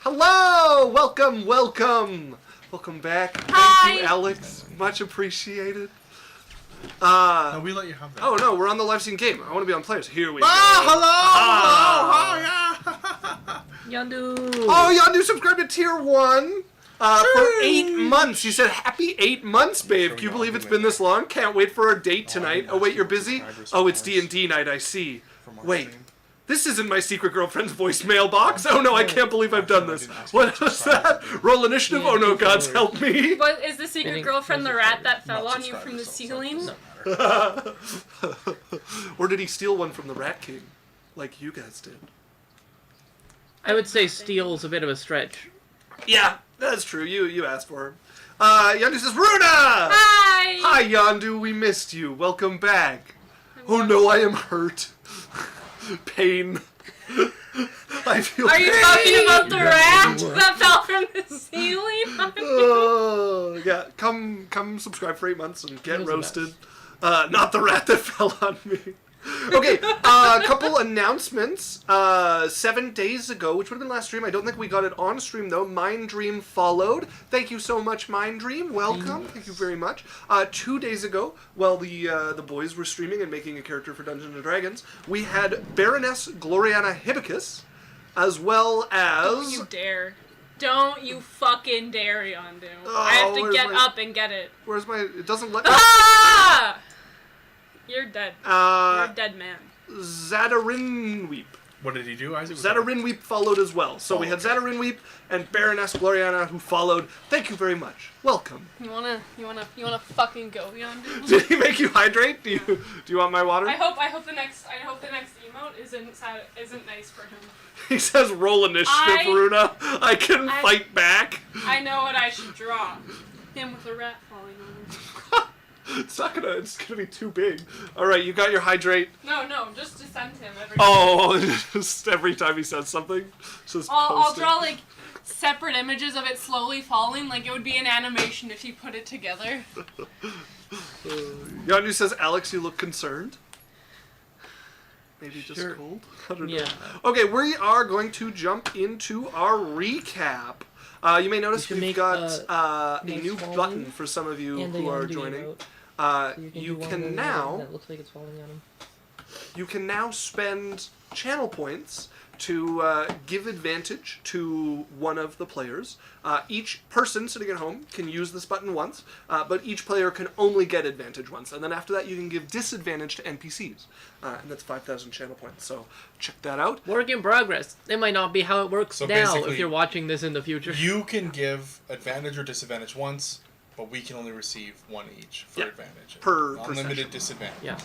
Hello! Welcome, welcome! Welcome back. Hi! Thank you, Alex. Much appreciated. No, we let you have that. Oh no, we're on the live scene game. I want to be on players. Here we go. Hello! Yandu! Oh, Yandu subscribed to Tier 1 for 8 months. He said, happy 8 months, babe. Can you believe it's been this long? Can't wait for our date tonight. Oh, wait, you're busy? Oh, it's D&D night, I see. Wait. This isn't my secret girlfriend's voicemail box. Oh no, I can't believe I've done this. What was that? Roll initiative? Oh no, God's help me. What is the secret girlfriend the rat that fell on you from the ceiling? Or did he steal one from the Rat King? Like you guys did. I would say steal's a bit of a stretch. Yeah, that's true. You asked for him. Yandu says, Runa! Hi! Hi, Yandu. We missed you. Welcome back. Oh no, I am hurt. Pain. I feel Are pain. you talking about the rat that fell from the ceiling? Oh, yeah. Come subscribe for 8 months and get roasted. Not the rat that fell on me. Okay, a couple announcements. 7 days ago, which would have been last stream. I don't think we got it on stream, though. Mind Dream followed. Thank you so much, Mind Dream. Welcome. Thank you very much. 2 days ago, while the boys were streaming and making a character for Dungeons & Dragons, we had Baroness Gloriana Hibicus, as well as... Don't you dare. Don't you fucking dare, Yandu. Oh, I have to get my... up and get it. Where's my... It doesn't let... Ah! You're dead. You're a dead man. Zadarinweep. What did he do, Isaac? Zadarinweep followed as well. So we had Zadarinweep and Baroness Gloriana who followed. Thank you very much. Welcome. You wanna fucking go, Yandu? Did he make you hydrate? Do you want my water? I hope the next emote isn't nice for him. He says roll initiative, Runa. I can fight back. I know what I should draw. Him with a rat falling on him. It's gonna be too big. Alright, you got your hydrate. No, just to send him every Just every time he says something. Just I'll draw like separate images of it slowly falling, like it would be an animation if you put it together. Yandu says, Alex, you look concerned. Maybe just cold? I don't know. Okay, we are going to jump into our recap. You may notice we've got a new button for some of you who are joining. You can now... That looks like it's falling on him. You can now spend channel points to give advantage to one of the players. Each person sitting at home can use this button once, but each player can only get advantage once. And then after that, you can give disadvantage to NPCs. And that's 5,000 channel points, so check that out. Work in progress. It might not be how it works now if you're watching this in the future. You can give advantage or disadvantage once, but we can only receive one each for advantage. Per unlimited disadvantage. Yeah.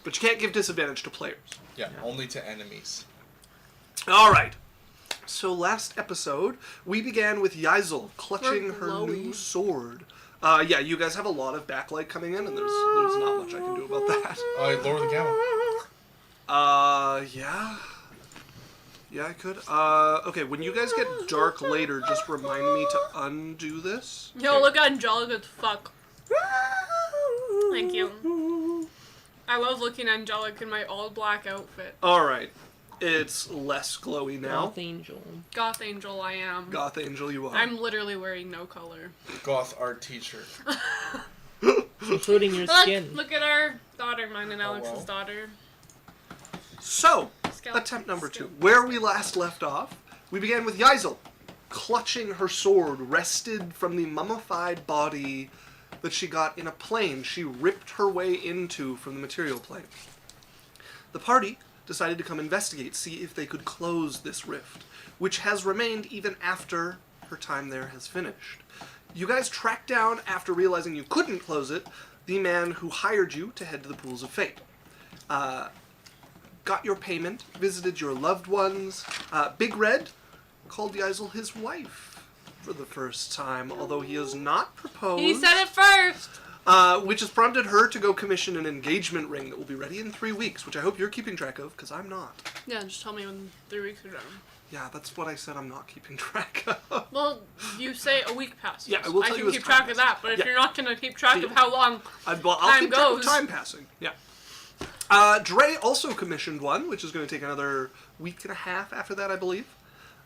But you can't give disadvantage to players. Yeah, only to enemies. Alright. So last episode, we began with Yazel clutching her new sword. You guys have a lot of backlight coming in, and there's not much I can do about that. Lower the camera. Yeah, I could. Okay, when you guys get dark later, just remind me to undo this. Yo, look angelic as fuck. Thank you. I love looking angelic in my all black outfit. Alright. It's less glowy now. Goth Angel. Goth Angel I am. Goth Angel you are. I'm literally wearing no color. Goth art teacher. Including your skin. Look at our daughter, mine and Alex's daughter. So, attempt number 2. Where we last left off, we began with Yazel clutching her sword, wrested from the mummified body that she got in a plane she ripped her way into from the material plane. The party decided to come investigate, see if they could close this rift, which has remained even after her time there has finished. You guys tracked down, after realizing you couldn't close it, the man who hired you to head to the Pools of Fate. Got your payment, visited your loved ones. Big Red called Yazel his wife for the first time, although he has not proposed. He said it first! Which has prompted her to go commission an engagement ring that will be ready in 3 weeks, which I hope you're keeping track of, because I'm not. Yeah, just tell me when 3 weeks are done. Yeah, that's what I said I'm not keeping track of. Well, you say a week passes. Yeah, I will tell you as keep time track of that, but if you're not going to keep track of how long I'll time keep track goes... of time passing, yeah. Dre also commissioned one, which is going to take another week and a half after that, I believe.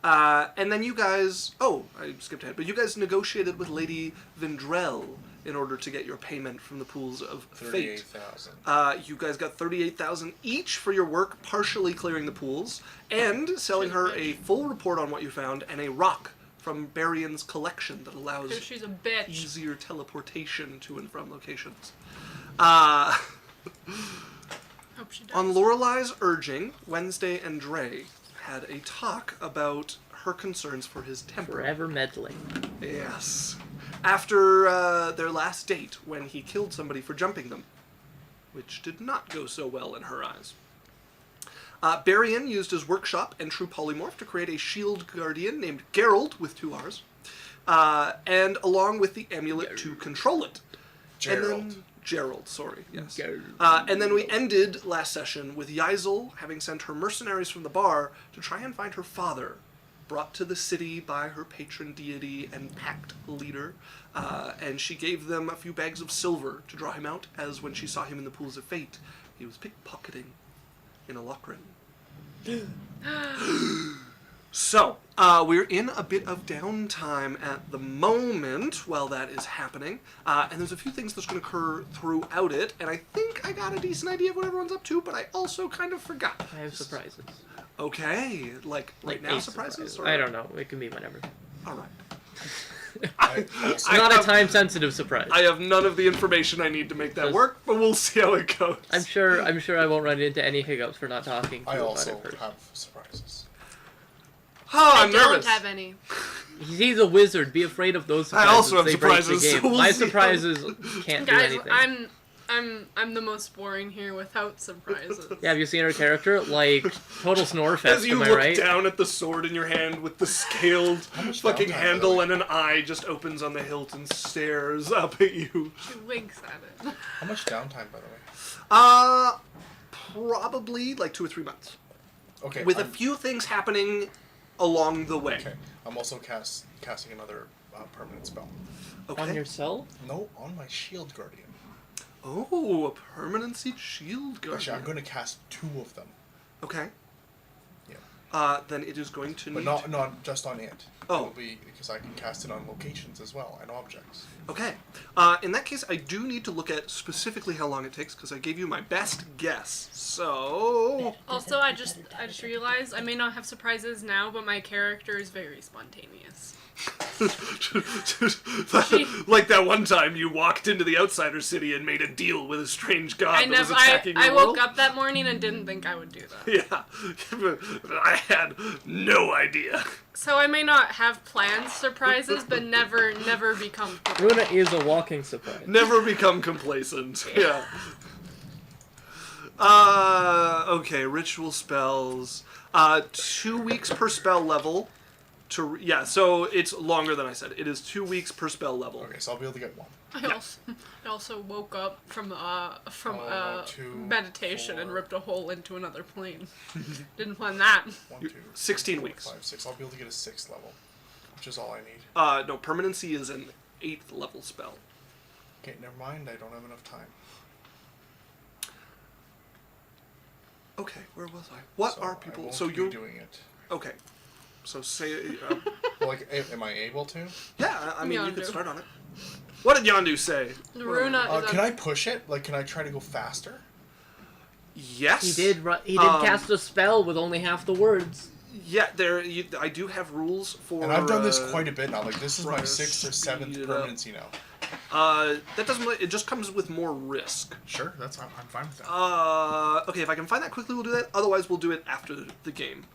And then you guys... Oh, I skipped ahead. But you guys negotiated with Lady Vendrell in order to get your payment from the Pools of Fate. 38,000. You guys got 38,000 each for your work partially clearing the pools, and selling her a full report on what you found, and a rock from Barian's collection that allows 'Cause she's a bitch. easier teleportation to and from locations. Hope she does. On Lorelei's urging, Wednesday and Dre had a talk about her concerns for his temper. Forever meddling. Yes. After their last date, when he killed somebody for jumping them, which did not go so well in her eyes. Barian used his workshop and true polymorph to create a shield guardian named Gerald, with 2 R's, and along with the amulet to control it. Gerald, sorry, yes. And then we ended last session with Yaisel having sent her mercenaries from the bar to try and find her father, brought to the city by her patron deity and pact leader, and she gave them a few bags of silver to draw him out, as when she saw him in the Pools of Fate, he was pickpocketing in a lockrin. So, we're in a bit of downtime at the moment while that is happening, and there's a few things that's going to occur throughout it, and I think I got a decent idea of what everyone's up to, but I also kind of forgot. I have surprises. Okay, like right now surprises? Or... I don't know. It can be whenever. All right. It's not a time-sensitive surprise. I have none of the information I need to make that work, but we'll see how it goes. I'm sure I won't run into any hiccups for not talking. I also have surprises. Oh, I'm I nervous. don't have any. He's a wizard. Be afraid of those surprises. I also have they break surprises, the game. so we'll My see surprises can't do Guys, anything. I'm the most boring here without surprises. Yeah, have you seen her character? Like, total snore As fest, you am I look right? down at the sword in your hand with the scaled fucking downtime, handle, by and an eye just opens on the hilt and stares up at you. She winks at it. How much downtime, by the way? Probably like 2 or 3 months. Okay. With a few things happening along the way. Okay. I'm also casting another permanent spell. Okay. On yourself? No, on my shield guardian. Oh, a permanency shield guardian. Actually, I'm going to cast 2 of them. Okay. Yeah. Then it is going to need... But not just on it. Oh. It'll be because I can cast it on locations as well and objects. Okay. In that case, I do need to look at specifically how long it takes, because I gave you my best guess. So... Also, I just realized I may not have surprises now, but my character is very spontaneous. Like that one time you walked into the outsider city and made a deal with a strange god that was attacking your I world. woke up that morning and didn't think I would do that. Yeah. I had no idea. So I may not have planned surprises, but never become. Runa is a walking surprise. Never become complacent. Yeah. Okay, ritual spells. 2 weeks per spell level. So it's longer than I said. It is 2 weeks per spell level. Okay, so I'll be able to get 1. I also woke up from two, meditation 4. and ripped a hole into another plane. Didn't plan that. 1, 2, 16 4, weeks. 5, 6. I'll be able to get a 6th level, which is all I need. No, permanency is an 8th level spell. Okay, never mind. I don't have enough time. Okay, where was I? What So are I people? won't So be you're doing it. okay. So say, Well, like, am I able to? yeah. I mean, you Yondu. could start on it. What did Yondu say? Runa is Can I push it? Like, can I try to go faster? Yes. He did cast a spell with only half the words. Yeah, I do have rules for. And I've done this quite a bit now. Like, this is my try to 6th or 7th speed it up. permanency now. That doesn't. It just comes with more risk. Sure, I'm fine with that. Okay, if I can find that quickly, we'll do that. Otherwise, we'll do it after the game.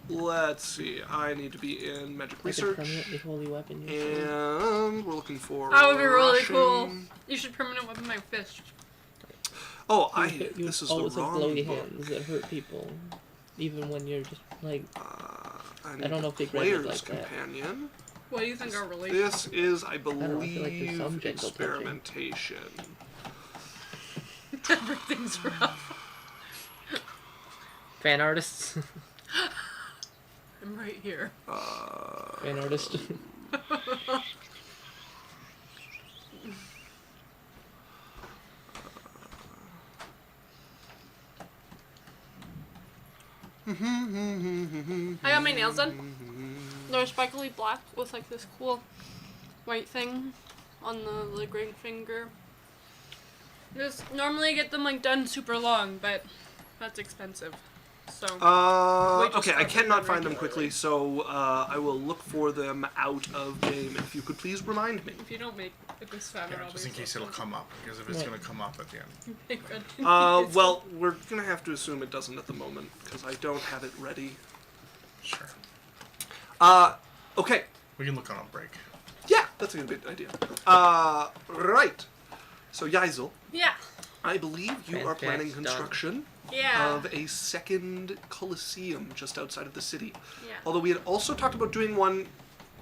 Let's see. I need to be in magic Like a research, permanently holy weapon. and we're looking for. That would be really Russian. cool. You should permanent weapon my fist. Oh, You this is the always have wrong blowy book. hands that hurt people, even when you're just like. I don't know if they grab it player's like that. companion. What do you think our relationship? This is, I know, I feel like there's believe, some gentle touching. experimentation. Everything's rough. Fan artists. I'm right here. Fan artist. got my nails done. They're sparkly black with like this cool white thing on the like ring finger. Just normally get them like done super long, but that's expensive. So. Okay, I cannot find them quickly, so I will look for them out of game. If you could please remind me. If you don't make this fat, Yeah, just in case it'll come up, because if it's Right. going to come up at the end. Well, we're gonna have to assume it doesn't at the moment because I don't have it ready. Sure. Okay. We can look on a break. Yeah, that's a good idea. Right. So Yaisel, Yeah. I believe you are planning Fantastic. construction Yeah. of a second Colosseum just outside of the city. Yeah. Although we had also talked about doing one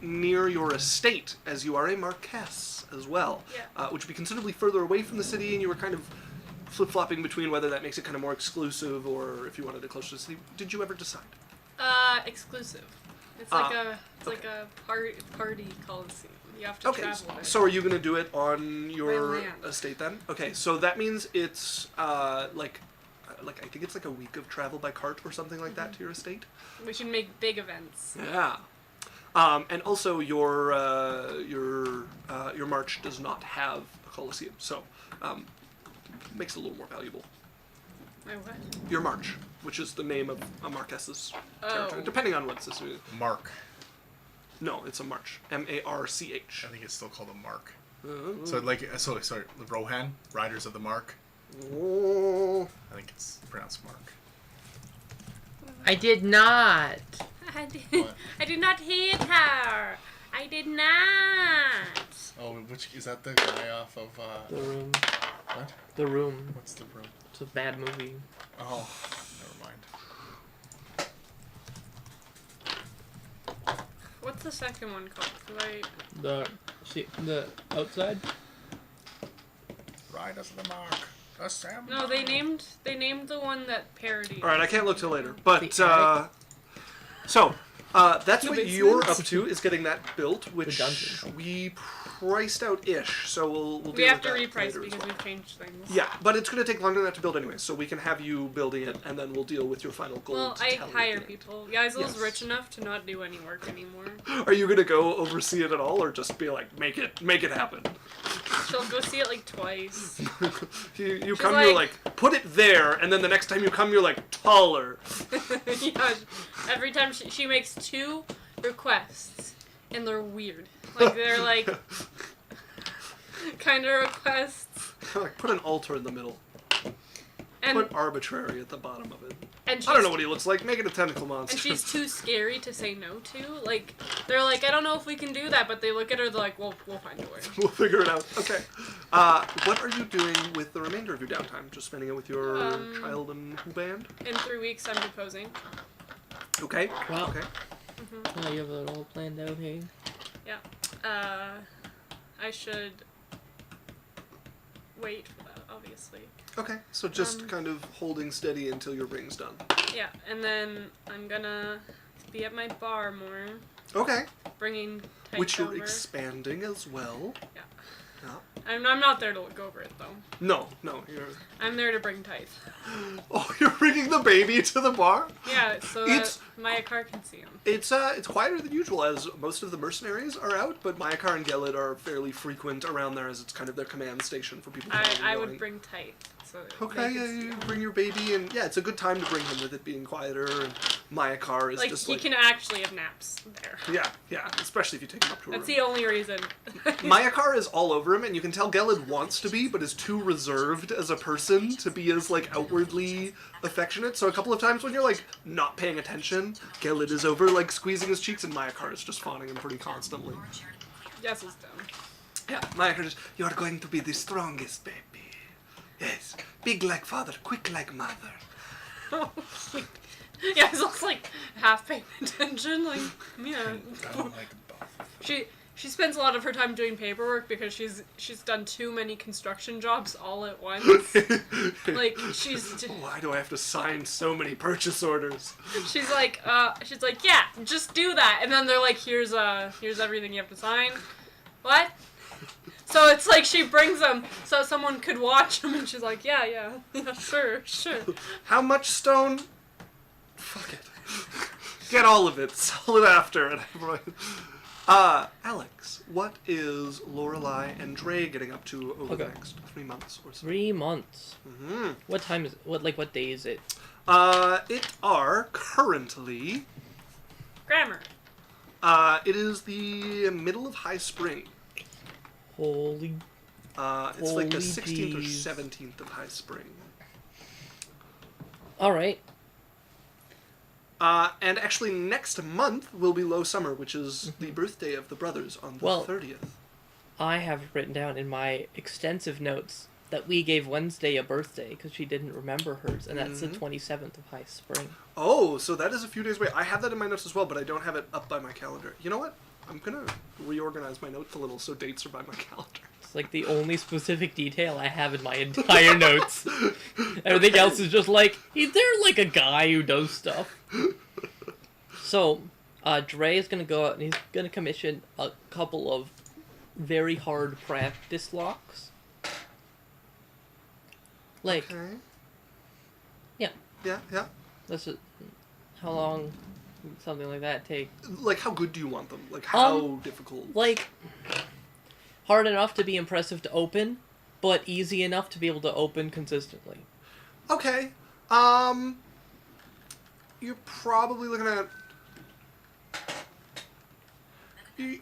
near your estate, as you are a Marquess as well, Yeah. which would be considerably further away from the city, and you were kind of flip-flopping between whether that makes it kind of more exclusive or if you wanted it closer to the city. Did you ever decide? Exclusive. It's like a party coliseum. You have to Okay, travel there. so are you going to do it on your land. estate then? Okay, so that means it's like I think it's like a week of travel by cart or something like that to your estate. We should make big events. Yeah. And also your march does not have a coliseum, so makes it a little more valuable. My what? Your march, which is the name of a Marquess's territory, Oh. depending on what system. Mark. No, it's a march. M-A-R-C-H. I think it's still called a mark. Uh, So sorry, the Rohan, Riders of the Mark. oh. I think it's pronounced Mark. I did not. What? I did not hit her. I did not. Oh, which is that the guy off of The Room. what? The Room. What's the room? It's a bad movie. Oh, never mind. What's the second one called? 'Cause The outside. Riders of the Mark. Assemble. No, they named the one that parodied. All right, I can't look till later. But The attic? so that's The what basement? you're up to is getting that built, which dungeon. we priced out ish. So we'll We deal have with to that reprice later as because well. we've changed things. Yeah, but it's going to take longer than that to build anyway. So we can have you building it, and then we'll deal with your final gold. Well, I tally at hire the end. people. Yaisel's Yes. rich enough to not do any work anymore. Are you going to go oversee it at all, or just be like, make it happen? She'll go see it like twice. You She's come, you're like- like, put it there, and then the next time you come, you're like, taller. Yeah, every time she makes 2 requests, and they're weird. Like, they're like, kind of requests. Like, put an altar in the middle. And, Put arbitrary at the bottom of it. and she's, I don't know what he looks like. Make it a tentacle monster. and she's too scary to say no to. Like, they're like, I don't know if we can do that, but they look at her, they're like, we'll find a way. We'll figure it out. Okay. What are you doing with the remainder of your downtime? Just spending it with your child and band? In 3 weeks, I'm proposing. Okay. Well, Okay. you have it all planned out, hey? Yeah. I should wait for that, obviously. Okay. So just kind of holding steady until your ring's done. Yeah, and then I'm gonna be at my bar more, Okay. bringing Tyke Which you're over. expanding as well. Yeah. Yeah. I'm not there to look over it, though. No, you're. I'm there to bring Tyke. Oh, you're bringing the baby to the bar? Yeah, so It's- that Mayakar can see him. It's quieter than usual as most of the mercenaries are out, but Mayakar and Gelid are fairly frequent around there as it's kind of their command station for people coming and I going. would bring Tyke. So Okay, they yeah, could see you him. bring your baby, and yeah, it's a good time to bring him with it being quieter, and Mayakar is Like, just he like... can actually have naps there. Yeah, especially if you take him up to a That's room. the only reason. Mayakar is all over him, and you can tell Gelid wants to be, but is too reserved as a person to be as, like, outwardly affectionate. So a couple of times when you're, like, not paying attention, Gelid is over, like, squeezing his cheeks, and Mayakar is just fawning him pretty constantly. Yes, it's dumb. Yeah, Mayakar just, you're going to be the strongest baby. Yes, big like father, quick like mother. Yeah, it looks like half paying attention. Like, yeah. I don't like both. She spends a lot of her time doing paperwork because she's done too many construction jobs all at once. Like she's Why do I have to sign so many purchase orders? she's like yeah, just do that, and then they're like here's everything you have to sign. What? So it's like she brings them so someone could watch them, and she's like yeah sure. How much stone? Fuck it. Get all of it. Sell it after. And Alex, what is Lorelai and Dre getting up to over the next 3 months or so? 3 months. Mm-hmm. What time is it? What day is it? It are currently... Grammar. It is the middle of high spring. Holy... It's like the 16th or jeez. 17th of high spring. Alright. And actually next month will be low summer, which is the birthday of the brothers on the 30th. I have written down in my extensive notes that we gave Wednesday a birthday because she didn't remember hers, and that's the 27th of high spring. Oh, so that is a few days away. I have that in my notes as well, but I don't have it up by my calendar. You know what? I'm going to reorganize my notes a little so dates are by my calendar. It's like the only specific detail I have in my entire notes. Everything else is just like, they're like a guy who does stuff. So, Dre is going to go out and he's going to commission a couple of very hard practice locks. Like, Okay. yeah. Yeah, yeah. That's just, how long something like that take? Like, how good do you want them? Like, how difficult? Like, hard enough to be impressive to open, but easy enough to be able to open consistently. Okay. You're probably looking at...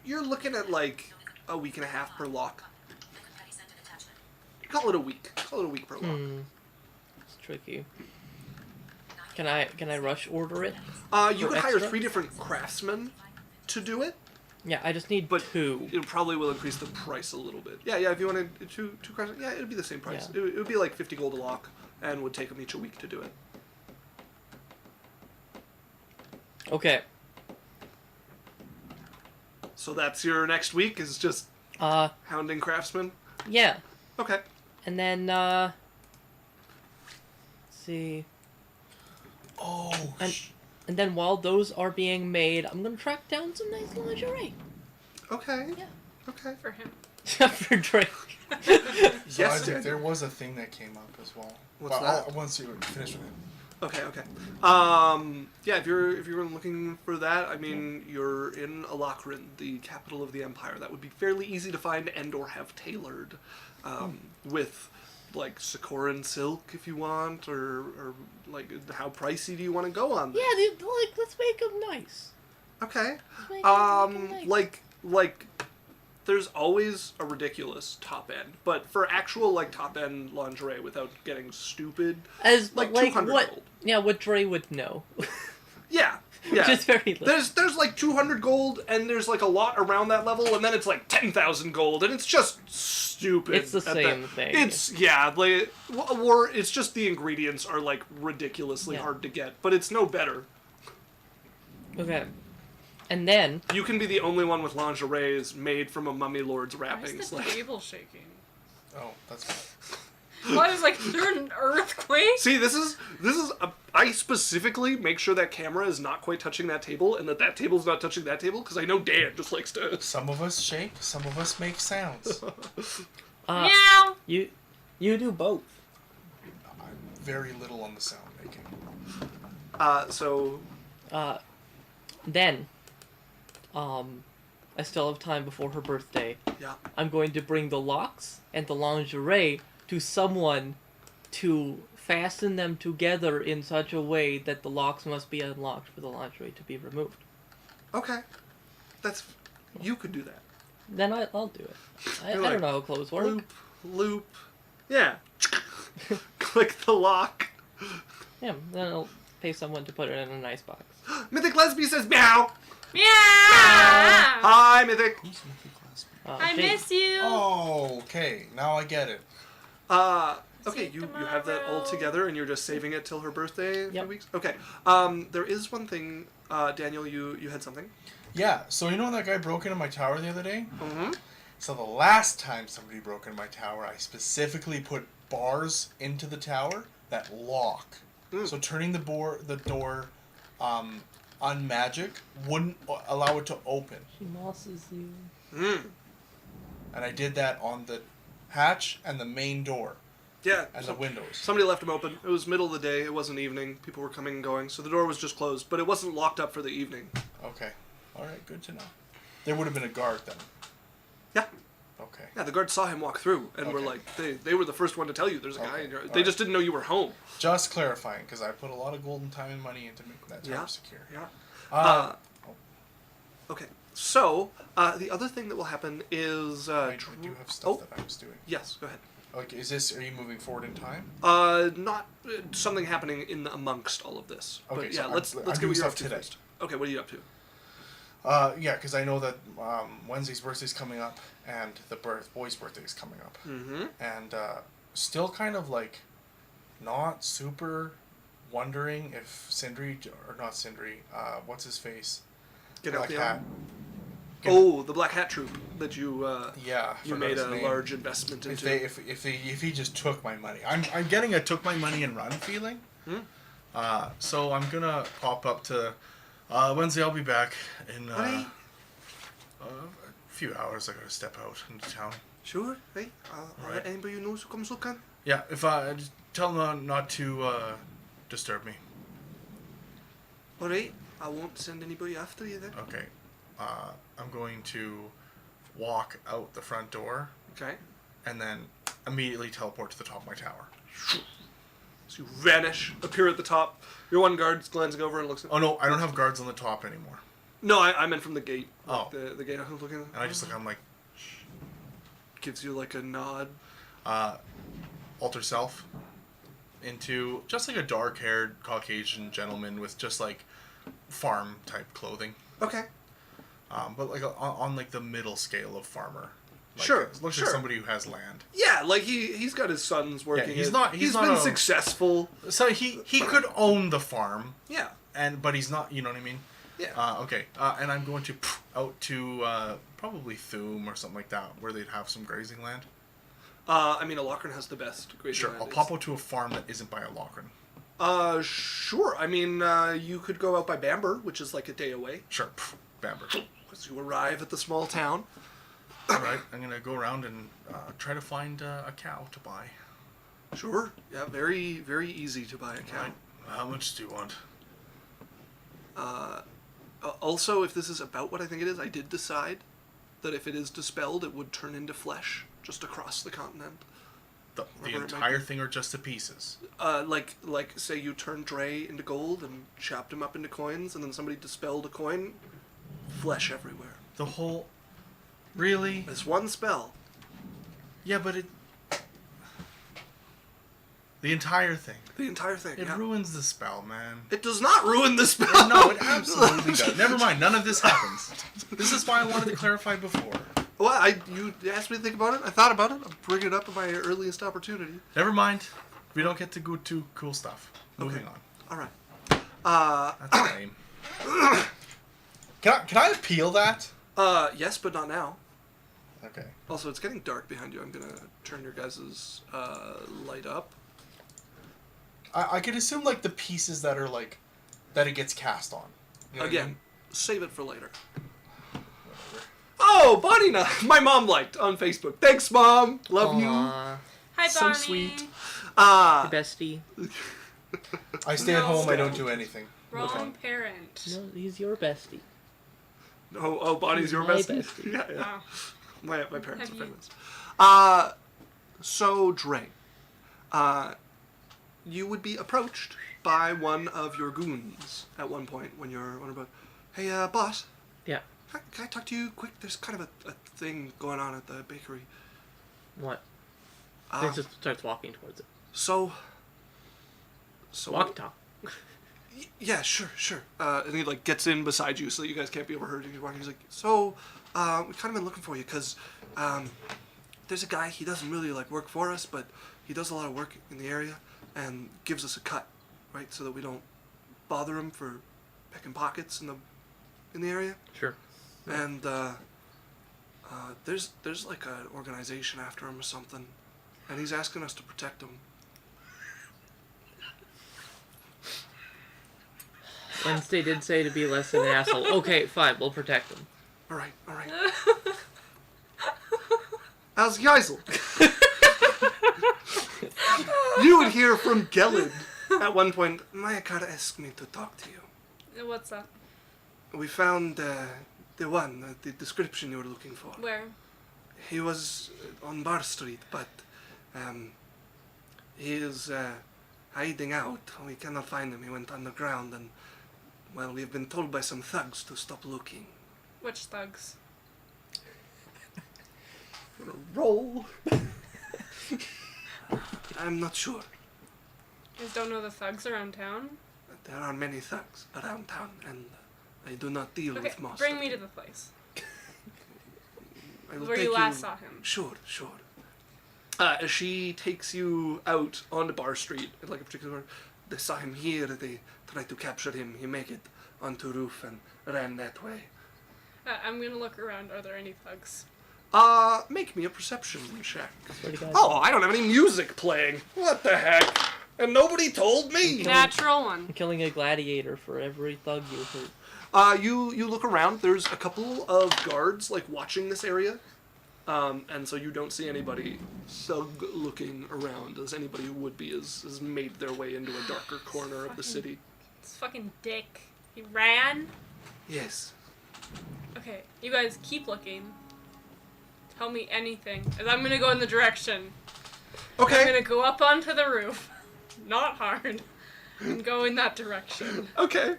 You're looking at, like, a week and a half per lock. Call it a week. Call it a week per lock. It's tricky. Can I rush order it? You could hire extra? 3 different craftsmen to do it, Yeah, I just need but 2. it probably will increase the price a little bit. Yeah, if you wanted two craftsmen, yeah, it'd be the same price. Yeah. It would be like 50 gold a lock, and would take them each a week to do it. Okay. So that's your next week, is just hounding craftsmen? Yeah. Okay. And then, let's see. Oh, And then while those are being made, I'm gonna track down some nice lingerie. Okay. Yeah. Okay. For him. For Drake. So Yes, Isaac, Daniel. there was a thing that came up as well. What's well, that? Once you finish with it. Okay. Yeah, if you're looking for that, I mean, you're in Alakrin, the capital of the empire. That would be fairly easy to find and or have tailored, with like Sokoran silk if you want, or like how pricey do you want to go on this? Yeah, let's make them nice. Okay. Let's make 'em nice. Like there's always a ridiculous top end, but for actual like top end lingerie without getting stupid, As like like 200 what? gold. Yeah, what Dre would know. Yeah. Yeah. Just very little. There's like 200 gold, and there's like a lot around that level, and then it's like 10,000 gold, and it's just stupid. It's the at same thing. It's, yeah, like, or it's just the ingredients are like ridiculously hard to get, but it's no better. Okay. And then You can be the only one with lingeries made from a mummy lord's Why wrappings. is the Like, table shaking? Oh, that's fine. Why is like there an earthquake? see, this is I specifically make sure that camera is not quite touching that table, and that table's not touching that table, because I know Dan just likes to. Some of us shake, some of us make sounds. Meow. you do both. Very little on the sound making. So Then, I still have time before her birthday. yeah. I'm going to bring the locks and the lingerie to someone to fasten them together in such a way that the locks must be unlocked for the lingerie to be removed. Okay. You could do that. Then I'll do it. I You're like, don't know how clothes work. Loop. Yeah. Click the lock. Yeah, then I'll pay someone to put it in a nice box. Mythic Lesby says meow. Meow. Hi, Mythic. Who's Mythic Lesbian? I Jake. miss you. Oh, okay. Now I get it. Okay, See you have that all tomorrow. together, and you're just saving it till her birthday in a few Yep. weeks? Okay. There is one thing, Daniel, you had something? Yeah, so you know when that guy broke into my tower the other day? Mm-hmm. So the last time somebody broke into my tower, I specifically put bars into the tower that lock. So turning the door unmagic wouldn't allow it to open. She mosses you. Mm. And I did that on the hatch and the main door. Yeah. And the windows. Somebody left them open. It was middle of the day. It wasn't evening. People were coming and going, so the door was just closed. But it wasn't locked up for the evening. Okay. All right. Good to know. There would have been a guard then. Yeah. Okay. Yeah, the guards saw him walk through and were Okay. like, they were the first one to tell you there's a guy Okay. in your... All They right. just didn't know you were home. Just clarifying, because I put a lot of golden time and money into making that tower secure. Yeah. Okay. So, the other thing that will happen is... I do have stuff that I was doing. Yes, go ahead. Okay, are you moving forward in time? Not something happening in amongst all of this. Okay, But yeah, so let's I'm get what doing you're up stuff to today. first. Okay, what are you up to? Yeah, because I know that Wednesday's birthday's coming up, and the boy's birthday is coming up. Mm-hmm. And still kind of like not super wondering if Sindri, or not Sindri, what's his face? Get out Black the Hat. Oh, the Black Hat Troop that you Yeah, you forgot made his a name. large investment If into. if he just took my money, I'm getting a took my money and run feeling. So I'm gonna pop up to Wednesday. I'll be back in Honey? a few hours. I gotta step out into town. Sure, hey, I'll Right. let anybody you know who comes looking. Yeah, if I just tell them not to disturb me. Alright, I won't send anybody after you then. Okay. I'm going to walk out the front door Okay. and then immediately teleport to the top of my tower. So you vanish, appear at the top. Your one guard's glancing over and looks at... Oh no, I don't have guards on the top anymore. No, I meant from the gate. Like Oh. The gate I was looking at. And I just look, I'm like, Gives you like a nod. alter self into just like a dark-haired Caucasian gentleman with just like farm type clothing. Okay. But like on like the middle scale of farmer. Like, Sure, it looks sure. like somebody who has land. Yeah, like he's got his sons working. he's it. not- he's not been a- successful. So he could own the farm, Yeah. but he's not. You know what I mean? Yeah. Okay. And I'm going to out to probably Thum or something like that, where they'd have some grazing land. I mean, Alokran has the best grazing Sure. land. I'll pop out to a farm that isn't by Alokran. Sure. I mean, you could go out by Bamber, which is like a day away. Sure. Bamber. So you arrive at the small town. All right. I'm gonna go around and try to find a cow to buy. Sure. Yeah, very, very easy to buy a cow. Right. How much do you want? Also, if this is about what I think it is, I did decide that if it is dispelled, it would turn into flesh just across the continent. The Whatever it might entire be. thing or just the pieces? Like say you turned Dre into gold and chopped him up into coins, and then somebody dispelled a coin, flesh everywhere. The whole... Really? This one spell. Yeah, but it... The entire thing. The entire thing. It yeah. ruins the spell, man. It does not ruin the spell. No, it absolutely does. Never mind, none of this happens. This is why I wanted to clarify before. Well, you asked me to think about it. I thought about it. I'll bring it up at my earliest opportunity. Never mind. We don't get to go to cool stuff. Moving Okay. on. All right. That's lame. Can I appeal that? Yes, but not now. Okay. Also, it's getting dark behind you. I'm gonna turn your guys' light up. I could assume like the pieces that are like that it gets cast on. You know what I Again, mean? save it for later. Whatever. Oh, Bonnie, my mom liked on Facebook. Thanks, Mom. Love you. Aw, Hi, So Bonnie. sweet. your bestie. I stay at No. home. I don't do anything. Wrong parent. No, he's your bestie. Oh, Bonnie's your My bestie. bestie. Yeah. Oh. My parents Have are you- famous. So Dre, you would be approached by one of your goons at one point when you're about, hey, boss, Yeah. can I talk to you quick? There's kind of a thing going on at the bakery. What? Uh, He just starts walking towards it. so Walk talk. Yeah, sure. And he like gets in beside you so that you guys can't be overheard. And he's like, so we kind of been looking for you because there's a guy. He doesn't really like work for us, but he does a lot of work in the area and gives us a cut, right, so that we don't bother him for picking pockets in the area. Sure. And there's like an organization after him or something, and he's asking us to protect him. Wednesday did say to be less than an asshole. Okay, fine, we'll protect him. All right. How's Geisel? You would hear from Gelid at one point, Mayakar asked me to talk to you. What's that? We found the description you were looking for. Where? He was on Bar Street, but he is hiding out. We cannot find him. He went underground, and, well, we have been told by some thugs to stop looking. Which thugs? Roll. I'm not sure. You guys don't know the thugs around town? There are many thugs around town, and I do not deal Okay, with most. bring of me to them. the place. I will Where take you last saw him. Sure. She takes you out onto Bar Street, like a particular. They saw him here. They tried to capture him. He make it onto roof and ran that way. I'm gonna look around. Are there any thugs? Make me a perception check. Swear to God. Oh, I don't have any music playing. What the heck? And nobody told me. Natural one. I'm killing a gladiator for every thug you hurt. You look around. There's a couple of guards like watching this area, and so you don't see anybody thug looking around as anybody who would be has made their way into a darker corner of the city. This fucking dick. He ran. Yes. Okay, you guys keep looking. Tell me anything, and I'm gonna go in the direction. Okay. I'm gonna go up onto the roof, not hard, and go in that direction. Okay.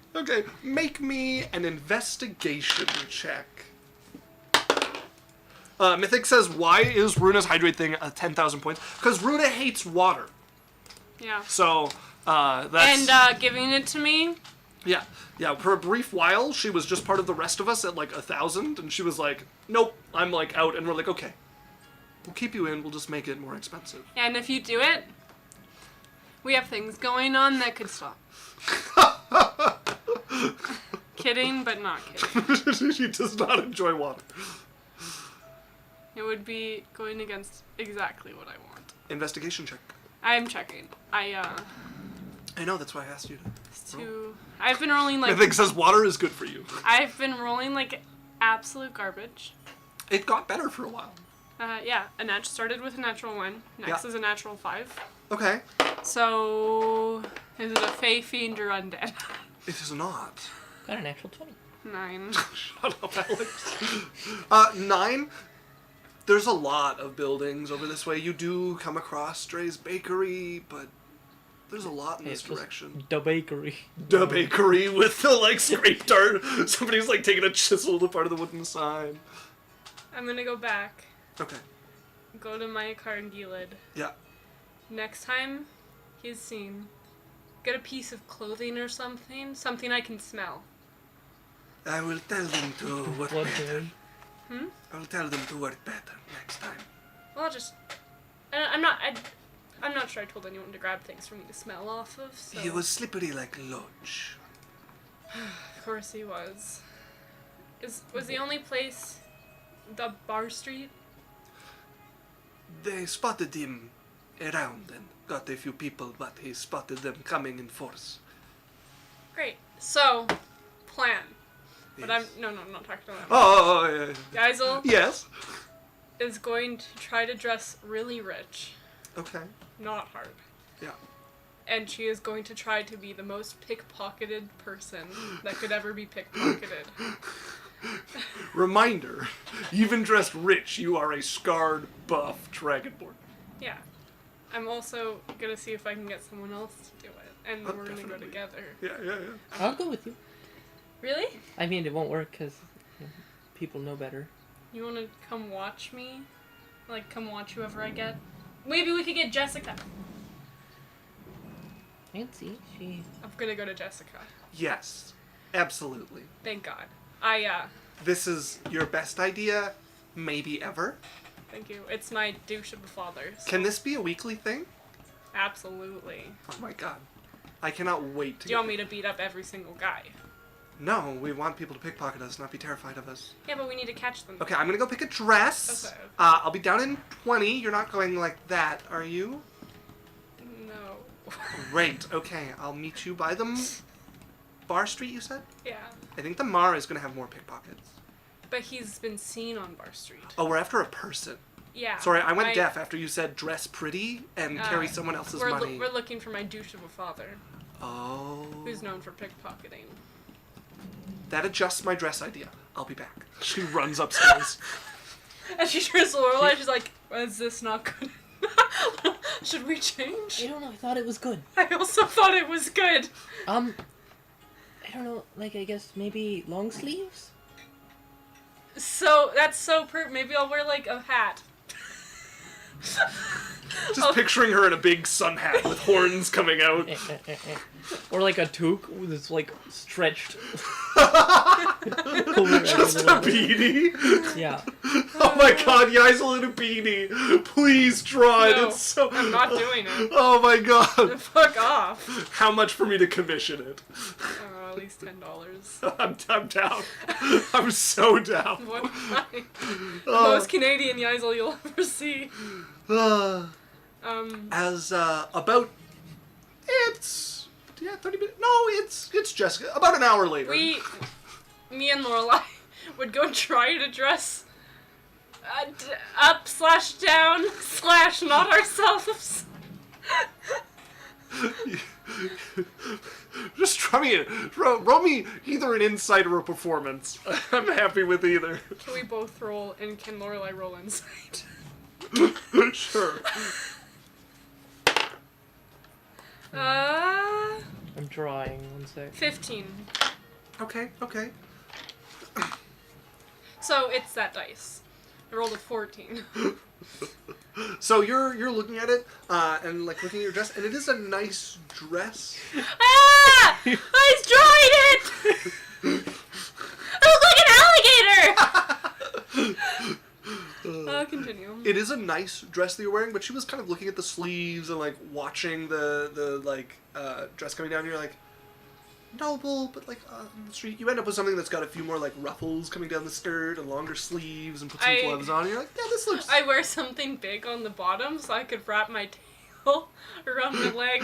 Make me an investigation check. Mythic says, why is Runa's hydrate thing 10,000 points? Because Runa hates water. Yeah. So, that's... And giving it to me. Yeah. For a brief while, she was just part of the rest of us at like 1,000, and she was like, nope, I'm like out, and we're like, okay. We'll keep you in, we'll just make it more expensive. And if you do it, we have things going on that could stop. Kidding, but not kidding. She does not enjoy water. It would be going against exactly what I want. Investigation check. I'm checking. I know, that's why I asked you to. I've been rolling like. Mythic says water is good for you. I've been rolling like absolute garbage. It got better for a while. Yeah, started with a natural 1. Next is a natural 5. Okay. So, is it a Fey, Fiend, or Undead? It is not. Got a natural 20. 9. Shut up, Alex. 9. There's a lot of buildings over this way. You do come across Dre's Bakery, but there's a lot in this direction. The bakery. The bakery with the like scraped art. Somebody's like taking a chisel to part of the wooden sign. I'm gonna go back. Okay. Go to Mayakar and Gilid. Yeah. Next time he's seen, get a piece of clothing or something. Something I can smell. I will tell them to work Blood better. moon. I will tell them to work better next time. Well, I'm not sure I told anyone to grab things for me to smell off of, so... He was slippery like Loach. Of course he was. Was the only place the Bar Street? They spotted him around and got a few people, but he spotted them coming in force. Great. So, plan. But Yes. I'm not talking to them. Oh, yeah. Geisel Yes. is going to try to dress really rich. Okay. Not hard. Yeah. And she is going to try to be the most pickpocketed person that could ever be pickpocketed. Reminder, even dressed rich, you are a scarred, buff dragonborn. Yeah. I'm also gonna see if I can get someone else to do it. And Oh, we're gonna go definitely. together. Yeah. I'll go with you. Really? I mean, it won't work because people know better. You wanna come watch me? Like, come watch whoever I get? Maybe we could get Jessica. Fancy. She. I'm gonna go to Jessica. Yes. Absolutely. Thank God. This is your best idea, maybe ever. Thank you. It's my douche of the father. So. Can this be a weekly thing? Absolutely. Oh my god. I cannot wait to Do you want me to beat up every single guy? No, we want people to pickpocket us, not be terrified of us. Yeah, but we need to catch them. Okay, I'm gonna go pick a dress. Okay. I'll be down in 20. You're not going like that, are you? No. Great. Okay, I'll meet you by the Bar Street, you said? Yeah. I think the Mar is gonna have more pickpockets. But he's been seen on Bar Street. Oh, we're after a person. Yeah. Sorry, I went deaf after you said dress pretty and carry someone else's money. We're looking for my douche of a father. Oh. Who's known for pickpocketing. That adjusts my dress idea. I'll be back. She runs upstairs. And she turns to Lorelai, she's like, is this not good? Should we change? I don't know, I thought it was good. I also thought it was good. I don't know, like, I guess maybe long sleeves? So, that's so maybe I'll wear, like, a hat. Just picturing her in a big sun hat with horns coming out. Or like a toque that's like stretched. Just a beanie? Yeah. Oh my god, Yaisel in a beanie. Please draw it. No, It's so... I'm not doing it. Oh my god. Fuck off. How much for me to commission it? At least $10. I'm down. I'm so down. What the most Canadian Yaisel you'll ever see. As about it's 30 minutes. No, it's Jessica. About an hour later. Me and Lorelai would go try to dress up/down/not ourselves. Just try me. Roll me either an insight or a performance. I'm happy with either. Can we both roll, and can Lorelai roll insight? Sure. I'm drawing, one sec. 15. Okay. So it's that dice. I rolled a 14. So you're looking at it, and like looking at your dress, and it is a nice dress. Ah! I destroyed it! I look like an alligator! Continue. It is a nice dress that you're wearing, but she was kind of looking at the sleeves and like watching the dress coming down. And you're like, noble, but like on the street, you end up with something that's got a few more like ruffles coming down the skirt and longer sleeves, and put some gloves on. And you're like, yeah, this looks. I wear something big on the bottom so I could wrap my tail around my leg.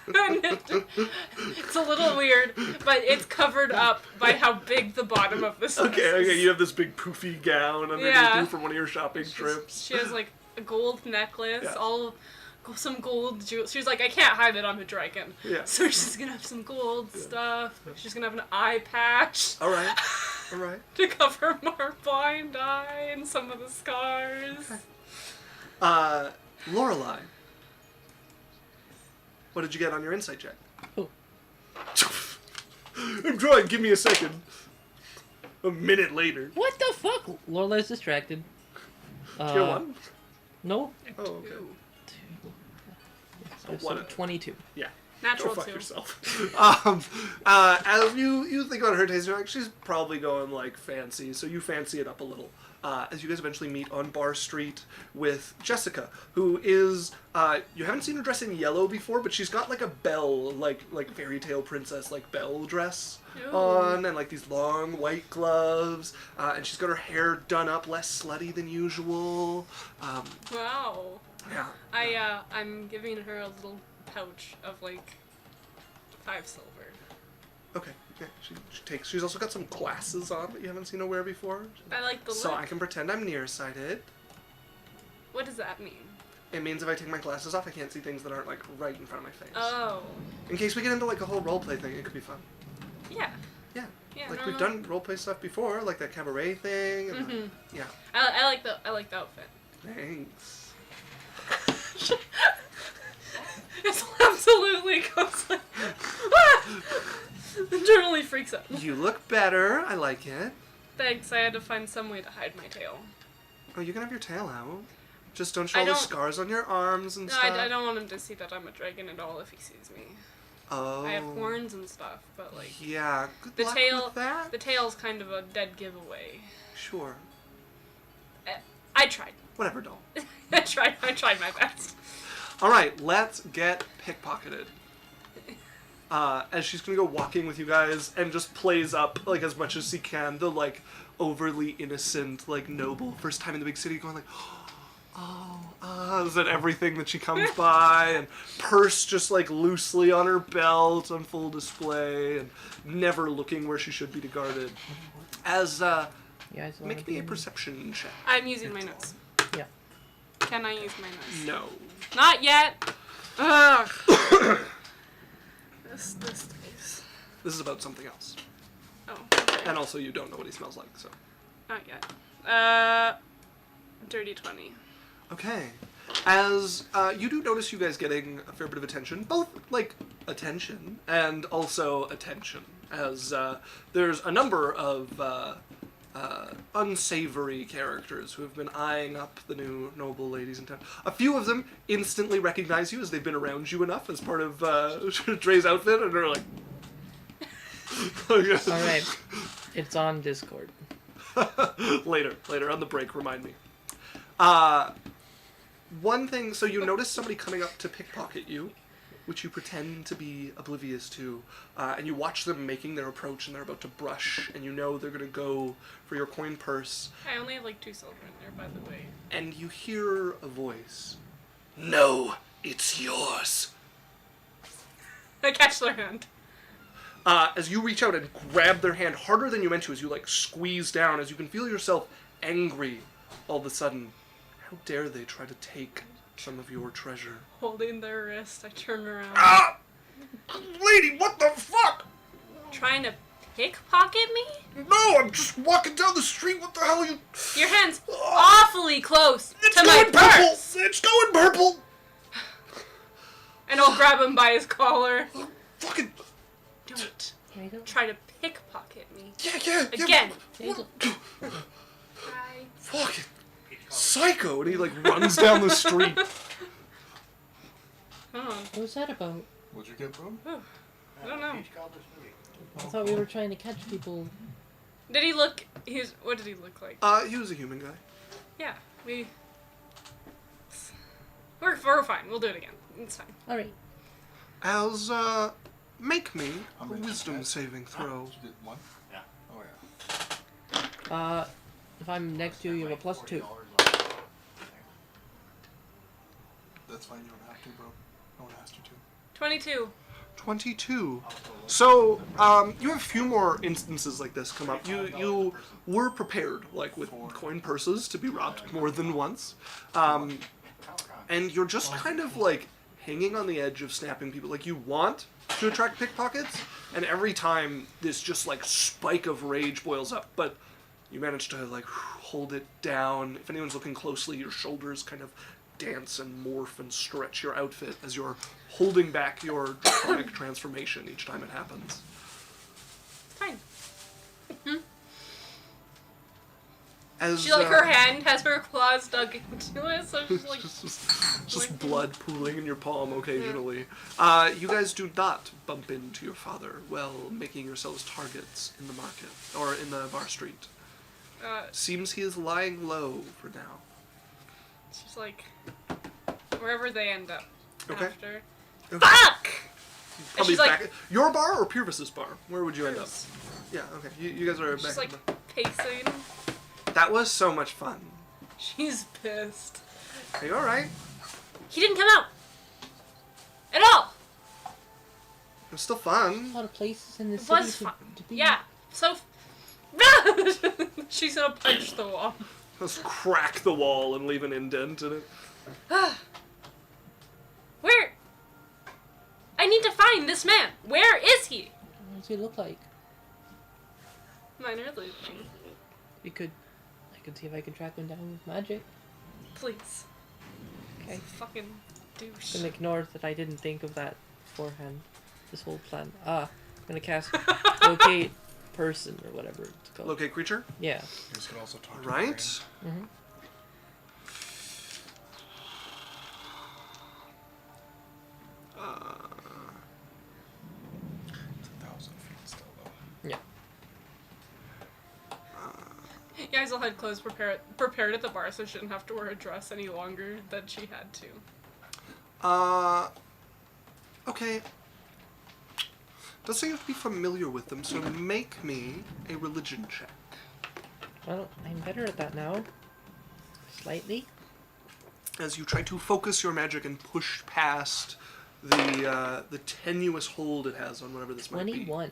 And it's a little weird, but it's covered up by how big the bottom of this is. Okay, you have this big poofy gown underneath you from one of your shopping trips. She has like a gold necklace, Yeah. some gold jewels. She was like, I can't hide it on a dragon. Yeah. So she's gonna have some gold stuff. She's gonna have an eye patch. All right. To cover my blind eye and some of the scars. Lorelai. What did you get on your insight check? Oh. I'm drawing, give me a second. A minute later. What the fuck? Lorelai's distracted. Did you get one? No. Oh, okay. So 22. Yeah. Natural Go fuck 2. yourself. As you think about her taste, you're like, she's probably going like fancy, so you fancy it up a little. As you guys eventually meet on Bar Street with Jessica, who is, you haven't seen her dress in yellow before, but she's got like a belle, like fairy tale princess, like belle dress on, and like these long white gloves, and she's got her hair done up less slutty than usual. Wow. Yeah. I'm giving her a little pouch of like 5 silver. Okay. Yeah, she's also got some glasses on that you haven't seen her wear before. I like the So look. I can pretend I'm nearsighted. What does that mean? It means if I take my glasses off, I can't see things that aren't like right in front of my face. Oh. In case we get into like a whole roleplay thing, it could be fun. Yeah. Yeah. Yeah. Like no, we've no. done roleplay stuff before, like that cabaret thing. And Mhm. yeah. I like the outfit. Thanks. It absolutely goes like internally freaks out. You look better. I like it. Thanks, I had to find some way to hide my tail. Oh, you can have your tail out. Just don't show I all the don't- scars on your arms and No, stuff. I don't want him to see that I'm a dragon at all if he sees me. Oh. I have horns and stuff, but like Yeah. Good the luck tail. with that. The tail's kind of a dead giveaway. Sure. I tried. Whatever, doll. I tried my best. All right, let's get pickpocketed. As she's gonna go walking with you guys and just plays up like as much as she can the like overly innocent, like noble first time in the big city, going like, is at everything that she comes by, and purse just like loosely on her belt on full display, and never looking where she should be to guard it. As You guys wanna Make me a do- perception check. I'm using my nose. Yeah. Can I use my nose? No. Not yet. Ugh. this dice. This is about something else. Oh. Okay. And also, you don't know what he smells like, so. Not yet. Dirty 20. Okay. As you do notice you guys getting a fair bit of attention, both, like, attention and also attention, as there's a number of unsavory characters who have been eyeing up the new noble ladies in town. A few of them instantly recognize you as they've been around you enough as part of Dre's outfit, and they're like... Alright. It's on Discord. Later on the break, remind me. One thing, so you notice somebody coming up to pickpocket you, which you pretend to be oblivious to, and you watch them making their approach, and they're about to brush, and you know they're going to go for your coin purse, I only have like 2 silver in there, by the way. and you hear a voice. No, it's yours. I catch their hand. As you reach out and grab their hand harder than you meant to, as you like squeeze down, as you can feel yourself angry all of a sudden. How dare they try to take some of your treasure? Holding their wrist, I turn around. Ah! Lady, what the fuck? Trying to pickpocket me? No, I'm just walking down the street. What the hell are you? Your hand's awfully close It's to my going purple. purse. It's going purple. And I'll grab him by his collar. Fucking Don't Hazel? try to pickpocket me. yeah. Again. Hazel? Hi. Fucking psycho, and he like runs down the street. Oh, What was that about? What'd you get, bro? I don't know. I thought we were trying to catch people. Did he look? What did he look like? He was a human guy. Yeah, we're fine. We'll do it again. It's fine. Alright. As make me How a many wisdom did you saving throw. Did one? Yeah. Oh yeah. If I'm next to you, you have a +2. That's fine. You don't have to, bro. No one asked you to. 22. 22. So, you have a few more instances like this come up. You were prepared, like with coin purses, to be robbed more than once. And you're just kind of like hanging on the edge of snapping people. Like you want to attract pickpockets, and every time this just like spike of rage boils up, but you manage to like hold it down. If anyone's looking closely, your shoulders kind of dance and morph and stretch your outfit as you're holding back your draconic transformation each time it happens. Fine. As She her hand has her claws dug into it, so she's like. just blood pooling in your palm occasionally. You guys do not bump into your father while making yourselves targets in the market or in the bar street. Seems he is lying low for now. She's like wherever they end up Okay. after. Okay. Fuck! Probably she's like- back. Your bar or Purvis's bar? Where would you end up? She's Yeah. Okay. You guys are back. like in the- pacing. That was so much fun. She's pissed. Are you all right? He didn't come out at all. It was still A fun. lot of places in the It city was fun. to be. Yeah. So. She's gonna punch the wall. Just crack the wall and leave an indent in it. Where? I need to find this man. Where is he? What does he look like? Mine are losing. I could see if I can track him down with magic. Please. Okay. Fucking douche. I'm gonna ignore that I didn't think of that beforehand. This whole plan. I'm gonna cast locate person or whatever it's called. Locate creature. Yeah. You guys can also talk to Right. Mm-hmm. It's 1,000 feet still though. Yeah. Yeah, Hazel had clothes prepared at the bar, so she didn't have to wear a dress any longer than she had to. Okay. Does say you have to be familiar with them, so make me a religion check. Well, I'm better at that now. Slightly. As you try to focus your magic and push past the tenuous hold it has on whatever this might be. 21.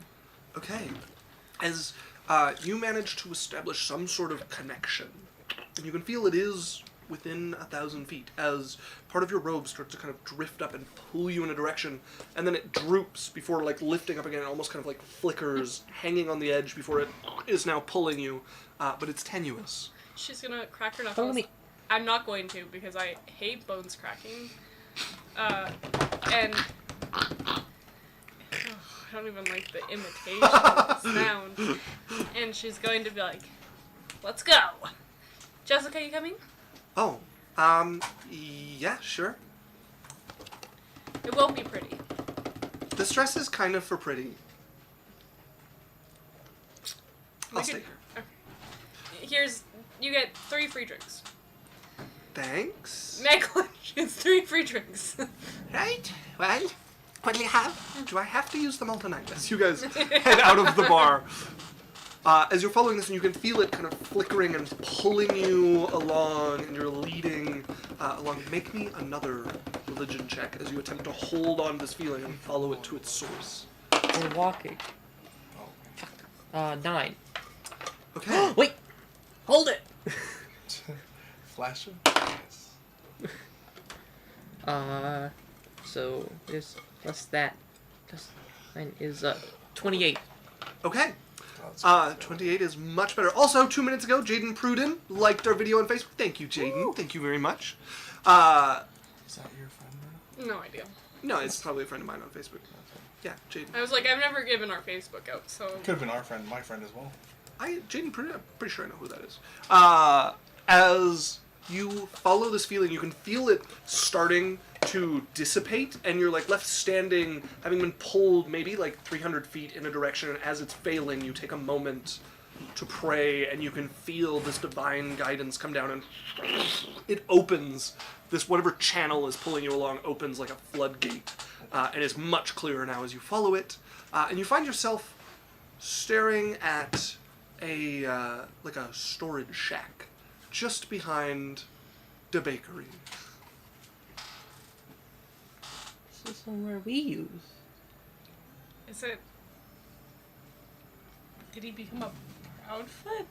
Okay. As you manage to establish some sort of connection. And you can feel it is within 1,000 feet as part of your robe starts to kind of drift up and pull you in a direction, and then it droops before like lifting up again. It almost kind of like flickers, hanging on the edge before it is now pulling you, but it's tenuous. She's gonna crack her knuckles. I'm not going to because I hate bones cracking. And I don't even like the imitation sound. And she's going to be like, "Let's go." Jessica, you coming? Oh, yeah, sure. It won't be pretty. This dress is kind of for pretty. I'll stay here. Okay. You get 3 free drinks. Thanks. Meg gets 3 free drinks. Right, well, what do you have? Do I have to use them all tonight? As you guys head out of the bar. As you're following this, and you can feel it kind of flickering and pulling you along, and you're leading along. Make me another religion check as you attempt to hold on to this feeling and follow it to its source. We're walking. 9. Okay. Wait! Hold it! Flash of So this plus that plus 9 is 28. Okay. 28 is much better. Also, 2 minutes ago, Jaden Pruden liked our video on Facebook. Thank you, Jaden. Thank you very much. Is that your friend? No idea. No, it's probably a friend of mine on Facebook. Yeah, Jaden. I was like, I've never given our Facebook out, so... Could have been our friend, my friend as well. Jaden Pruden, I'm pretty sure I know who that is. As you follow this feeling, you can feel it starting to dissipate, and you're like left standing, having been pulled maybe like 300 feet in a direction, and as it's failing, you take a moment to pray, and you can feel this divine guidance come down, and it opens. This whatever channel is pulling you along opens like a floodgate, and is much clearer now as you follow it, and you find yourself staring at a like a storage shack just behind the bakery. This is somewhere we use. Is it... Did he become a Proudfoot?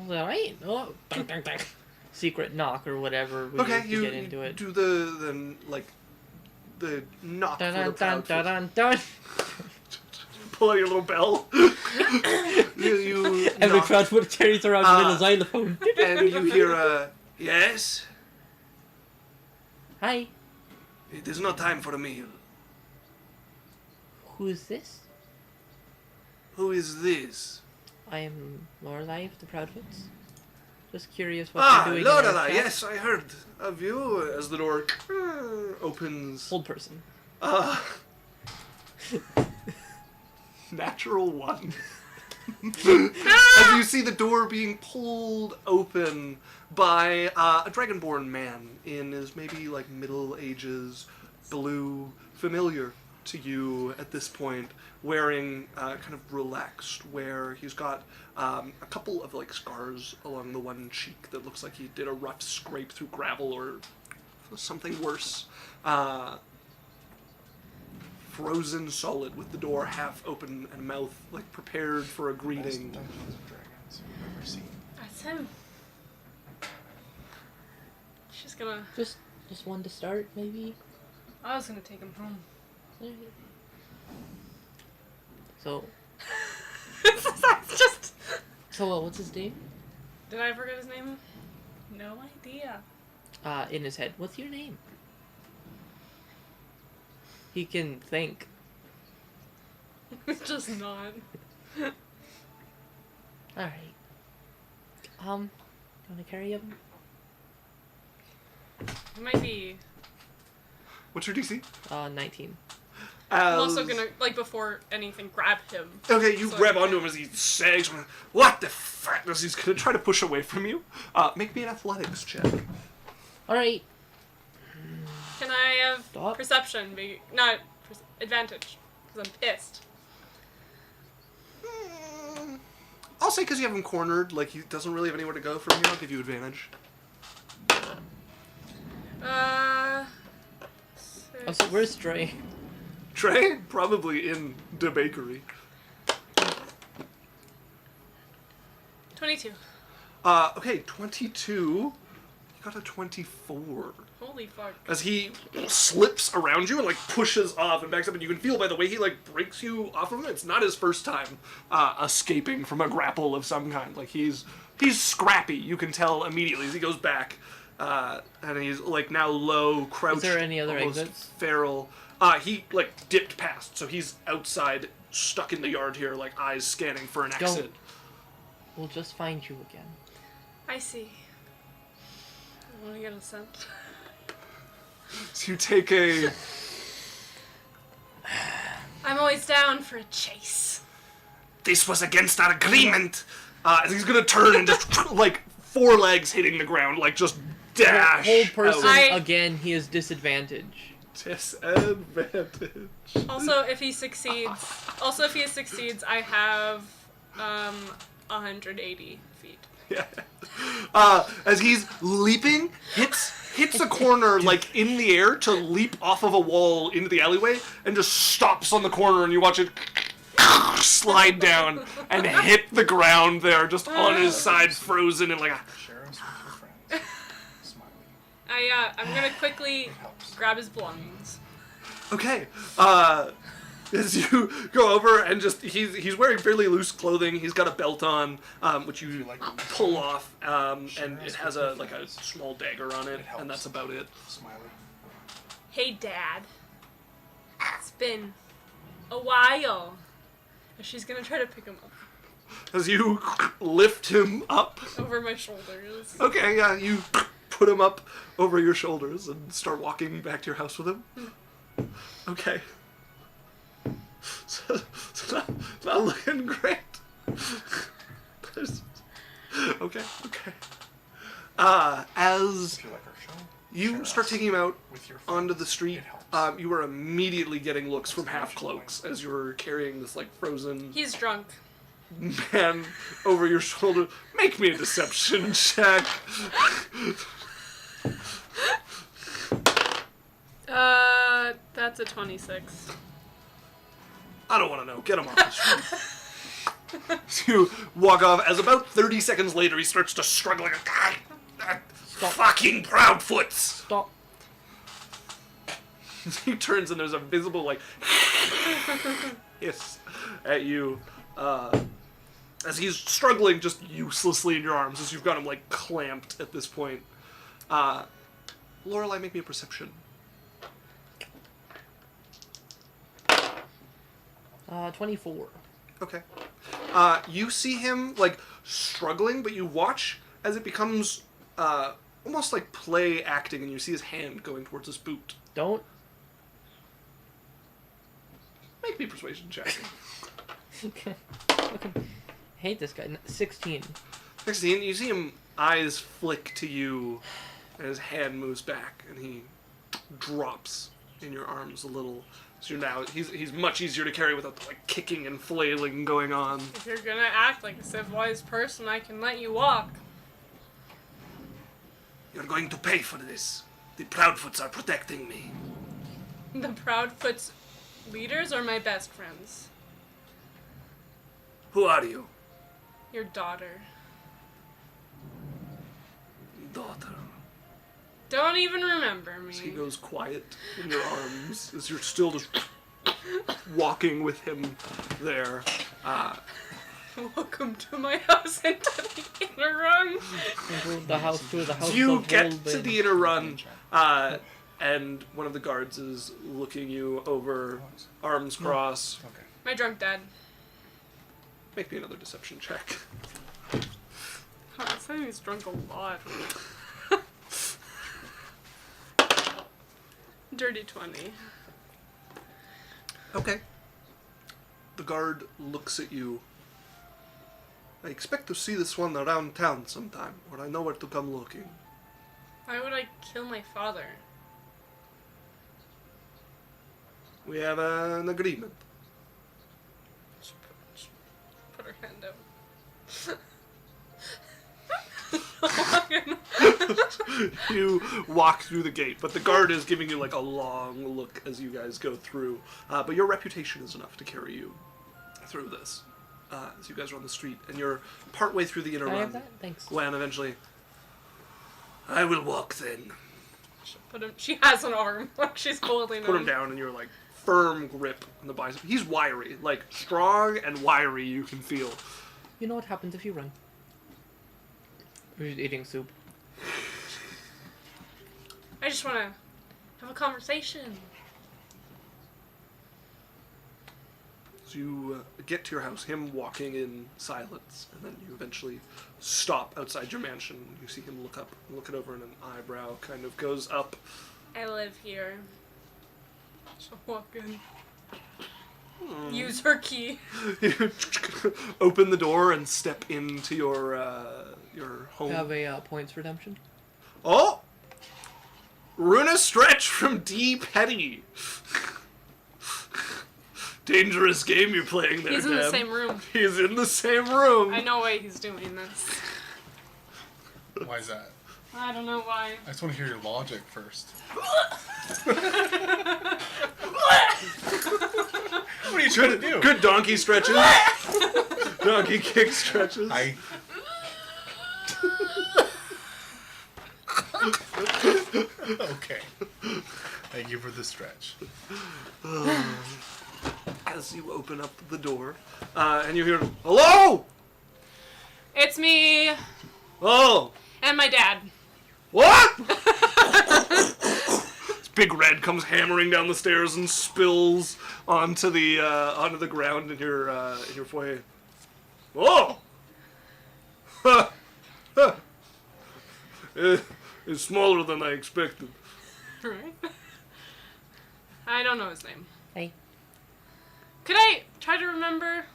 Well, I ain't know. Dun, dun, dun. Secret knock or whatever we Okay, use to you get into it. do the knock Dun, for the dun, dun, Proudfoot. dun, dun, dun. Pull out your little bell. you Every knock, Proudfoot carries around a little xylophone. and you hear a yes. Hi. It is no time for a meal. Who's this? Who is this? I am Lorelei of the Proudfoots. Just curious what you're doing. Lorelei, in our yes, I heard of you. As the door opens. Old person. Natural 1. As you see the door being pulled open by a dragonborn man in his maybe like middle ages, blue, familiar to you at this point, wearing kind of relaxed, where he's got a couple of like scars along the one cheek that looks like he did a rough scrape through gravel or something worse. Frozen solid with the door half open and mouth like prepared for a Best greeting. Dungeons and Dragons you've ever seen. That's him. She's gonna... Just one to start, maybe. I was gonna take him home. So, That's just... what's his name? Did I forget his name? No idea. In his head. What's your name? He can think. It's just not. Alright. You wanna carry him? It might be... What's your DC? 19. I'm also gonna, like, before anything, grab him. Okay, you So- grab onto him as he sags. What the fuck? As he's gonna try to push away from you. Make me an athletics check. Alright. Can I have Stop. perception? Not advantage, because I'm pissed. I'll say because you have him cornered, like he doesn't really have anywhere to go from here. I'll give you advantage. Oh, so where's Dre? Trey, probably in the bakery. 22. Okay, 22. You got a 24. Holy fuck. As he slips around you and like pushes off and backs up, and you can feel by the way he like breaks you off of him, it's not his first time escaping from a grapple of some kind. Like he's scrappy. You can tell immediately as he goes back, and he's like now low, crouched. Is there any other almost exits? Feral. He like dipped past, so he's outside, stuck in the yard here, like eyes scanning for an exit. We'll just find you again. I see. I want to get a scent. So you take a. I'm always down for a chase. This was against our agreement. He's gonna turn and just like 4 legs hitting the ground, like just dash. Hold person I- again. He has disadvantage. Disadvantage. Also, if he succeeds, I have 180 feet. Yeah. As he's leaping, hits a corner like in the air to leap off of a wall into the alleyway, and just stops on the corner, and you watch it slide down and hit the ground there, just on his side, frozen and like a. Share us with your friends. Smiley. I'm gonna quickly grab his belongings. Okay. As you go over and just he's wearing fairly loose clothing. He's got a belt on, which you like pull off, and it has a small dagger on it, and that's about it. Smiley. Hey, Dad. It's been a while. She's gonna try to pick him up As you lift him up. over my shoulders. Okay, yeah, you put him up over your shoulders and start walking back to your house with him. Okay. So not looking great. Okay. As If you like our show, you share start us taking him out with your friends. onto the street, It helps. you are immediately getting looks from half cloaks as you're carrying this like frozen He's drunk. man over your shoulder. Make me a deception check. That's a 26. I don't want to know. Get him off the street. So you walk off. As about 30 seconds later, he starts to struggle like fucking Proudfoots. Stop. He turns and there's a visible like hiss at you as he's struggling just uselessly in your arms as you've got him like clamped at this point. Lorelei, make me a perception. 24. Okay. You see him like struggling, but you watch as it becomes almost like play acting, and you see his hand going towards his boot. Don't. Make me a persuasion check. Okay. Hate this guy. 16. 16, you see him eyes flick to you, and his hand moves back, and he drops in your arms a little. So you're now he's much easier to carry without the like kicking and flailing going on. If you're gonna act like a civilized person, I can let you walk. You're going to pay for this. The Proudfoots are protecting me. The Proudfoot's leaders are my best friends. Who are you? Your daughter. Daughter. Don't even remember me. As he goes quiet in your arms, as you're still just walking with him there. Welcome to my house into the inner room. The house to the house. You of get Golden. to the inner run, and one of the guards is looking you over, arms crossed. Okay. My drunk dad. Make me another deception check. Oh, I said he's drunk a lot. Dirty 20. Okay. The guard looks at you. I expect to see this one around town sometime, or I know where to come looking. Why would I kill my father? We have an agreement. Put her hand out. You walk through the gate, but the guard is giving you like a long look as you guys go through. But your reputation is enough to carry you through this. as you guys are on the street, and you're partway through the inner Can I run. have that? Thanks. When eventually, I will walk then. She has an arm. Like she's holding Put him down, and you're like firm grip on the bicep. He's wiry, like strong and wiry. You can feel. You know what happens if you run? We're just eating soup. I just want to have a conversation. So you get to your house, him walking in silence, and then you eventually stop outside your mansion. You see him look up, look it over, and an eyebrow kind of goes up. I live here. She'll walk in. Use her key. Open the door and step into your home. Have a points redemption. Oh! Runa Stretch from D. Petty. Dangerous game you're playing there, He's in the Deb. same room. He's in the same room. I know why he's doing this. Why is that? I don't know why. I just want to hear your logic first. What are you trying to do? Good donkey stretches. Donkey kick stretches. Okay. Thank you for the stretch. As you open up the door, and you hear, "Hello! It's me Oh! and my dad. What?" This big red comes hammering down the stairs and spills onto the ground in your foyer. Oh! Ha! Ha! It's smaller than I expected. Right? I don't know his name. Hey. Could I try to remember?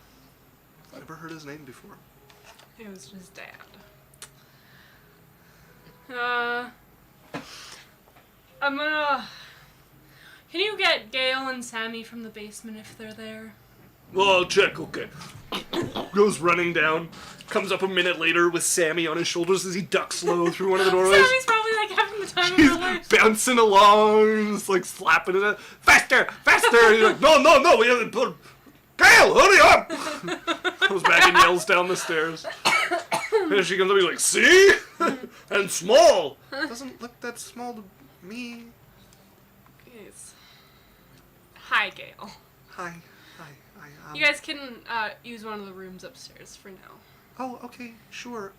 Never heard his name before. It was his dad. I'm gonna... Can you get Gail and Sammy from the basement if they're there? Well, I'll check, okay. Goes running down, comes up a minute later with Sammy on his shoulders as he ducks low through one of the doorways. Sammy's probably like having the time of her He's life. bouncing along, just like slapping it. Faster, faster! He's like, no, we haven't put. Gail, hurry up! Comes back and yells down the stairs. And she comes up, he's like, see? And small. Doesn't look that small to me. Yes. Hi, Gail. Hi. You guys can use one of the rooms upstairs for now. Oh, okay, sure.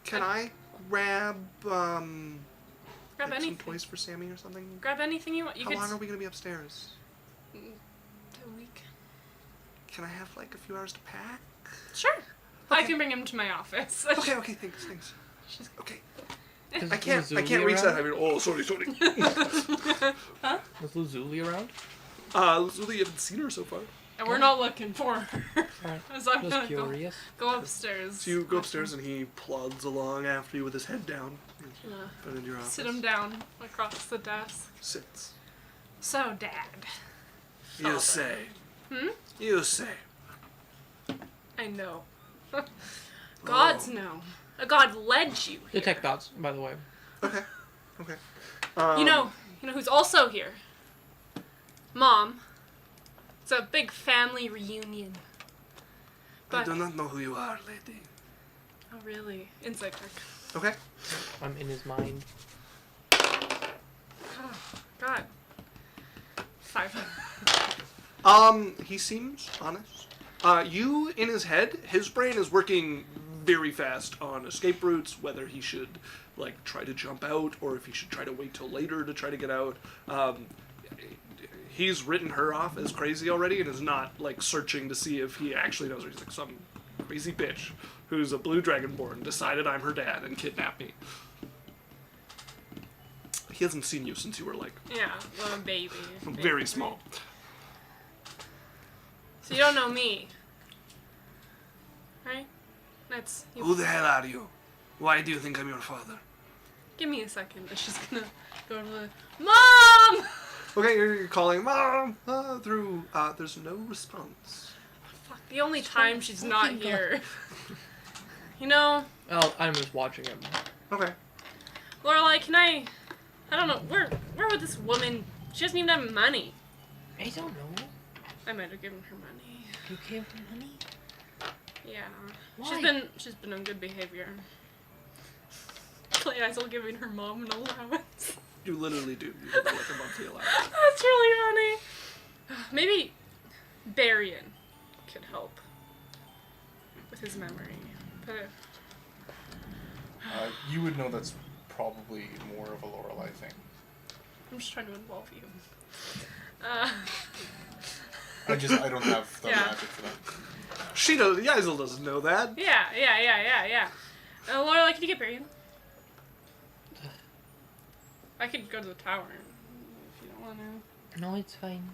Can I grab Grab like anything. some toys for Sammy or something? Grab anything you want. You How could long are we gonna be upstairs? A week. Can I have like a few hours to pack? Sure. I Okay. can bring him to my office. Okay, thanks. She's- Okay. Is I can't Lazuli reach that. I around? mean, oh, sorry. Was Lazuli around? Lazuli, you haven't seen her so far. And we're not looking for her. Alright. So I'm Just gonna curious. go upstairs. So you go upstairs and he plods along after you with his head down. Yeah. Put into your office. Sit him down across the desk. Sits. So, Dad. You say. Hmm? You say. I know. Gods know. A god led you here. Detect gods, by the way. Okay. You know who's also here? Mom. It's a big family reunion. I But, do not know who you are, lady. oh really? Inside check. Okay. I'm in his mind. Oh, God. 5. He seems honest. You, in his head, his brain is working very fast on escape routes, whether he should, like, try to jump out, or if he should try to wait till later to try to get out. He's written her off as crazy already and is not, like, searching to see if he actually knows her. He's like, some crazy bitch who's a blue dragonborn decided I'm her dad and kidnapped me. He hasn't seen you since you were, like, Yeah, well, a baby. very small. So you don't know me. Right? That's... Who the hell are you? Why do you think I'm your father? Give me a second. She's gonna go to the... Mom! Okay, you're calling Mom through. There's no response. Fuck, the only time she's not here. You know, Oh, I'm just watching him. Okay. Lorelai, can I don't know, where would this woman... She doesn't even have money. I don't know. I might have given her money. You gave him money? Yeah. Why? She's been on good behavior. Yaisel giving her mom an allowance. You literally do. You get like a monthly allowance. That's really funny. Maybe Barian could help with his memory. But You would know that's probably more of a Lorelei thing. I'm just trying to involve you. I don't have the Yeah. magic for that. Yaisel doesn't know that. Yeah. Laura, can you get Barian? I could go to the tower if you don't want to. No, it's fine.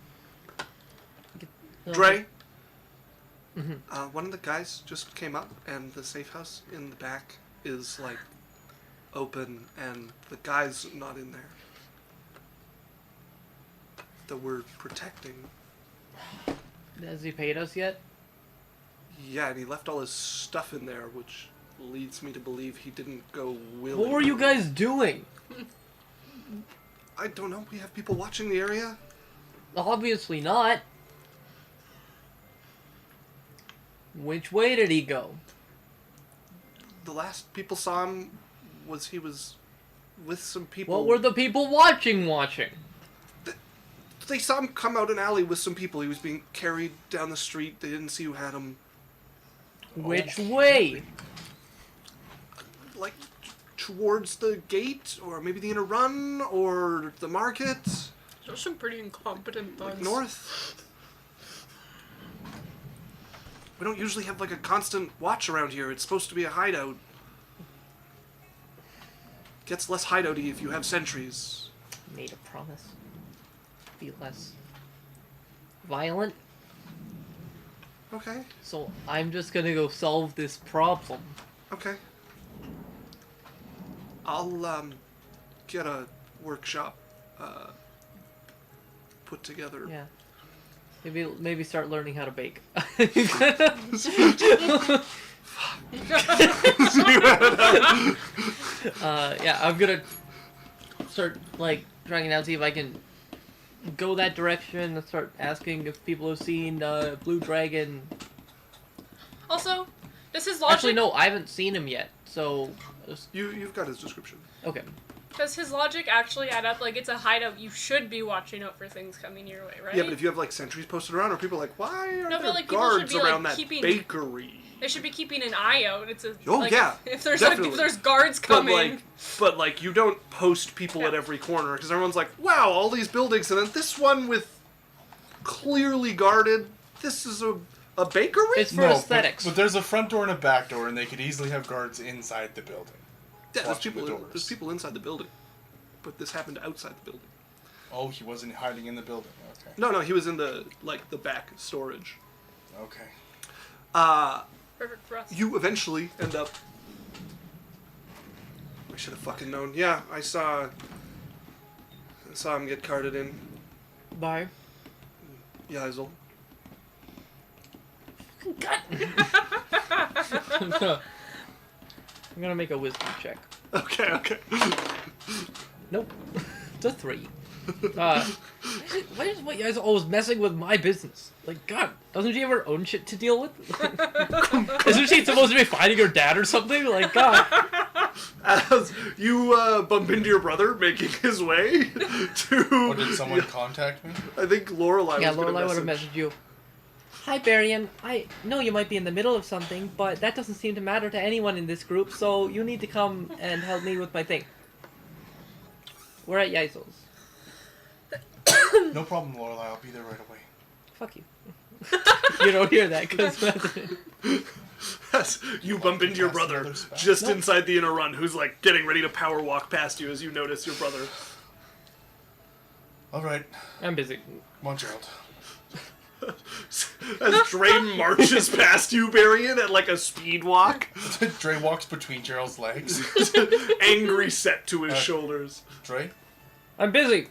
Dre, Mm-hmm. one of the guys just came up, and the safe house in the back is like open, and the guy's not in there. That we're protecting. Has he paid us yet? Yeah, and he left all his stuff in there, which leads me to believe he didn't go willingly. What were you guys doing? I don't know. We have people watching the area. Obviously not. Which way did he go? The last people saw him was with some people. What were the people watching? They saw him come out an alley with some people. He was being carried down the street. They didn't see who had him. Which way? Like towards the gate, or maybe the inner run, or the market. Those are some pretty incompetent thugs. Like north. We don't usually have like a constant watch around here. It's supposed to be a hideout. Gets less hideouty if you have sentries. Made a promise. Be less violent. Okay. So I'm just gonna go solve this problem. Okay. I'll get a workshop put together. Yeah. Maybe start learning how to bake. Yeah, I'm gonna start like trying out, see if I can go that direction and start asking if people have seen Blue Dragon. Also, does his logic... Actually, no, I haven't seen him yet. So, You've got his description. okay. Does his logic actually add up? Like, it's a hideout. You should be watching out for things coming your way, right? Yeah, but if you have like sentries posted around, or people like, why are No, but, there like, people should guards be, like, around that keeping- bakery? They should be keeping an eye out. It's a Oh, like, yeah, If there's definitely. if there's guards But coming, like you don't post people Yeah. at every corner, because everyone's like, wow, all these buildings, and then this one with clearly guarded. This is a bakery. It's for aesthetics. But there's a front door and a back door, and they could easily have guards inside the building. Yeah, there's watching people. the doors. There's people inside the building, but this happened outside the building. Oh, he wasn't hiding in the building. Okay. No, he was in the back storage. Okay. perfect for us. You eventually end up. I should have fucking known. Yeah, I saw him get carted in. Bye. Yaisel. I'm gonna make a wisdom check. Okay. Nope. It's a 3. Why is you guys always messing with my business? Like, God, doesn't she have her own shit to deal with? Isn't she supposed to be finding her dad or something? Like, God. As you bump into your brother making his way to. Oh, did someone contact me? I think Lorelei. Yeah, was gonna Lorelei would have message. messaged you. Hi, Barian. I know you might be in the middle of something, but that doesn't seem to matter to anyone in this group, so you need to come and help me with my thing. We're at Yaisel's. No problem, Lorelei. I'll be there right away. Fuck you. You don't hear that, because... Yes, you bump into your brother just inside the inner run, who's like getting ready to power walk past you as you notice your brother. All right. I'm busy. Come on, Gerald. As Dre marches past you, Barian, at like a speed walk, Dre walks between Gerald's legs. angry set to his shoulders. Dre? I'm busy.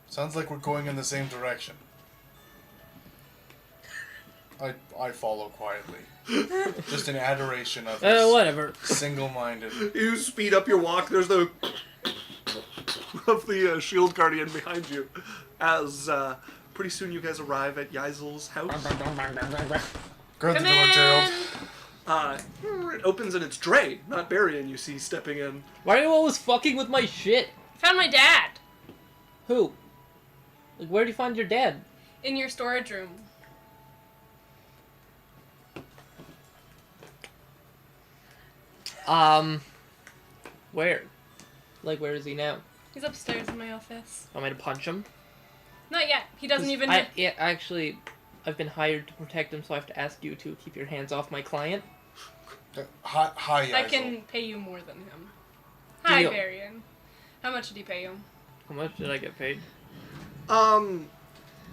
Sounds like we're going in the same direction. I follow quietly. Just in adoration of his Whatever. single-minded. You speed up your walk. There's the of the shield guardian behind you. As pretty soon you guys arrive at Yaisel's house. Guard Come the door, in! Gerald. It opens and it's Dre, not Barian, you see stepping in. Why are you always fucking with my shit? Found my dad. Who? Like, where do you find your dad? In your storage room. Where? Like, where is he now? He's upstairs in my office. Want me to punch him? Not yet. He doesn't even... Yeah, actually, I've been hired to protect him, so I have to ask you to keep your hands off my client. Hi, I Yazel. can pay you more than him. Hi, Deal. Varian. How much did he pay you? How much did I get paid? Not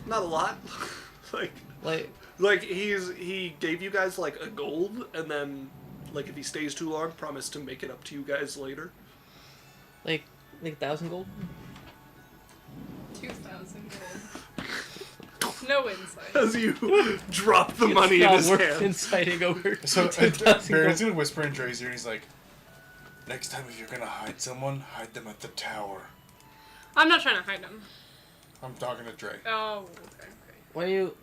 a lot. like he gave you guys like a gold, and then like if he stays too long, promise to make it up to you guys later. Like 1,000 gold? 2,000 gold. No insight. As you drop the money in It's not his worth hand. inciting over. So 2,000 Baron's gold. gonna whisper in Dre's ear, and he's like, "Next time, if you're gonna hide someone, hide them at the tower." I'm not trying to hide him. I'm talking to Dre. Oh, okay. Why are you...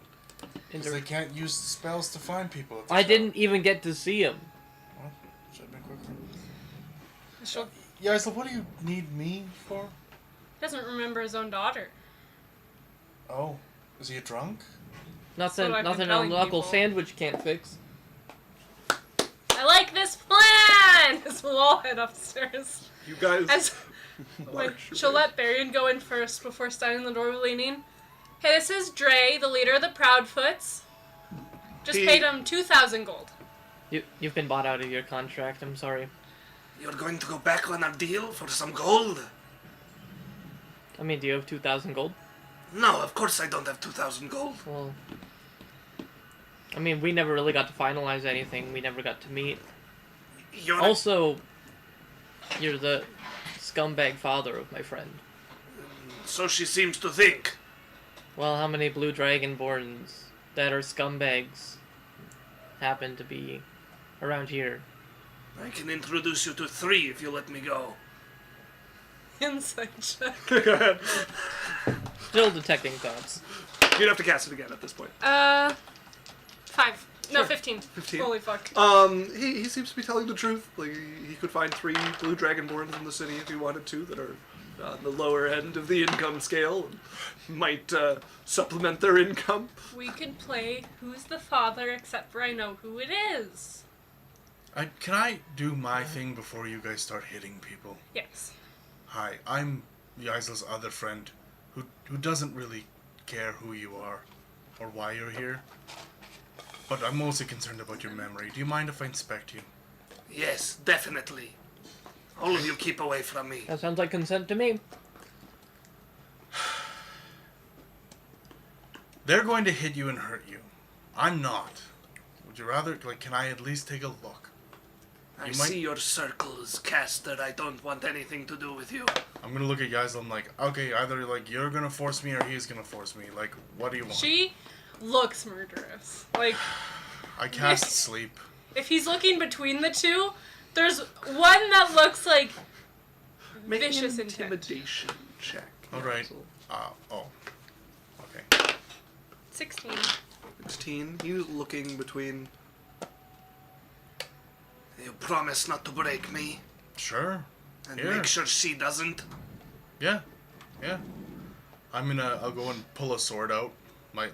Because they can't use spells to find people. At the I tower. didn't even get to see him. Well, should have been quicker. She'll... Yeah, so what do you need me for? He doesn't remember his own daughter. Oh, is he a drunk? Nothing what I've been a telling local people. sandwich can't fix. I like this plan! As we'll all head upstairs. You guys. As when March she'll away. let Barian go in first before standing in the door leaning. Hey, this is Dre, the leader of the Proudfoots. Just He- paid him 2,000 gold. You've been bought out of your contract, I'm sorry. You're going to go back on a deal for some gold? I mean, do you have 2,000 gold? No, of course I don't have 2,000 gold. Well... I mean, we never really got to finalize anything. We never got to meet. You're Also, you're the scumbag father of my friend. So she seems to think. Well, how many blue dragonborns that are scumbags happen to be around here? I can introduce you to 3 if you let me go. Insight check. Go ahead. Still detecting thoughts. You'd have to cast it again at this point. 5. No, Sure. 15. 15. Holy fuck. He seems to be telling the truth. Like he could find 3 blue dragonborns in the city if he wanted to that are on the lower end of the income scale and might supplement their income. We could play Who's the Father, except for I know who it is. Can I do my thing before you guys start hitting people? Yes. Hi, I'm Yaisel's other friend, who doesn't really care who you are or why you're here. But I'm mostly concerned about your memory. Do you mind if I inspect you? Yes, definitely. All of you keep away from me. That sounds like consent to me. They're going to hit you and hurt you. I'm not. Would you rather, can I at least take a look? I You might- see your circles, Caster. I don't want anything to do with you. I'm gonna look at Yaisel. I'm like, okay, either you're gonna force me or he's gonna force me. Like, what do you want? She looks murderous. Like, I cast sleep. if he's looking between the two, there's one that looks like Make vicious an intent. intimidation check. All right. Okay. 16. 16. He's looking between. You promise not to break me, Sure. and Here. make sure she doesn't. Yeah. I'll go and pull a sword out, my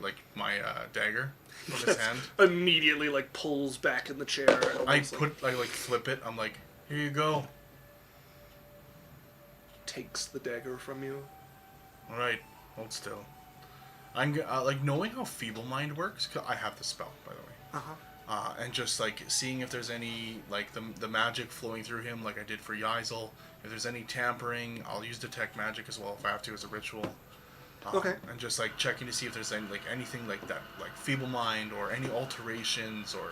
dagger from his hand. Immediately, pulls back in the chair. And I almost, flip it. I'm like, here you go. takes the dagger from you. All right, hold still. I'm knowing how feeble mind works. 'Cause I have the spell, by the way. Uh-huh. And just seeing if there's any the magic flowing through him, like I did for Yaisel. If there's any tampering, I'll use detect magic as well if I have to as a ritual. Okay. And just checking to see if there's any anything like that, like feeble mind or any alterations or.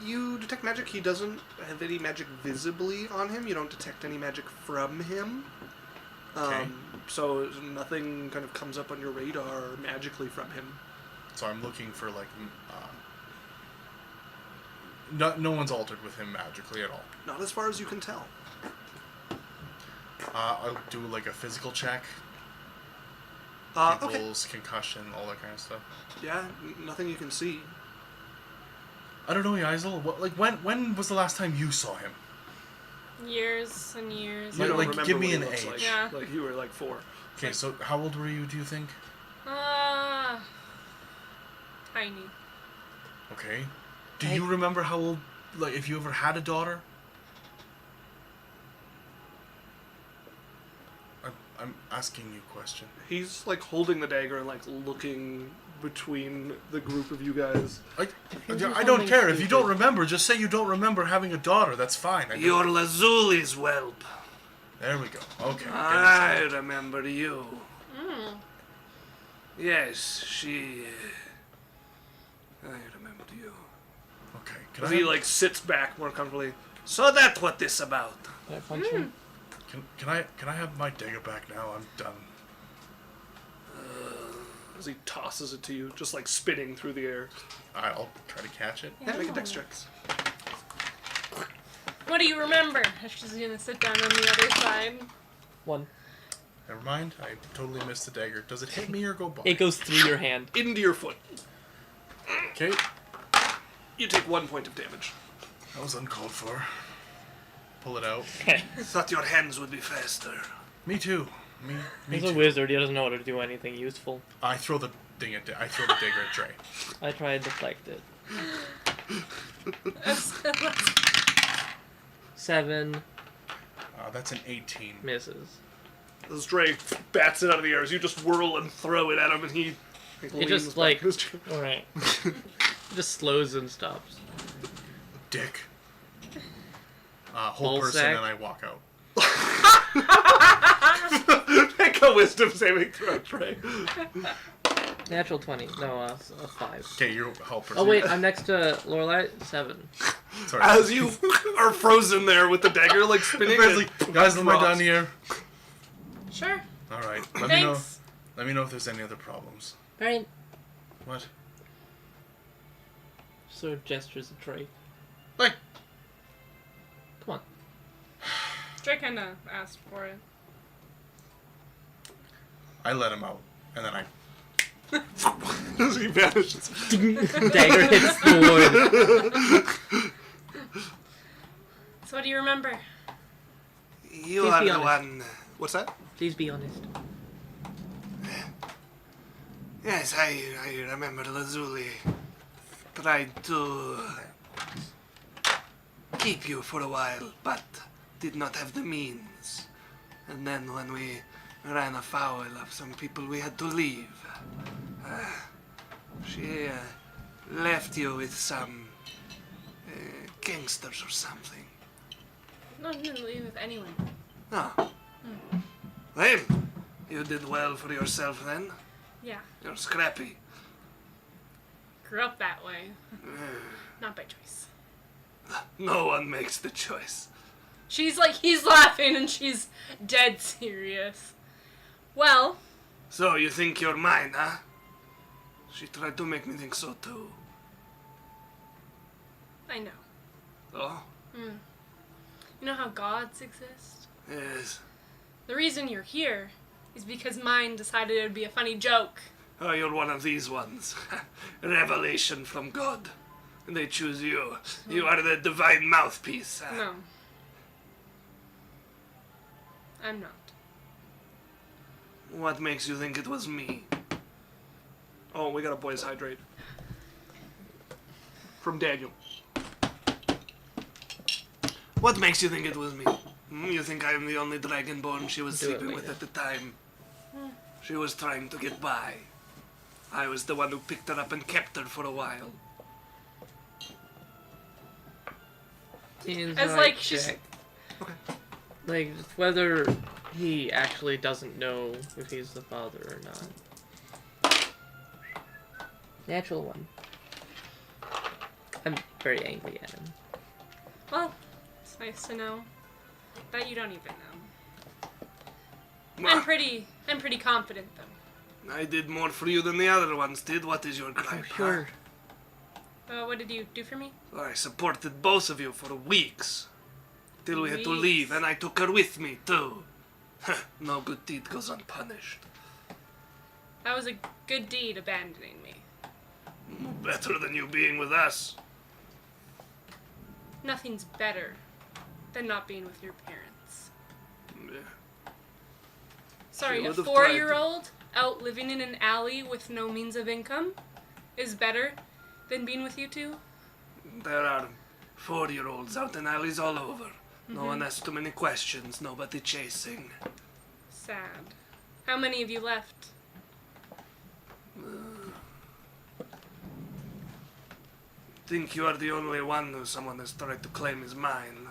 You detect magic. He doesn't have any magic visibly on him. You don't detect any magic from him. Okay. So nothing kind of comes up on your radar magically from him. So I'm looking for no one's altered with him magically at all. Not as far as you can tell. I'll do a physical check. Okay. People's concussion, all that kind of stuff. Yeah, nothing you can see. I don't know, Yaisel. What, like, when was the last time you saw him? Years and years. You don't like, remember give me what he an looks age. like. Yeah. Like you were like 4. Okay, so how old were you, do you think? Tiny. Okay. Do you remember how old, like, if you ever had a daughter? I'm asking you a question. He's like holding the dagger and like looking between the group of you guys. I something don't care. If you don't stupid. remember, just say you don't remember having a daughter. That's fine. You're Lazuli's whelp. There we go. Okay. I remember you. Mm. Yes, she. I remember you. Okay. As he like sits back more comfortably. So that's what this about. Can I punch him? Can I have my dagger back now? I'm done. As he tosses it to you, just like spinning through the air. I'll try to catch it. Yeah, make a dex checks. What do you remember? She's gonna sit down on the other side. 1. Never mind. I totally missed the dagger. Does it hit me or go by? It goes through your hand. Into your foot. Okay. You take 1 point of damage. That was uncalled for. Pull it out. Okay. Thought your hands would be faster. Me too. Me He's too. a wizard. He doesn't know how to do anything useful. I throw the thing at. I throw the dagger at Trey. I try to deflect it. 7 That's an 18. misses. As Dre bats it out of the air, as you just whirl and throw it at him, and he He leans just back like, in his chair. alright. Just slows and stops. Dick. Whole Ball person, sack. and I walk out. Make a wisdom saving throw, Trey. Natural 20. No, a 5. Okay, you're a whole person. Oh wait, I'm next to Lorelai. 7. Sorry. As you are frozen there with the dagger like spinning. Guys, it guys, am I drops. done here? Sure. All right. Let me know. Thanks. Let me know if there's any other problems. Right. What? Sort of gestures at Trey. Like. Come on. Dre kinda asked for it. I let him out, and then I. As he vanishes. Dagger hits the wood. So what do you remember? You Please are be the honest. one. What's that? Please be honest. Yes, I remember Lazuli tried to keep you for a while, but did not have the means. And then when we ran afoul of some people, we had to leave. She left you with some gangsters or something. No, I didn't leave with anyone. No. Well, you did well for yourself then. Yeah. You're scrappy. Grew up that way. Not by choice. No one makes the choice. She's like, he's laughing and she's dead serious. Well, So, you think you're mine, huh? She tried to make me think so too. I know. Oh? You know how gods exist? Yes. The reason you're here is because mine decided it would be a funny joke. Oh, you're one of these ones. Revelation from God. And they choose you. You are the divine mouthpiece. Huh? No. I'm not. What makes you think it was me? Oh, we got a boys hydrate. From Daniel. What makes you think it was me? You think I am the only dragonborn she was Do it sleeping with later. at the time? She was trying to get by. I was the one who picked her up and kept her for a while. As like she's check. Like whether he actually doesn't know if he's the father or not. Natural 1. I'm very angry at him. well, it's nice to know that you don't even know. Ah, I'm pretty confident though. I did more for you than the other ones did. What is your gripe? Oh, sure. What did you do for me? Huh? I supported both of you for weeks. Till we had to Weeks? leave, and I took her with me, too. No good deed goes unpunished. That was a good deed abandoning me. Better than you being with us. nothing's better than not being with your parents. Yeah. Sorry, She a would have 4-year-old out living in an alley with no means of income is better than being with you two? There are 4-year-olds out in alleys all over. No one asks too many questions, nobody chasing. Sad. How many of you left? Think you are the only one who someone has tried to claim is mine.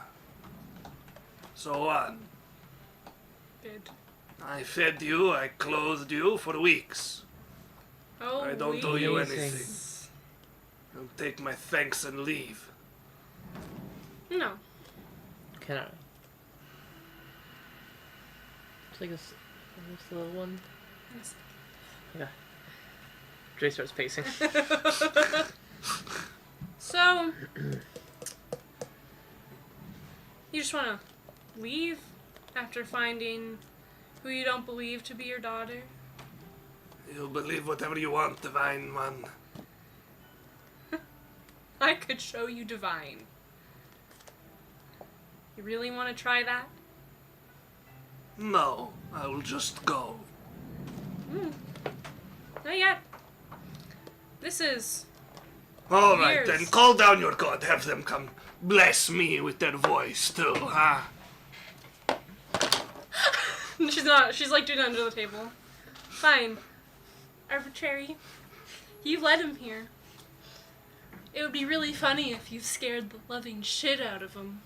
So what? Good. I fed you, I clothed you for weeks. Oh, I don't owe you Amazing. anything. I'll take my thanks and leave. No. Can I? Take this little one. Yes. Yeah. Dre starts pacing. So, you just want to leave after finding who you don't believe to be your daughter? You believe whatever you want, Divine One. I could show you Divine. You really want to try that? No, I will just go. Not yet. This is... All right, Years. then call down your god. Have them come bless me with their voice too, huh? She's not. She's like doing it under the table. Fine. Arbitrary. You led him here. It would be really funny if you scared the loving shit out of him.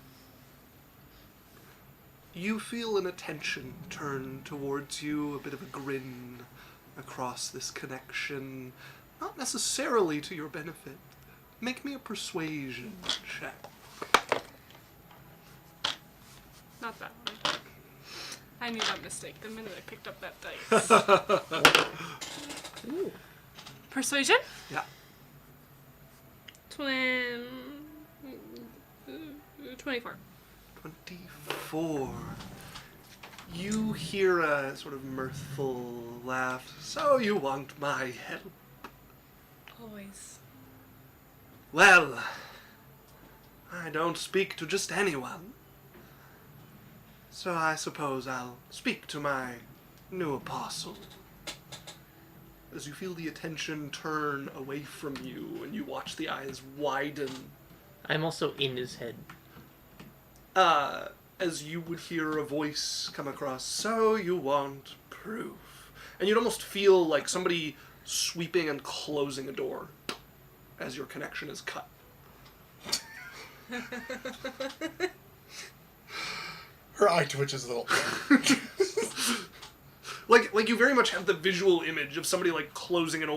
You feel an attention turn towards you, a bit of a grin across this connection, not necessarily to your benefit. Make me a persuasion check. Not that one. I made that mistake the minute I picked up that dice. Ooh. Persuasion? Yeah. 24. 24. You hear a sort of mirthful laugh. So you want my help? Always. Well, I don't speak to just anyone. So I suppose I'll speak to my new apostle. As you feel the attention turn away from you and you watch the eyes widen, I'm also in his head. as you would hear a voice come across, so you want proof. And you'd almost feel like somebody sweeping and closing a door as your connection is cut. Her eye twitches a little. Like you very much have the visual image of somebody like closing a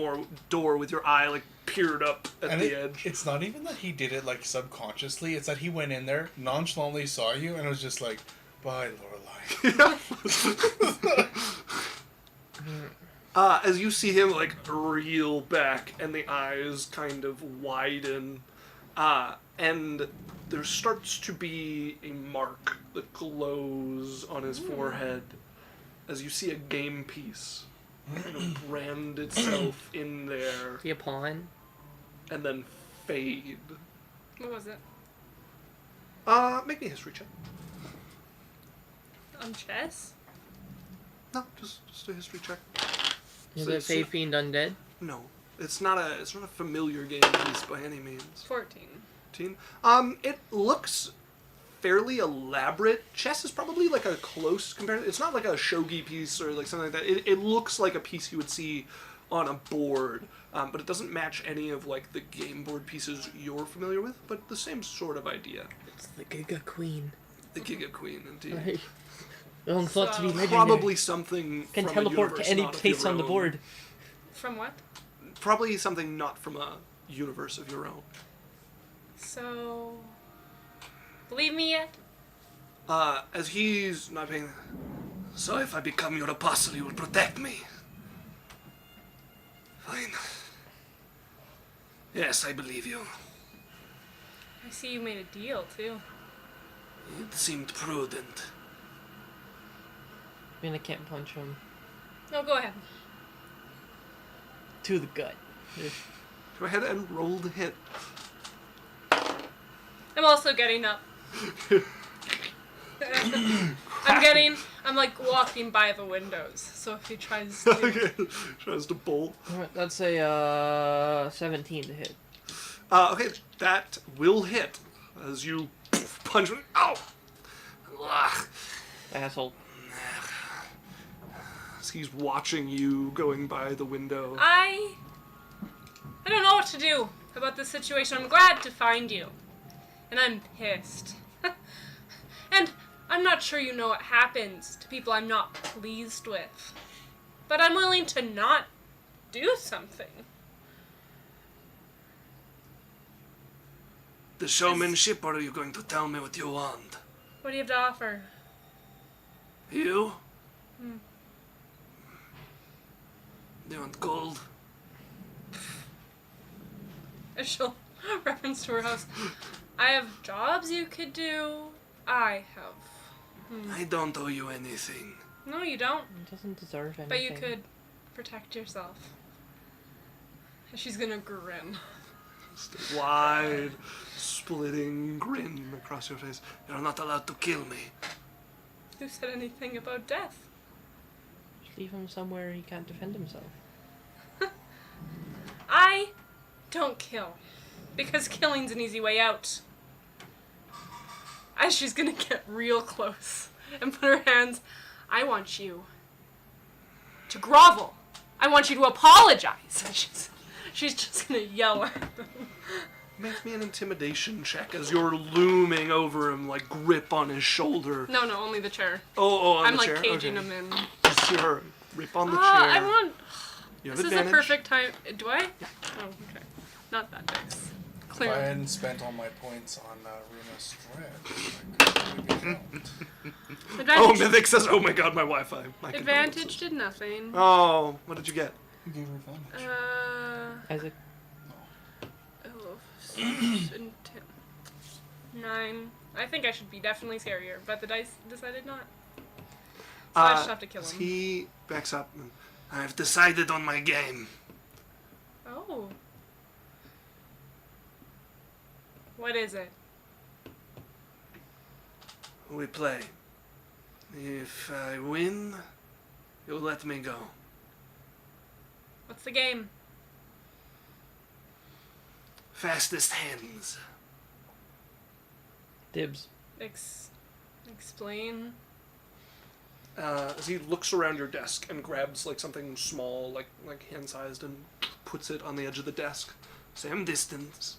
door with your eye like peered up at the edge. It's not even that he did it like subconsciously. It's that he went in there, nonchalantly saw you, and was just like, "Bye, Lorelai." As you see him like reel back and the eyes kind of widen, and there starts to be a mark that glows on his forehead as you see a game piece kind of brand itself in there The pawn. and then fade. What was it? Make me a history check. On chess? No, just a history check. Is So it it's- Fey Fiend Undead? No, it's not a familiar game piece by any means. 14. It looks fairly elaborate. Chess is probably like a close comparison. It's not like a shogi piece or like something like that. It looks like a piece you would see on a board, but it doesn't match any of like the game board pieces you're familiar with. But the same sort of idea. It's the Giga Queen. The Giga Queen, indeed. Right. Long thought to be So- legendary. Probably something Can from a teleport universe to any not of place your on the own. board. From what? Probably something not from a universe of your own. So... Believe me yet? As he's not paying. So if I become your apostle, you will protect me. Fine. Yes, I believe you. I see you made a deal, too. It seemed prudent. I mean, I can't punch him. No, go ahead. To the gut. Go ahead and roll the hit. I'm also getting up. I'm like walking by the windows. So if he tries to... Okay. Tries to bolt. Alright, that's a 17 to hit. Okay, that will hit as you punch him. Ow! Ugh. Asshole. As he's watching you going by the window. I don't know what to do about this situation. I'm glad to find you. And I'm pissed. And I'm not sure you know what happens to people I'm not pleased with. But I'm willing to not do something. The showmanship, or are you going to tell me what you want? What do you have to offer? You? Do you want gold? And she'll reference to her house. I have jobs you could do. I have. I don't owe you anything. No, you don't. It doesn't deserve anything. But you could protect yourself. And she's gonna grin. Just a wide, splitting grin across your face. You're not allowed to kill me. Who said anything about death? Just leave him somewhere he can't defend himself. I don't kill. Because killing's an easy way out. As she's gonna get real close and put her hands, I want you to grovel. I want you to apologize. She's just gonna yell at them. Make me an intimidation check as you're looming over him, like grip on his shoulder. No, only the chair. On I'm the like chair? caging Okay. him in. Sure. Grip on the chair. I want... You have This advantage. is the perfect time... Do I? Oh, okay. Not that dice. If I Clearly. hadn't spent all my points on Runa's Dread, I could really be helped. Advantage, Oh, Mythic says, oh my god, my Wi-Fi. My advantage condolences. did nothing. Oh, what did you get? Who gave her advantage? Isaac? Oh, 6 and 10. 9. I think I should be definitely scarier, but the dice decided not. So I just have to kill him. He backs up. I've decided on my game. Oh. What is it? We play. If I win, you'll let me go. What's the game? Fastest hands. Dibs. Explain. As he looks around your desk and grabs like something small, like hand-sized, and puts it on the edge of the desk. Same distance.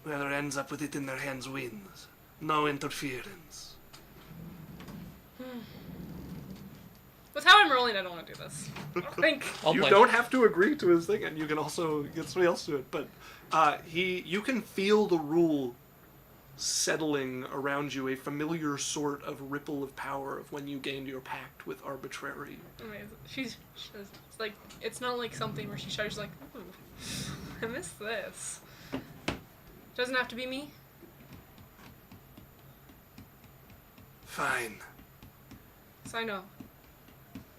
Whoever ends up with it in their hands wins. No interference. With how I'm rolling, I don't want to do this. I think. I'll You play. don't have to agree to his thing, and you can also get somebody else to it. But you can feel the rule settling around you, a familiar sort of ripple of power of when you gained your pact with arbitrary. She's it's like, it's not like something where she's like, ooh, I miss this. Doesn't have to be me. Fine. So I know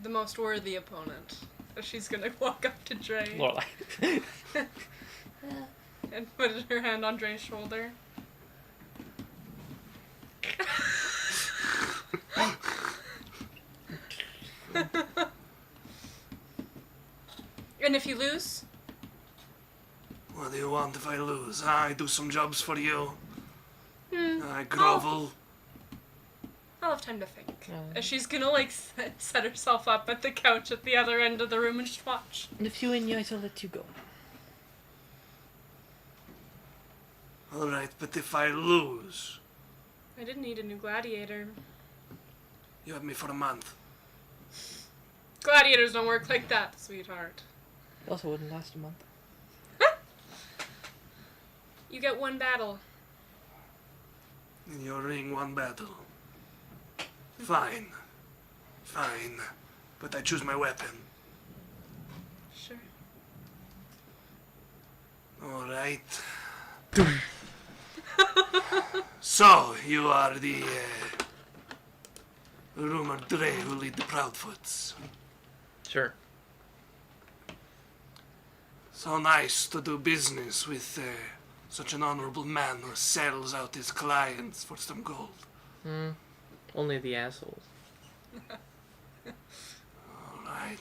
the most worthy opponent. So she's gonna walk up to Dre More like. and put her hand on Dre's shoulder. And if you lose, What do you want if I lose? I do some jobs for you. hmm, I grovel. I'll have time to think. And she's gonna like set herself up at the couch at the other end of the room and just watch. And if you win, yes, I'll let you go. Alright, but if I lose, I didn't need a new gladiator. you have me for a month. Gladiators don't work like that, sweetheart. It also wouldn't last a month. You get one battle. In your ring, one battle. Fine. Fine. But I choose my weapon. Sure. Alright. So, you are the rumored Dre who lead the Proudfoots. Sure. So nice to do business with Such an honorable man who sells out his clients for some gold. Only the assholes. Alright.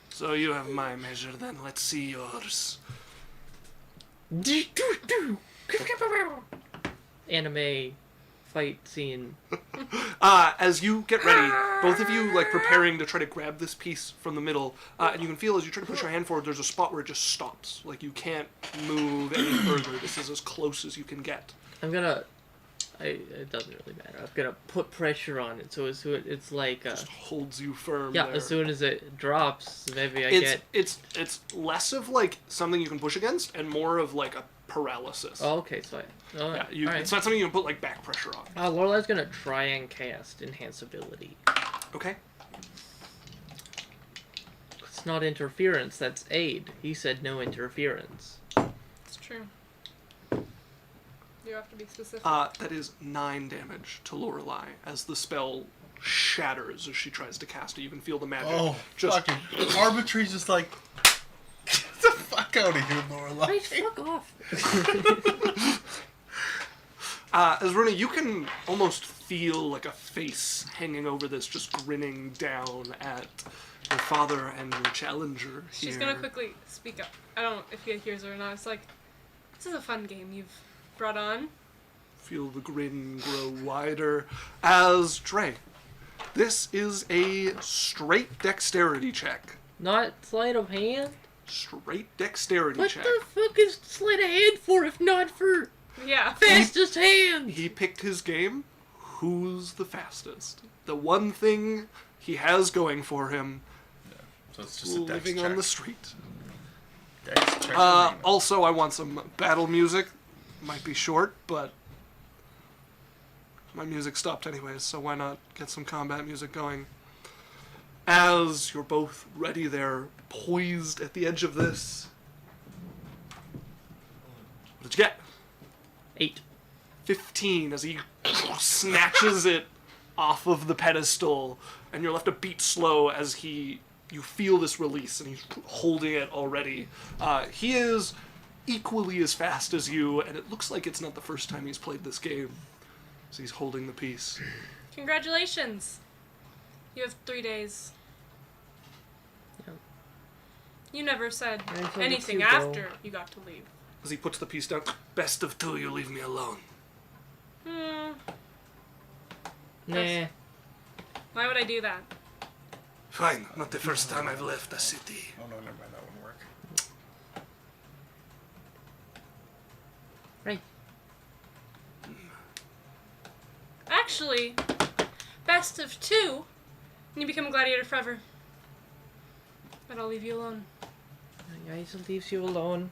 So you have my measure then. Let's see yours. Anime fight scene. As you get ready, both of you like preparing to try to grab this piece from the middle, and you can feel as you try to push your hand forward, there's a spot where it just stops. Like you can't move any further. This is as close as you can get. I'm gonna. It doesn't really matter. I'm gonna put pressure on it, so it's like. Just holds you firm. Yeah, there. as soon as it drops, maybe It's less of like something you can push against, and more of like a paralysis. Oh, okay, so Yeah, alright. it's not something you can put like back pressure on. Lorelai's gonna try and cast Enhance Ability. Okay. It's not interference, that's aid. He said no interference. It's true. You have to be specific. That is 9 damage to Lorelai as the spell shatters as she tries to cast it. You can feel the magic. Oh, just fucking Arbitrary's just like, get the fuck out of here, Lorelai. Right, fuck off. As Runa, you can almost feel like a face hanging over this, just grinning down at your father and your challenger. She's here. gonna quickly speak up. I don't know if he hears her or not. It's like, this is a fun game you've brought on. Feel the grin grow wider as Dre. This is a straight dexterity check. Not sleight of hand? Straight dexterity What check. the fuck is sleight of hand for if not for Yeah. fastest hand? He picked his game. Who's the fastest? The one thing he has going for him, So it's just a dex living check. on the street. Dex check. Also, I want some battle music. Might be short, but my music stopped anyways, so why not get some combat music going? As you're both ready there, poised at the edge of this. What did you get? 8. 15 as he snatches it off of the pedestal, and you're left a beat slow as you feel this release, and he's holding it already. He is equally as fast as you, and it looks like it's not the first time he's played this game. So he's holding the piece. Congratulations. You have 3 days. Yeah. You never said I thought anything it's you, after you got to leave. As he puts the piece down, best of two, you leave me alone. Nah. Why would I do that? Fine, not the first time I've left the city. Oh no, never mind, that wouldn't work. Right. Actually, best of 2, and you become a gladiator forever. But I'll leave you alone. Guys leaves you alone.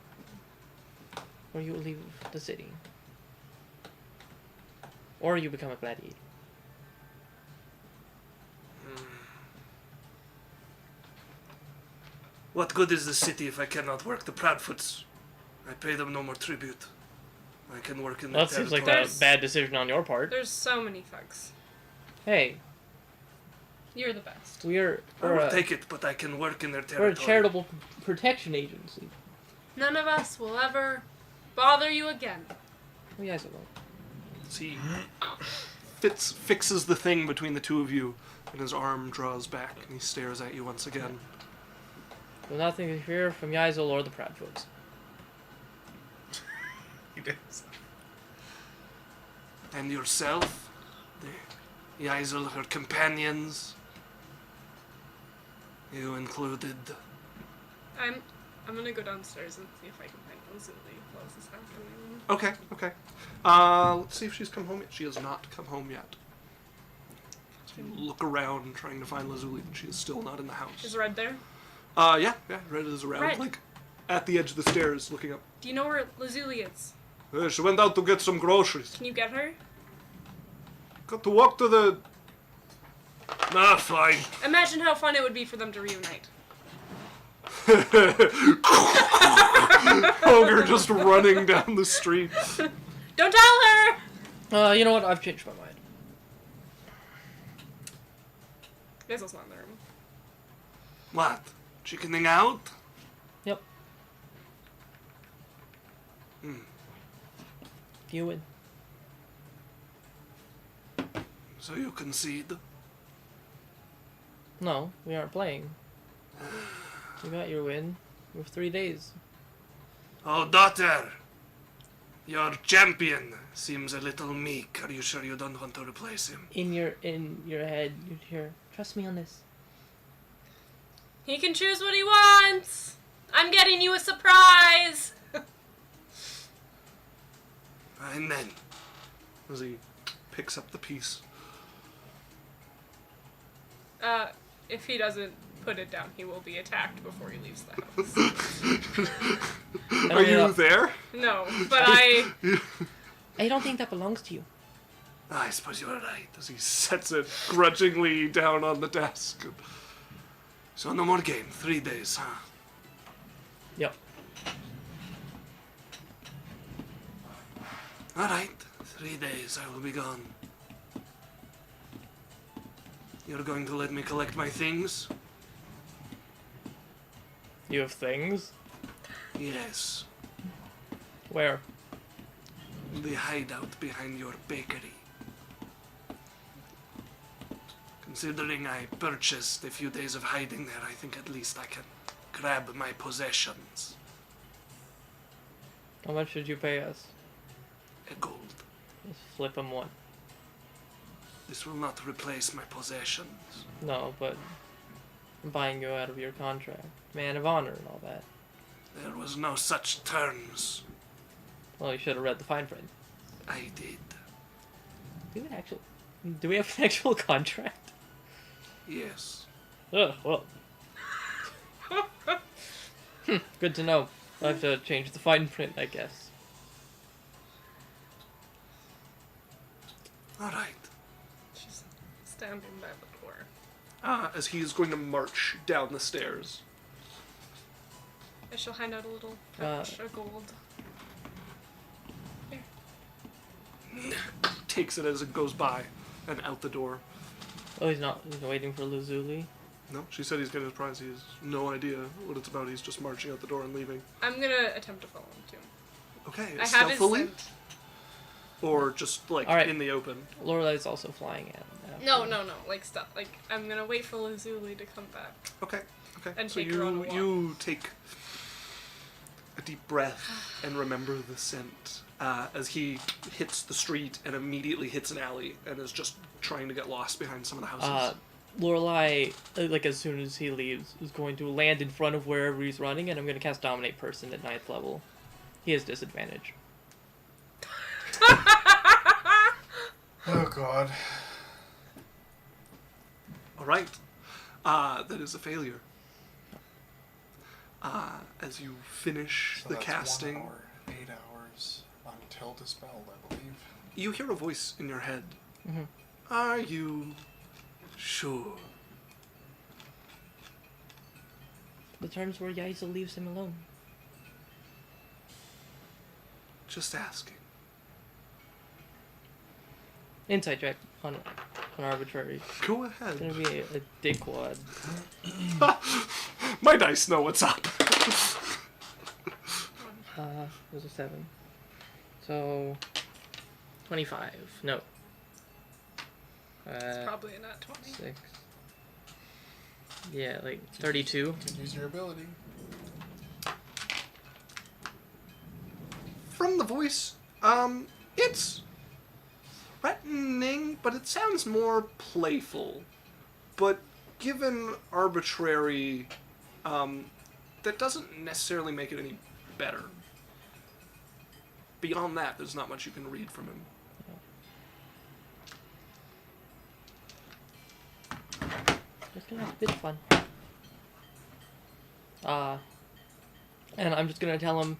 Or you leave the city. Or you become a gladiator. What good is the city if I cannot work the Proudfoots? I pay them no more tribute. I can work in the That seems like a territories. bad decision on your part. There's so many thugs. Hey, You're the best. we're I will a, take it, but I can work in their we're territory. a charitable protection agency. None of us will ever bother you again. We guys alone. He fixes the thing between the two of you, and his arm draws back, and he stares at you once again. Well, nothing to fear from Yaisel or the Proudfoots. He does. And yourself, the Yaisel, her companions, you included. I'm gonna go downstairs and see if I can find Lazuli while this is happening. Okay. Let's see if she's come home yet. She has not come home yet. So you look around trying to find Lazuli, and she is still not in the house. Is Red there? Yeah, Red is around, Red. like, at the edge of the stairs, looking up. Do you know where Lazuli is? She went out to get some groceries. Can you get her? Got to walk to the... Nah, fine. Imagine how fun it would be for them to reunite. Ogre just running down the street. Don't tell her! You know what? I've changed my mind. Basil's not in the room. What? Chickening out? Yep. You win. So you concede? No, we aren't playing. You got your win. You have 3 days. Oh, daughter! Your champion seems a little meek. Are you sure you don't want to replace him? In your head, you'd hear, trust me on this. He can choose what he wants. I'm getting you a surprise. Fine then. As he picks up the piece. If he doesn't put it down, he will be attacked before he leaves the house. Are you there? No, but I don't think that belongs to you. I suppose you're right. As he sets it grudgingly down on the desk. So no more game. 3 days, huh? Yep. All right. 3 days. I will be gone. You're going to let me collect my things? You have things? Yes. Where? The hideout behind your bakery. Considering I purchased a few days of hiding there, I think at least I can grab my possessions. How much did you pay us? A gold. Let's flip him one. This will not replace my possessions. No, but I'm buying you out of your contract. Man of honor and all that. There was no such terms. Well, you should have read the fine print. I did. Do we have an actual contract? Yes. Ugh, well. Good to know. I'll have to change the fine print, I guess. All right. She's standing by the door. As he is going to march down the stairs. I shall hand out a little pouch of gold. Here. Takes it as it goes by and out the door. Oh, he's waiting for Lazuli. No, she said he's getting his prize. He has no idea what it's about. He's just marching out the door and leaving. I'm gonna attempt to follow him too. Okay, I have his stealthily? scent. Or just, like, All right. in the open? Lorelai's also flying at him. No. Like stuff. Like I'm gonna wait for Lazuli to come back. Okay. And so take her on a walk. you take a deep breath and remember the scent as he hits the street and immediately hits an alley and is just trying to get lost behind some of the houses. Lorelai, like as soon as he leaves, is going to land in front of wherever he's running, and I'm going to cast Dominate Person at 9th level. He has disadvantage. Oh god. All right. That is a failure. As you finish So the that's casting, 1 hour, 8 hours until dispelled, I believe. you hear a voice in your head. Mhm. Are you sure? The terms where Yaisa leaves him alone. Just asking. Insight check on arbitrary. Go It's ahead. gonna be a dickwad. My dice know what's up. There's a 7. So 25. No. It's probably a nat 20. 6. Yeah, like 32. Could use your ability. From the voice, it's threatening, but it sounds more playful. But given arbitrary, that doesn't necessarily make it any better. Beyond that, there's not much you can read from him. Just gonna have a bit of fun. And I'm just gonna tell him,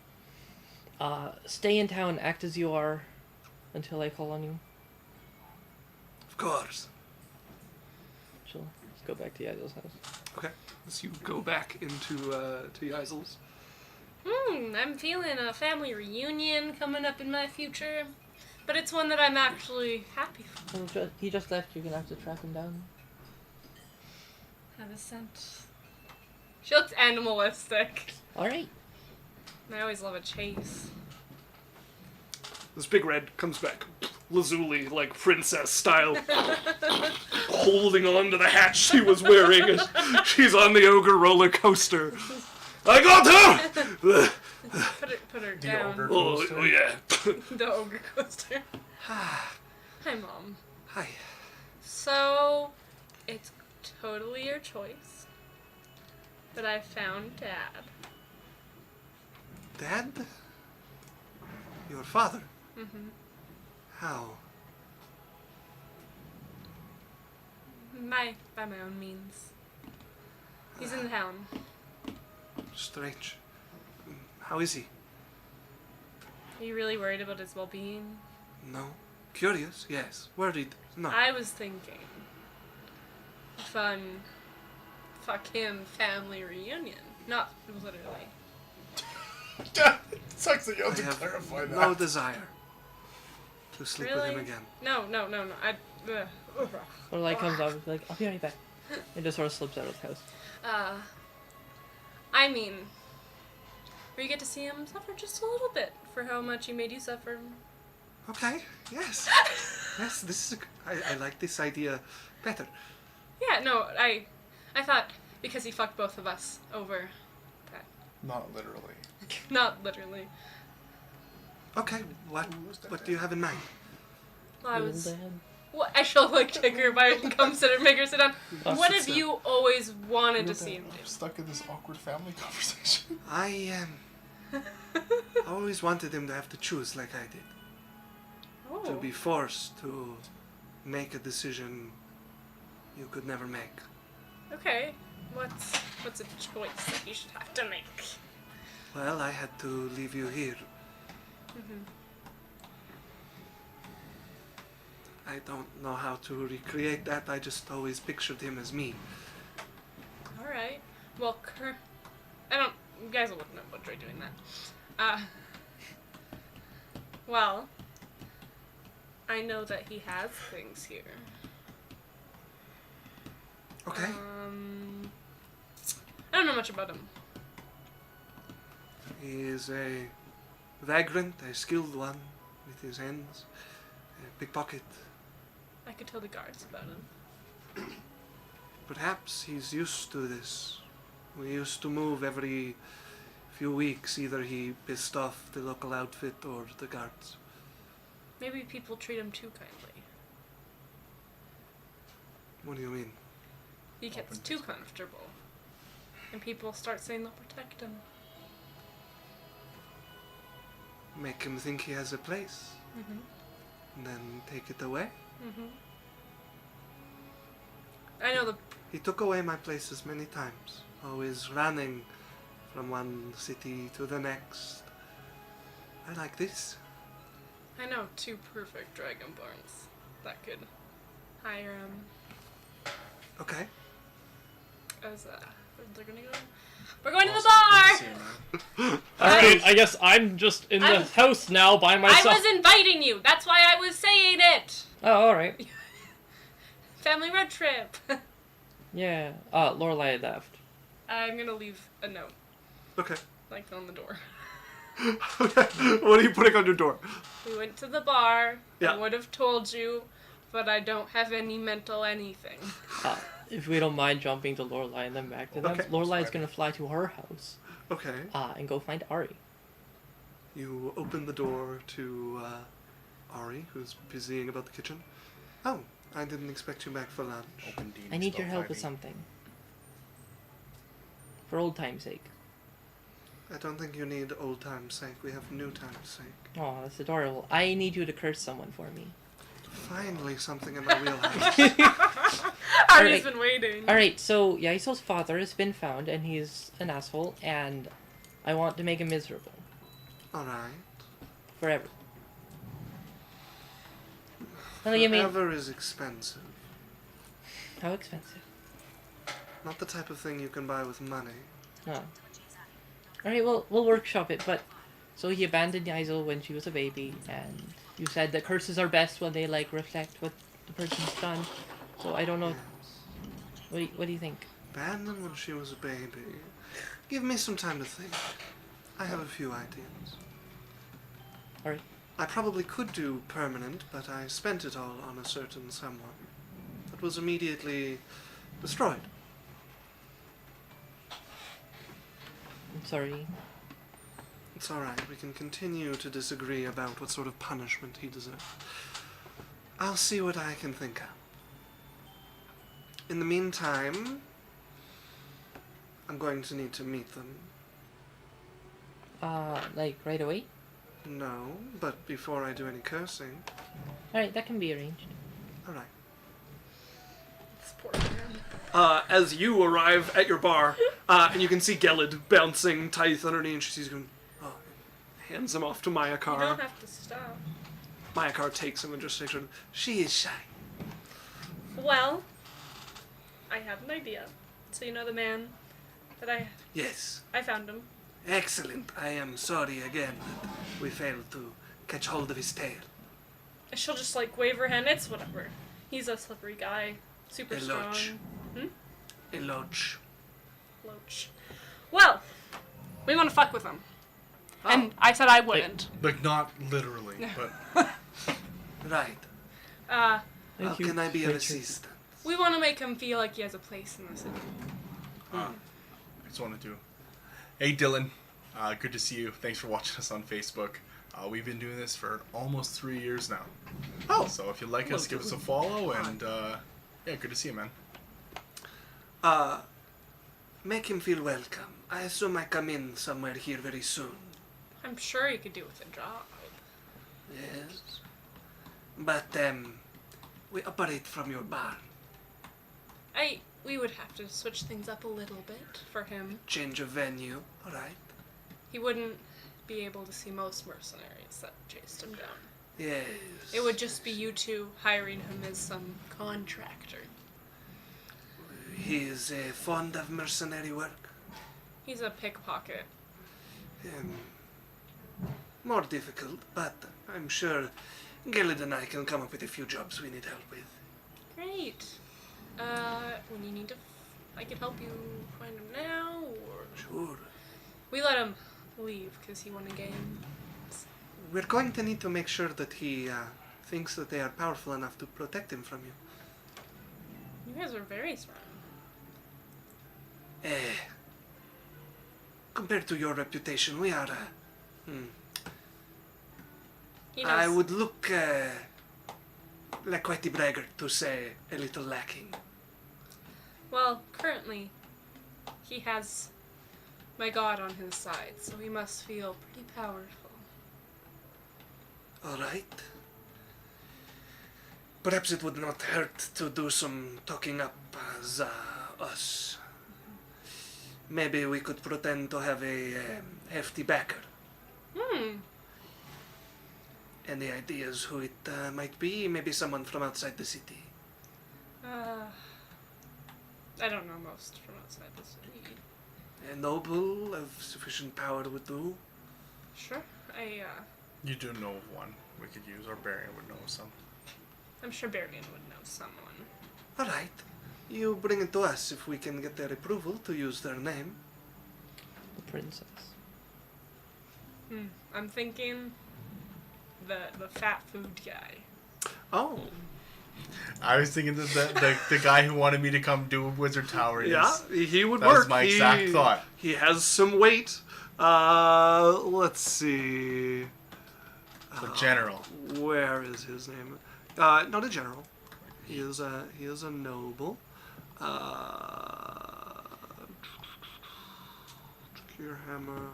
stay in town, act as you are, until I call on you. Of course. So let's go back to Yaisel's house. Okay. As you go back into to Yaisel's. I'm feeling a family reunion coming up in my future. But it's one that I'm actually happy for. He just left. You're gonna have to track him down. Have a scent. She looks animalistic. All right. And I always love a chase. This big red comes back, lazuli, like princess style, holding on to the hat she was wearing as she's on the ogre roller coaster. I got her! Put her The down. ogre. Oh yeah. The ogre coaster. Hi, Mom. Hi. So, it's totally your choice. But I found Dad. Dad? Your father? Mm-hmm. How? By my own means. He's in town. Strange. How is he? Are you really worried about his well-being? No. Curious? Yes. Worried? No. I was thinking fun, fuck him family reunion. Not literally. It sucks that you have I to have clarify that. no desire to sleep with Really? him again. No. Lorelai comes up and is like, I'll be right back. And just sort of slips out of the house. I mean, we get to see him suffer just a little bit for how much he made you suffer. Okay. Yes. Yes. This is. I like this idea better. Yeah, no, I thought because he fucked both of us over that. Not literally. Not literally. Okay. What do you have in mind? Well, I was. Little Dad. Well, I shall like take her by make her sit down. Oh, What sit have down. you always wanted to see him I'm stuck in this awkward family conversation. I do? always wanted him to have to choose like I did. To Oh. be forced to make a decision you could never make. Okay. What's a choice that you should have to make? Well, I had to leave you here. Mm-hmm. I don't know how to recreate that. I just always pictured him as me. All right. Well, I don't. You guys wouldn't know what you're doing that. Well, I know that he has things here. Okay. I don't know much about him. He is a vagrant, a skilled one with his hands, a pickpocket. I could tell the guards about him. Perhaps he's used to this. We used to move every few weeks. Either he pissed off the local outfit or the guards. Maybe people treat him too kindly. What do you mean? He gets too comfortable. And people start saying they'll protect him. Make him think he has a place, Mm-hmm. and then take it away? Mm-hmm. I know He took away my places many times, always running from one city to the next. I like this. I know 2 perfect dragonborns that could hire him Okay. as they're gonna go. We're going to the bar! Alright, I guess I'm just in the I'm- house now by I myself. was inviting you. That's why I was saying it. Oh, alright. Family road trip. Yeah. Lorelai left. I'm gonna leave a note, Okay. like on the door. Okay. What are you putting on your door? We went to the bar. Yeah. I would have told you, but I don't have any mental anything. If we don't mind jumping to Lorelai and then back to them, Okay. Lorelai's gonna fly to her house. Okay. And go find Ari. You open the door to Ari, who's busying about the kitchen. Oh, I didn't expect you back for lunch. Open D&D I need your spell help with 5e. something. For old time's sake. I don't think you need old time's sake. We have new time's sake. Oh, that's adorable. I need you to curse someone for me. Finally, something in my wheelhouse. Ari's Alright. been waiting. Alright, so Yaiso's father has been found, and he's an asshole, and I want to make him miserable. Alright. Forever. No, you mean... Forever is expensive. How expensive? Not the type of thing you can buy with money. Oh. Alright, we'll workshop it, but... So he abandoned Yaizo when she was a baby, and you said that curses are best when they, like, reflect what the person's done. So I don't know... What do you think? Abandoned when she was a baby. Give me some time to think. I have a few ideas. Alright. I probably could do permanent, but I spent it all on a certain someone that was immediately destroyed. I'm sorry. It's alright, we can continue to disagree about what sort of punishment he deserved. I'll see what I can think of. In the meantime, I'm going to need to meet them. Like right away? No, but before I do any cursing. Alright, that can be arranged. Alright. This poor man. As you arrive at your bar, and you can see Gelid bouncing Tithe underneath, and she sees him, hands him off to You Mayakar. don't have to stop. Mayakar takes him and just takes him. She is shy. Well, I have an idea. So you know the man that Yes. I found him. Excellent. I am sorry again that we failed to catch hold of his tail. She'll just like wave her hand. It's whatever. He's a slippery guy. Super A strong. loach. A loach. Loach. Well, we want to fuck with him. And I said I wouldn't. Like not literally, but Right. Uh, How can I be of assistance? we want to make him feel like he has a place in the city. I just wanted to. Hey Dylan, good to see you. Thanks for watching us on Facebook. We've been doing this for almost 3 years now. Oh. So if you like us, give us a follow, and yeah, good to see you, man. Make him feel welcome. I assume I come in somewhere here very soon. I'm sure he could do with a job. Yes. But, we operate from your bar. We would have to switch things up a little bit for him. Change of venue. Alright. He wouldn't be able to see most mercenaries that chased him down. Yes. It would just be you two hiring him as some contractor. He is fond of mercenary work. He's a pickpocket. More difficult, but I'm sure Gelid and I can come up with a few jobs we need help with. Great. When you need to, I could help you find him now, or Sure. we let him leave because he won a game. We're going to need to make sure that he thinks that they are powerful enough to protect him from you. You guys are very strong. Compared to your reputation, we are, He knows. I would look like quite the braggart to say a little lacking. Well, currently, he has my god on his side, so he must feel pretty powerful. Alright. Perhaps it would not hurt to do some talking up as us. Maybe we could pretend to have a hefty backer. Any ideas who it might be? Maybe someone from outside the city. I don't know most from outside the city. A noble of sufficient power would do. Sure. You do know of one we could use, or Barian would know of some. I'm sure Barian would know someone. Alright. You bring it to us if we can get their approval to use their name. The princess. I'm thinking the fat food guy. Oh. I was thinking that the guy who wanted me to come do Wizard Tower. Yeah, he would that work. was my exact thought. He has some weight. Let's see. The general. Where is his name? Not a general. He is a noble. Hammer.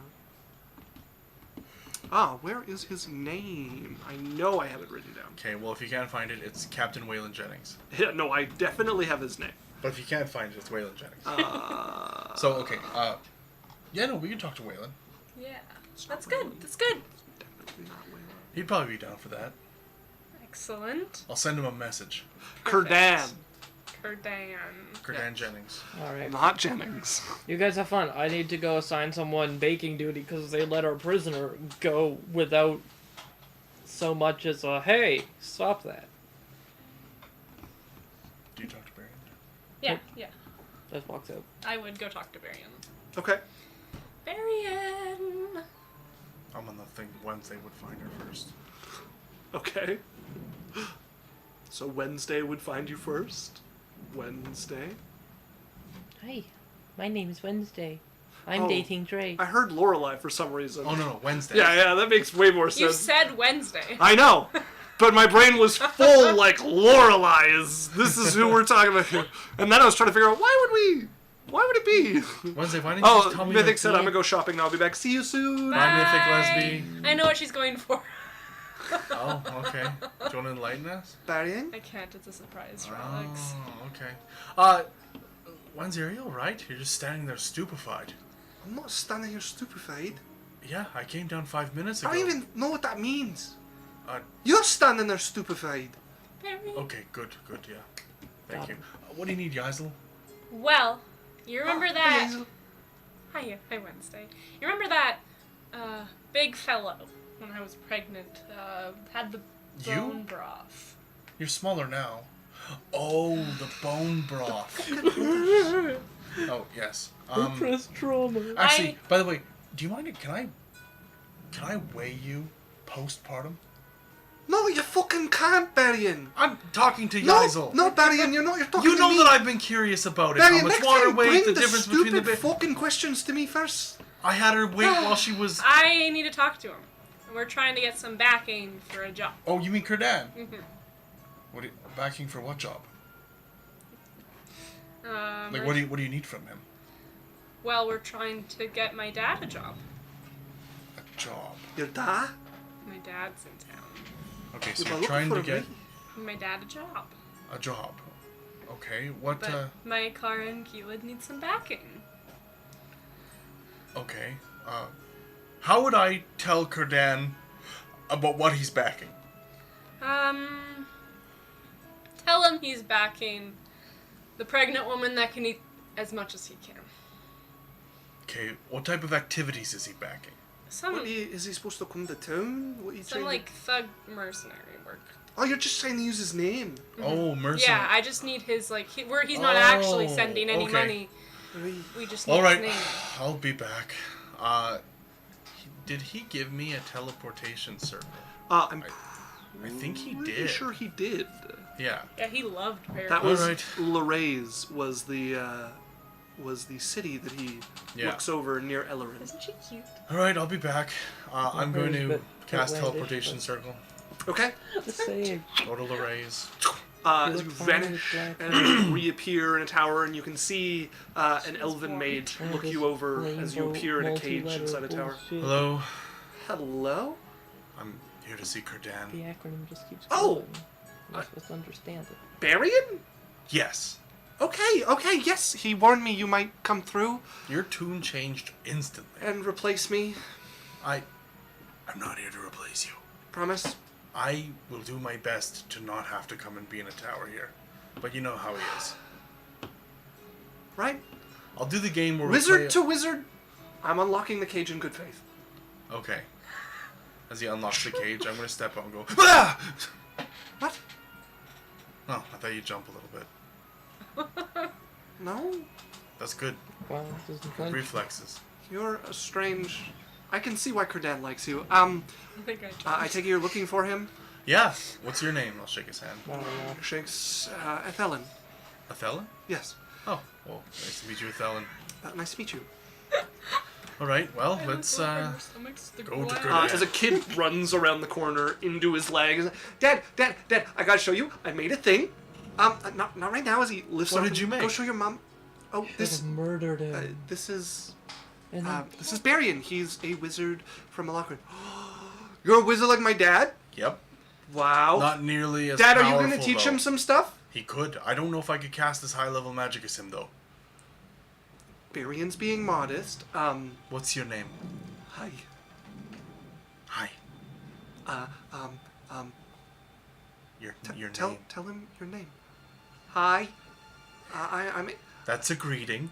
Where is his name? I know I have it written down. Okay, well if you can't find it, it's Captain Waylon Jennings. Yeah, no, I definitely have his name. But if you can't find it, it's Waylon Jennings. So okay, yeah, no, we can talk to Waylon. Yeah. That's good. That's good. Definitely not Waylon. He'd probably be down for that. Excellent. I'll send him a message. Kurdan. Kurdan Jennings. Alright. Not Jennings. You guys have fun. I need to go assign someone baking duty because they let our prisoner go without so much as a, hey, stop that. Do you talk to Barian? Yeah. Just walks out. I would go talk to Barian. Okay. Barian! I'm on the thing Wednesday would find her first. Okay. So Wednesday would find you first. Wednesday. Hi, my name's Wednesday. I'm Oh, dating Dre. I heard Lorelei for some reason. Oh no, Wednesday. Yeah, that makes way more sense. You said Wednesday. I know, but my brain was full like Lorelei is. This is who we're talking about here. And then I was trying to figure out why would it be? Wednesday. Why didn't you just Oh, tell me? Mythic like, said I'm gonna go shopping now. I'll be back. See you soon. Bye, Mythic Lesby. I know what she's going for. Oh, okay. Do you want to enlighten us? Barrying? I can't. It's a surprise for Alex. Oh, okay. Wednesday, are you alright? You're just standing there stupefied. I'm not standing here stupefied. Yeah, I came down 5 minutes ago. I don't even know what that means. Uh, You're standing there stupefied. Very okay, good, yeah. Thank Got you. him. What do you need, Yazel? well. You remember Oh, that? Hazel. Hi Wednesday. You remember that big fellow when I was pregnant? Had the You? bone broth. You're smaller now. Oh, the bone broth. Oh, yes. Repressed trauma. Actually, by the way, do you mind? Can I weigh you postpartum? No, you fucking can't, Barryan. I'm talking to No, Yazel. no, Barryan, you're not. You're talking You to know me. that I've been curious about it. Barryan, How much next water time, weight, bring the the difference stupid between the fucking questions to me first. I had her wait while she was. I need to talk to him. We're trying to get some backing for a job. Oh, you mean Cardan? Mm-hmm. What? Backing for what job? Like, we're- what do you need from him? Well, we're trying to get my dad a job. A job. Your dad? My dad's in town. Okay, so You you're were trying to looking for get My dad a job. a job. Okay, what? But my car and Keelan need some backing. Okay. How would I tell Cardan about what he's backing? Tell him he's backing the pregnant woman that can eat as much as he can. Okay, what type of activities is he backing? Some Is he supposed to come to town? What are you some trying like thug mercenary work. Oh, you're just trying to use his name. Oh, mercenary. Yeah, I just need his where he's not actually Oh, sending any okay. money. Right. We just need All right, his name. I'll be back. Did he give me a teleportation circle? I'm I think he pretty did. sure he did. Yeah. Yeah, he loved Barry. That was Alright. Lorraise was the city that he Yeah. looks over near Ellerin. Isn't she cute? All right, I'll be back. I'm going to Bit cast outlandish, teleportation but- circle. Okay. The same. Go to Lorraise. As you look fine vanish with black and reappear in a tower, and you can see an elven maid look you over as you appear in a cage inside a tower. Hello. Hello? I'm here to see The Cardan. acronym just keeps Oh! going. I'm supposed to understand it. Barryan? Yes. Okay, yes. He warned me you might come through Your tune changed instantly. and replace me. I'm not here to replace you. Promise? I will do my best to not have to come and be in a tower here. But you know how he is. Right? I'll do the game where Wizard we to wizard. I'm unlocking the cage in good faith. Okay. As he unlocks the cage, I'm gonna step out and go. Ah! What? Oh, I thought you'd jump a little bit. No? That's good. Wow, it doesn't Good flinch. reflexes. You're a strange... I can see why Cardan likes you. I think I told I take it you're looking for him? Yeah. What's your name? I'll shake his hand. I don't know. Shakes, Ethelyn. Othello? Yes. Oh, well, nice to meet you, Othello. Nice to meet you. All right. Well, let's go to Cardan. As a kid runs around the corner into his legs. Dad, I gotta show you. I made a thing. Not right now. As he lifts What up did and- you make? Go show your mom. Oh, Should this. have murdered him. This is. And then This is Barryan. He's a wizard from Malakrin. You're a wizard like my dad? Yep. Wow. Not nearly as Dad, are you powerful, gonna teach though. him some stuff? He could. I don't know if I could cast as high level magic as him, though. Barryan's being modest. What's your name? Hi. Hi. Your Tell name. him your name. Hi. I'm. That's a greeting.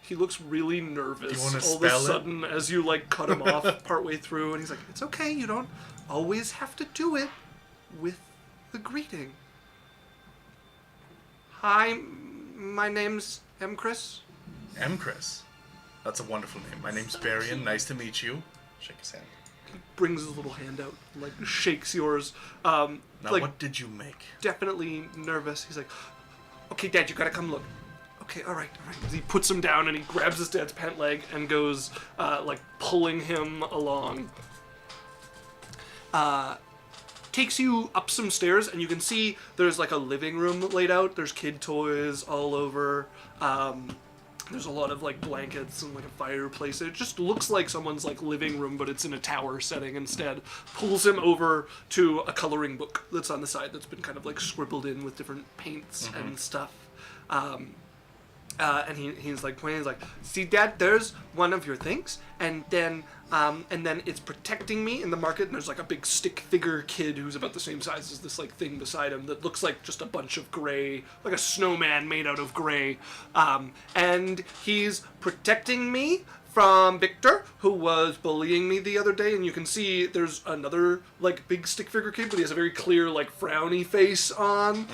He looks really nervous Do you wanna all of a spell it? sudden as you like cut him off partway through, and he's like, "It's okay. You don't always have to do it with the greeting." Hi, my name's Chris. Chris. That's a wonderful name. My name's Barian. Nice to meet you. Shake his hand. brings his little hand out, like shakes yours. Now, Like what did you make? definitely nervous. He's like, "Okay, Dad, you gotta come look." Okay, all right. He puts him down and he grabs his dad's pant leg and goes, like pulling him along. Takes you up some stairs, and you can see there's like a living room laid out. There's kid toys all over. There's a lot of like blankets and like a fireplace. It just looks like someone's like living room, but it's in a tower setting instead. Pulls him over to a coloring book that's on the side that's been kind of like scribbled in with different paints and stuff. And he's like pointing. He's like, "See, Dad, there's one of your things, and then it's protecting me in the market. And there's like a big stick figure kid who's about the same size as this like thing beside him that looks like just a bunch of gray, like a snowman made out of gray. And he's protecting me from Victor, who was bullying me the other day. And you can see there's another like big stick figure kid, but he has a very clear like frowny face on.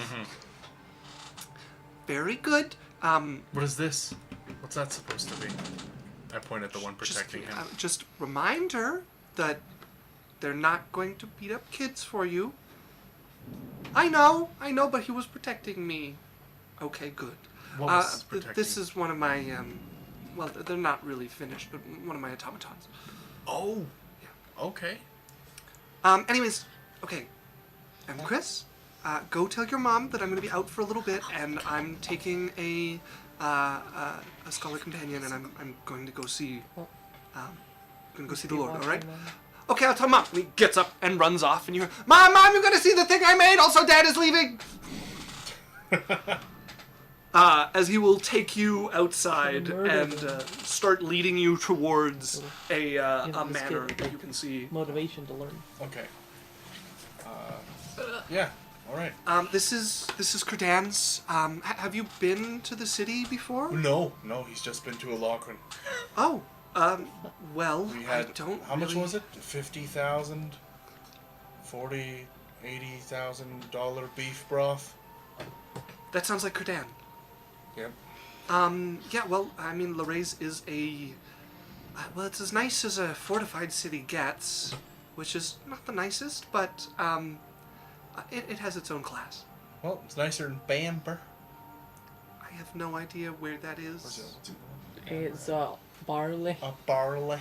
Very good." What is this? What's that supposed to be? I point at the one protecting him. Just remind her that they're not going to beat up kids for you. I know, but he was protecting me. Okay, good. What was protecting? This is one of my, well, they're not really finished, but one of my automatons. Oh. Yeah. Okay. Anyways, okay. I'm Chris. Go tell your mom that I'm going to be out for a little bit, and I'm taking a scholar companion, and I'm going to go see, the Lord. All right? Okay, I'll tell Mom. And he gets up and runs off, and you hear, Mom, you're going to see the thing I made. Also, Dad is leaving. As he will take you outside and start leading you towards a manor that you can see. Motivation to learn. Okay. Yeah. All right. This is Credan's. Have you been to the city before? No, he's just been to a Lachlan. Oh, well, We had, I don't how much really- was it? $50,000? $80,000 beef broth? That sounds like Credan. Yep. Yeah, well, I mean, Lorraise is well, it's as nice as a fortified city gets, which is not the nicest, but, it has its own class. Well, it's nicer than Bamber. I have no idea where that is. It's barley. A Barley.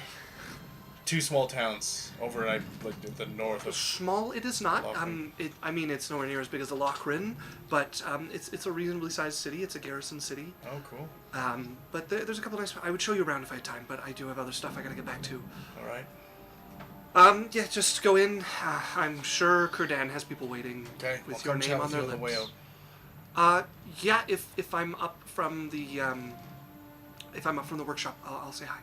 Two small towns over at the north of. Small it is not. Lochran. It's nowhere near as big as the Lochran, but it's a reasonably sized city. It's a garrison city. Oh, cool. But there's a couple nice. I would show you around if I had time, but I do have other stuff I gotta get back to. All right. Yeah, just go in. I'm sure Kurdan has people waiting Okay. with I'll your come name chat on with their you on lips. the way out. Yeah, if I'm up from the workshop, I'll say hi.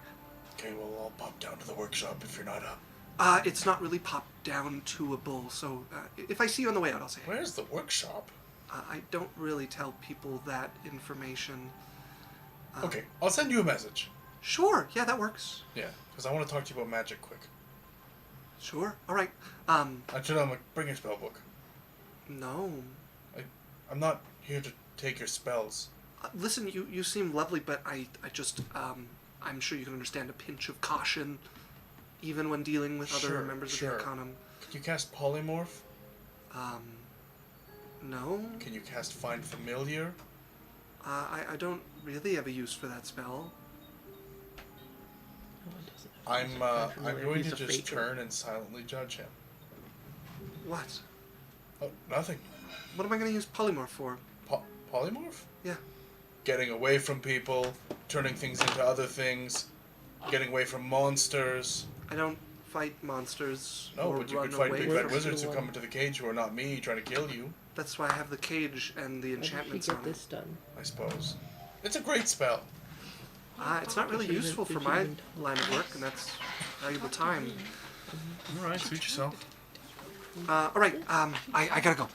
Okay, well, I'll pop down to the workshop if you're not up. It's not really popped down to a bull, so if I see you on the way out, I'll say hi. Where's the workshop? I don't really tell people that information. Okay, I'll send you a message. Sure, yeah, that works. Yeah, because I want to talk to you about magic quick. Sure, all right. I told him, bring your spell book. No. I'm not here to take your spells. Listen, you seem lovely, but I just, I'm sure you can understand a pinch of caution, even when dealing with other members of the Arcanum. Can you cast Polymorph? No. Can you cast Find Familiar? I don't really have a use for that spell. No, it doesn't. I'm going He's to a just faker. turn and silently judge him. What? Oh, nothing. What am I going to use polymorph for? Polymorph? Yeah. Getting away from people, turning things into other things, getting away from monsters. I don't fight monsters. No, or but you run could fight away big from bad them. wizards who come into the cage who are not me trying to kill you, That's why I have the cage and the How did she enchantments get on this done? I suppose. It's a great spell. it. It's not really Did you useful for even- my line of work, and that's valuable time. Alright, suit yourself. All right. I gotta go.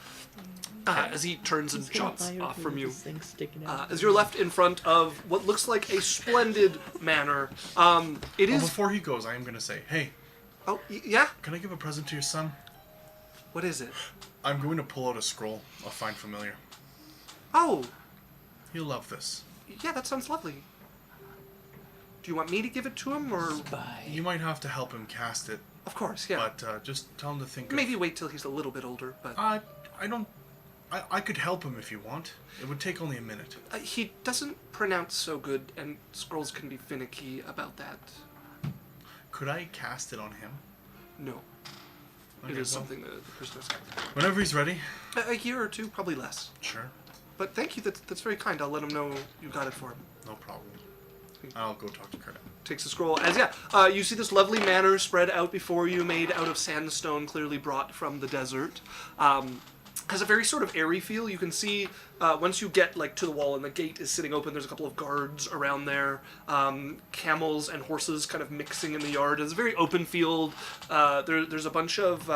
As he turns and He's gonna jumps fire off through from you. this thing sticking out. As you're left in front of what looks like a splendid manor. It Oh, is. before he goes, I am going to say, hey, Oh, yeah? can I give a present to your son? What is it? I'm going to pull out a scroll of Find Familiar. Oh, He'll love this. yeah, that sounds lovely. Do you want me to give it to him, or? Spy. You might have to help him cast it. Of course, yeah. But just tell him to think. Maybe wait till he's a little bit older, but... I don't. I could help him if you want. It would take only a minute. He doesn't pronounce so good, and scrolls can be finicky about that. Could I cast it on him? No. Okay, It is well, something that the person has got. Whenever he's ready. A year or two, probably less. Sure. But thank you, that's very kind. I'll let him know you got it for him. No problem. I'll go talk to Curtis. Takes the scroll. You see this lovely manor spread out before you, made out of sandstone, clearly brought from the desert. Has a very sort of airy feel. You can see once you get to the wall and the gate is sitting open, there's a couple of guards around there. Camels and horses kind of mixing in the yard. It's a very open field. There's a bunch of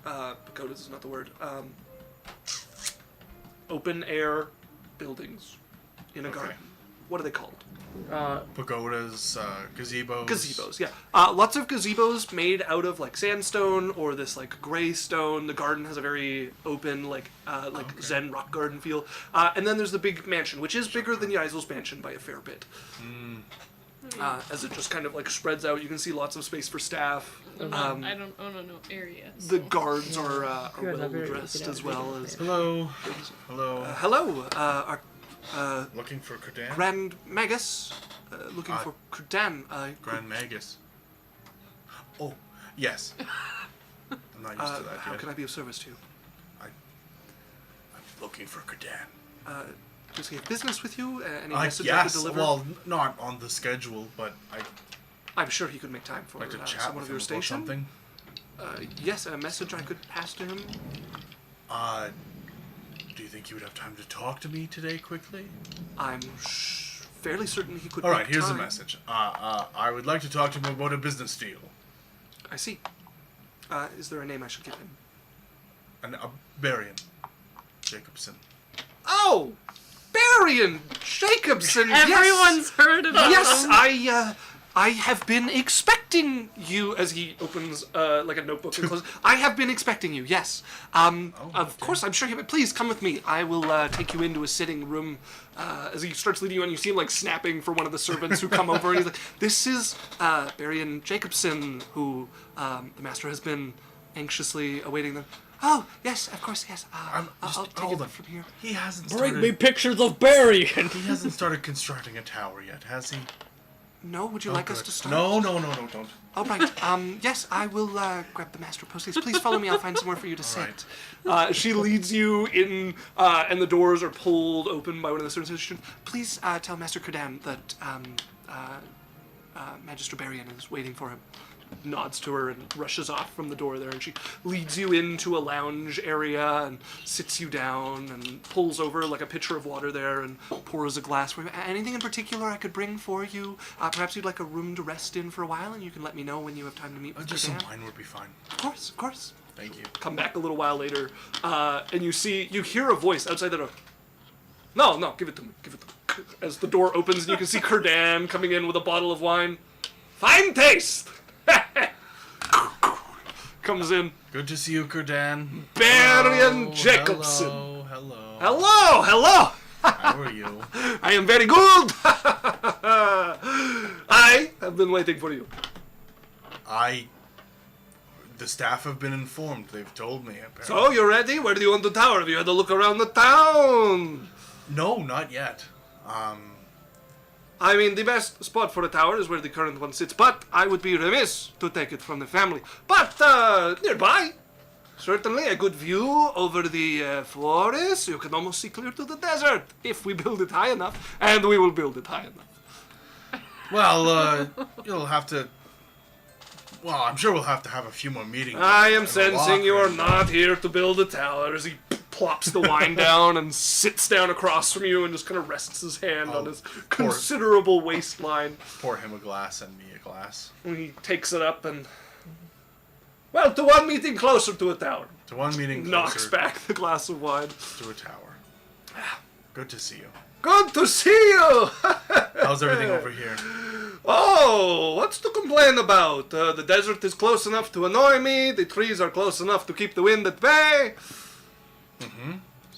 pagodas is not the word. Open air buildings in a garden. What are they called? Pagodas, gazebos. Gazebos, yeah. Lots of gazebos made out of sandstone or this gray stone. The garden has a very open Zen rock garden feel. And then there's the big mansion, which is bigger than Yaizel's mansion by a fair bit. As it just kind of spreads out, you can see lots of space for staff. I don't own no area. So. The guards are well dressed as well as. Hello. Hello. Hello. Looking for Kurdan? Grand Magus. Looking for Kurdan. Grand Magus. Oh, yes. I'm not used to that How yet. can I be of service to you? I'm looking for Kurdan. Does he have business with you? Any message I could Yes. deliver? Well, not on the schedule, but I'm sure he could make time for I'd like to chat someone with of your him about station. something. Yes, a message I could pass to him. Do you think you would have time to talk to me today quickly? I'm fairly certain he could. All right, make here's the time. message. I would like to talk to him about a business deal. I see. Is there a name I should give him? A Barian Jacobson. Oh, Barian Jacobson. Everyone's heard of him. Yes, I have been expecting you. As he opens a notebook and closes. I have been expecting you. Yes. Of course, I'm sure. Please come with me. I will take you into a sitting room. As he starts leading you in, you see him snapping for one of the servants who come over, and he's like, "This is Barian Jacobson, who the master has been anxiously awaiting them." Oh, yes, of course, yes. I'll take it from here. He hasn't Bring started. me pictures of Barry. He hasn't started constructing a tower yet, has he? No, would you like us to start? No, don't. All right. Yes, I will grab the master post. Please follow me. I'll find somewhere for you to sit. She leads you in, and the doors are pulled open by one of the servants. Please tell Master Kurdan that Magister Barian is waiting for him. Nods to her and rushes off from the door there, and she leads you into a lounge area and sits you down and pulls over a pitcher of water there and pours a glass for you. Anything in particular I could bring for you? Perhaps you'd like a room to rest in for a while, and you can let me know when you have time to meet with Just Kurdan. some wine would be fine. Of course. Thank you. Come back a little while later, and you hear a voice outside the door. No, give it to me. As the door opens, and you can see Kurdan coming in with a bottle of wine. Fine taste! Comes in. Good to see you, Kurdan. Barian Jacobson. Hello. Hello. How are you? I am very good. I have been waiting for you. The staff have been informed. They've told me. Apparently. So, you're ready? Where do you want the tower? Have you had a look around the town? No, not yet. I mean, the best spot for a tower is where the current one sits, but I would be remiss to take it from the family. But, nearby, certainly a good view over the forest. You can almost see clear to the desert, if we build it high enough, and we will build it high enough. Well, you'll have to... Well, I'm sure we'll have to have a few more meetings. I am sensing you are not here to build a tower, as he plops the wine down and sits down across from you and just kind of rests his hand on his considerable waistline. Pour him a glass and me a glass. And he takes it up and... Well, to one meeting closer to a tower. To one meeting closer. Knocks back the glass of wine. To a tower. Good to see you. Good to see you! How's everything over here? Oh, what's to complain about? The desert is close enough to annoy me. The trees are close enough to keep the wind at bay.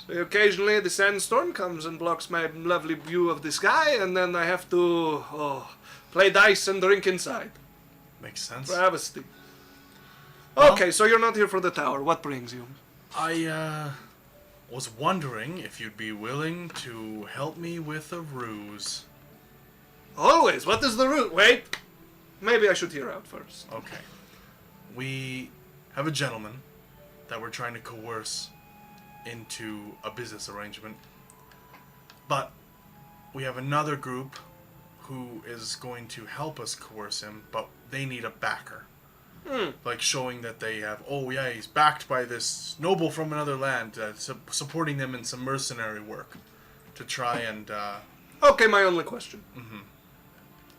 So occasionally the sandstorm comes and blocks my lovely view of the sky, and then I have to play dice and drink inside. Makes sense. Travesty. Well- Okay, so you're not here for the tower. What brings you? I was wondering if you'd be willing to help me with a ruse. Always. What is the route? Wait. Maybe I should hear out first. Okay. We have a gentleman that we're trying to coerce into a business arrangement. But we have another group who is going to help us coerce him, but they need a backer. Like showing that they have, oh yeah, he's backed by this noble from another land, supporting them in some mercenary work to try and... Okay, my only question.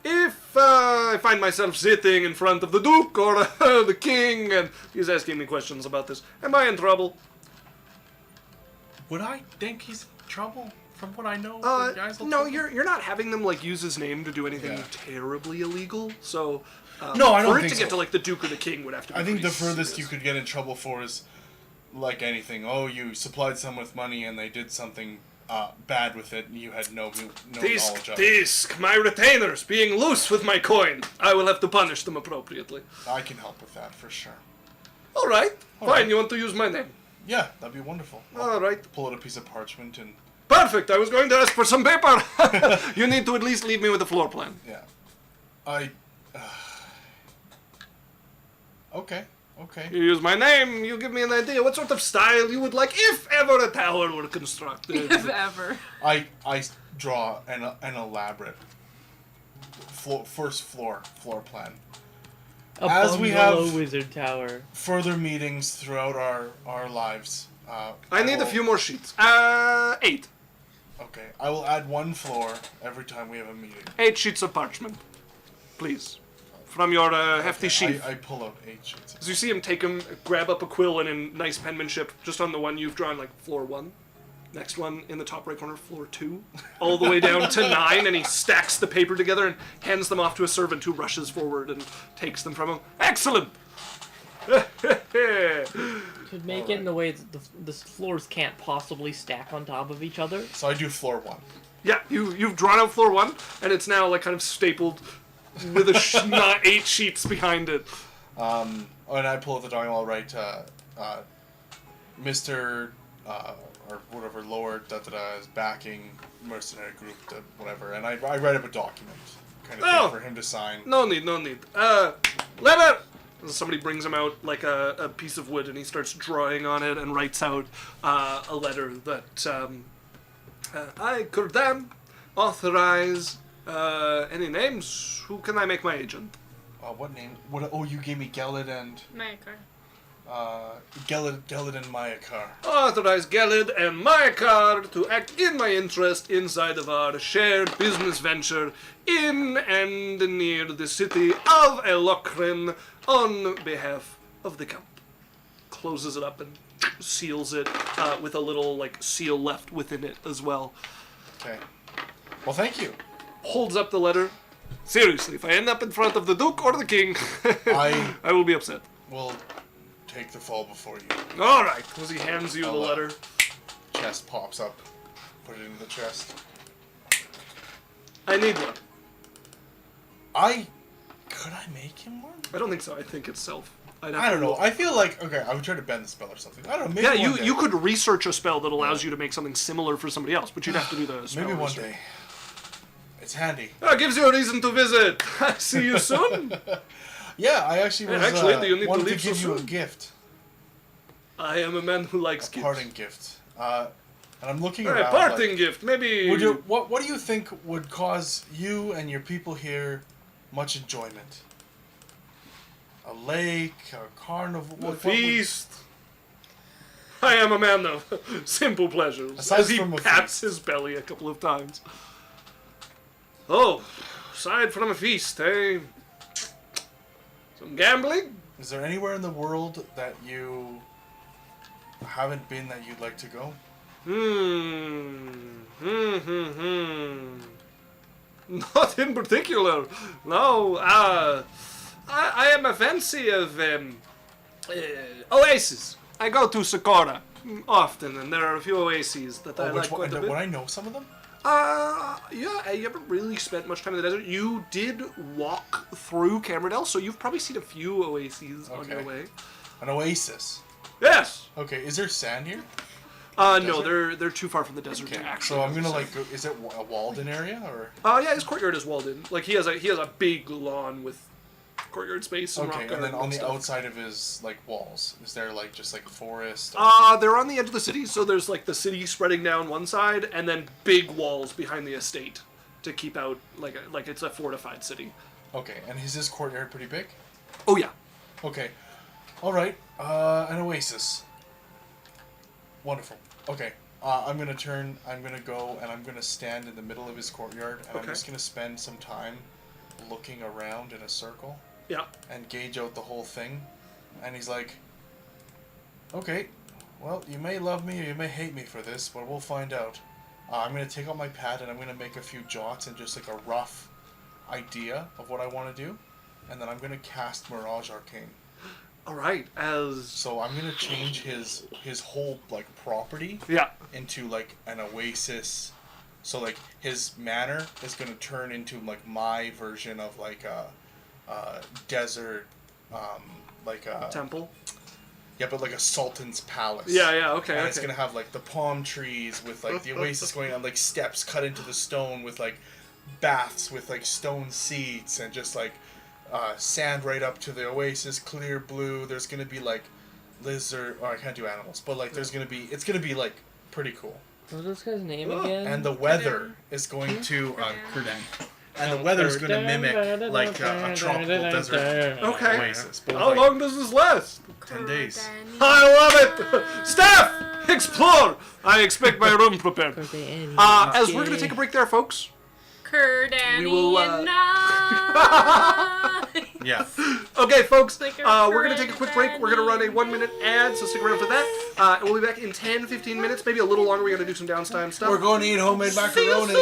If I find myself sitting in front of the Duke or the King and he's asking me questions about this, am I in trouble? Would I think he's in trouble from what I know? No, you're not having them like use his name to do anything Yeah. terribly illegal. So No, I don't for it think to get so. to like the Duke or the King would have to be I think the pretty furthest you serious. could get in trouble for is like anything. Oh, you supplied someone with money and they did something bad with it and you had no knowledge of it. Tisk, my retainers being loose with my coin. I will have to punish them appropriately. I can help with that for sure. All right, All fine. right. You want to use my name? Yeah, that'd be wonderful. I'll All right. pull out a piece of parchment and Perfect. I was going to ask for some paper. You need to at least leave me with a floor plan. yeah. Okay. You use my name. You give me an idea. What sort of style you would like, if ever a tower were constructed? If ever. I draw an elaborate first floor plan. A As we bungalow have- wizard tower. Further meetings throughout our lives. I need a will- few more sheets. 8. Okay, I will add one floor every time we have a meeting. 8 sheets of parchment, please, from your hefty sheath. I pull out 8 sheets. As you see him grab up a quill and in nice penmanship, just on the one you've drawn, like floor 1. Next one in the top right corner, floor 2. All the way down to 9, and he stacks the paper together and hands them off to a servant who rushes forward and takes them from him. Excellent! To make it in a way that the floors can't possibly stack on top of each other. So I do floor 1. Yeah, you've drawn out floor 1, and it's now like kind of stapled with not 8 sheets behind it. And I pull out the drawing. I'll write Mr. Or whatever Lord is backing mercenary group whatever, and I write up a document kind of thing for him to sign. No need. Letter! Somebody brings him out like a piece of wood and he starts drawing on it and writes out a letter that I could then authorize any names. Who can I make my agent? What name? Oh, you gave me Gelid and Maker. Gelid and Mayakar. Authorize Gelid and Maekar to act in my interest inside of our shared business venture in and near the city of Elokrin on behalf of the Count. Closes it up and seals it with a little like seal left within it as well. Okay. Well, thank you. Holds up the letter. Seriously, if I end up in front of the Duke or the King, I will be upset. Will take the fall before you. All right, as he hands you the letter. Chest pops up. Put it in the chest. I need one. Could I make him one? I don't think so. I think it's self. I don't know. I feel like I would try to bend the spell or something. I don't know. Maybe Yeah, one day. you could research a spell that allows you to make something similar for somebody else, but you'd have to do the spell Maybe one research. day. It's handy. Gives you a reason to visit. See you soon. Yeah, I actually was actually, do you need to wanted to leave so give you a soon? gift. I am a man who likes A gifts. parting gift. And I'm looking All right, around. parting gift. Maybe. What do you think would cause you and your people here much enjoyment? A lake, a carnival, A what feast. I am a man of simple pleasures. Aside As he from a pats feast. his belly a couple of times. Oh, aside from a feast, eh? Some gambling? Is there anywhere in the world that you haven't been that you'd like to go? Not in particular. No, I am a fancy of oases. I go to Sakura often, and there are a few oases that I like quite a bit. Would I know some of them? Yeah, you haven't really spent much time in the desert. You did walk through Cameradell, so you've probably seen a few oases on your way. An oasis. Yes! Okay, is there sand here? No, they're too far from the desert to actually. So I'm gonna like, is it a walled-in area or? Yeah, his courtyard is walled in. Like he has a big lawn with courtyard space and rock Okay, and garden then on the stuff. outside of his like walls, is there like just like forest? They're on the edge of the city, so there's like the city spreading down one side, and then big walls behind the estate to keep out like it's a fortified city. Okay, and is his courtyard pretty big? Oh yeah. Okay, all right. An oasis. Wonderful. Okay, I'm gonna go, and I'm gonna stand in the middle of his courtyard, and I'm just gonna spend some time looking around in a circle. Yeah. And gauge out the whole thing. And he's like, okay, well, you may love me or you may hate me for this, but we'll find out. I'm going to take out my pad and I'm going to make a few jots and just like a rough idea of what I want to do. And then I'm going to cast Mirage Arcane. Alright, So I'm going to change his whole like property into like an oasis. So like his manor is going to turn into like my version of like a desert, like a temple. Yeah, but like a sultan's palace. Yeah, okay. And it's gonna have like the palm trees with like the oasis going on, like steps cut into the stone with like baths with like stone seats and just like sand right up to the oasis, clear blue. There's gonna be like lizard. Oh, I can't do animals, but like it's gonna be like pretty cool. What's this guy's name again? And the weather is going to Kurdan. And the weather's going to mimic like a tropical desert oasis. But how long does this last? 10 days. I love it! Staff! Explore! I expect my room prepared. As we're going to take a break there, folks. We will, Yeah. Okay, folks, we're going to take a quick break. We're going to run a 1-minute ad, so stick around for that. And we'll be back in 10-15 minutes, maybe a little longer. We're going to do some downtime stuff. We're going to eat homemade macaroni.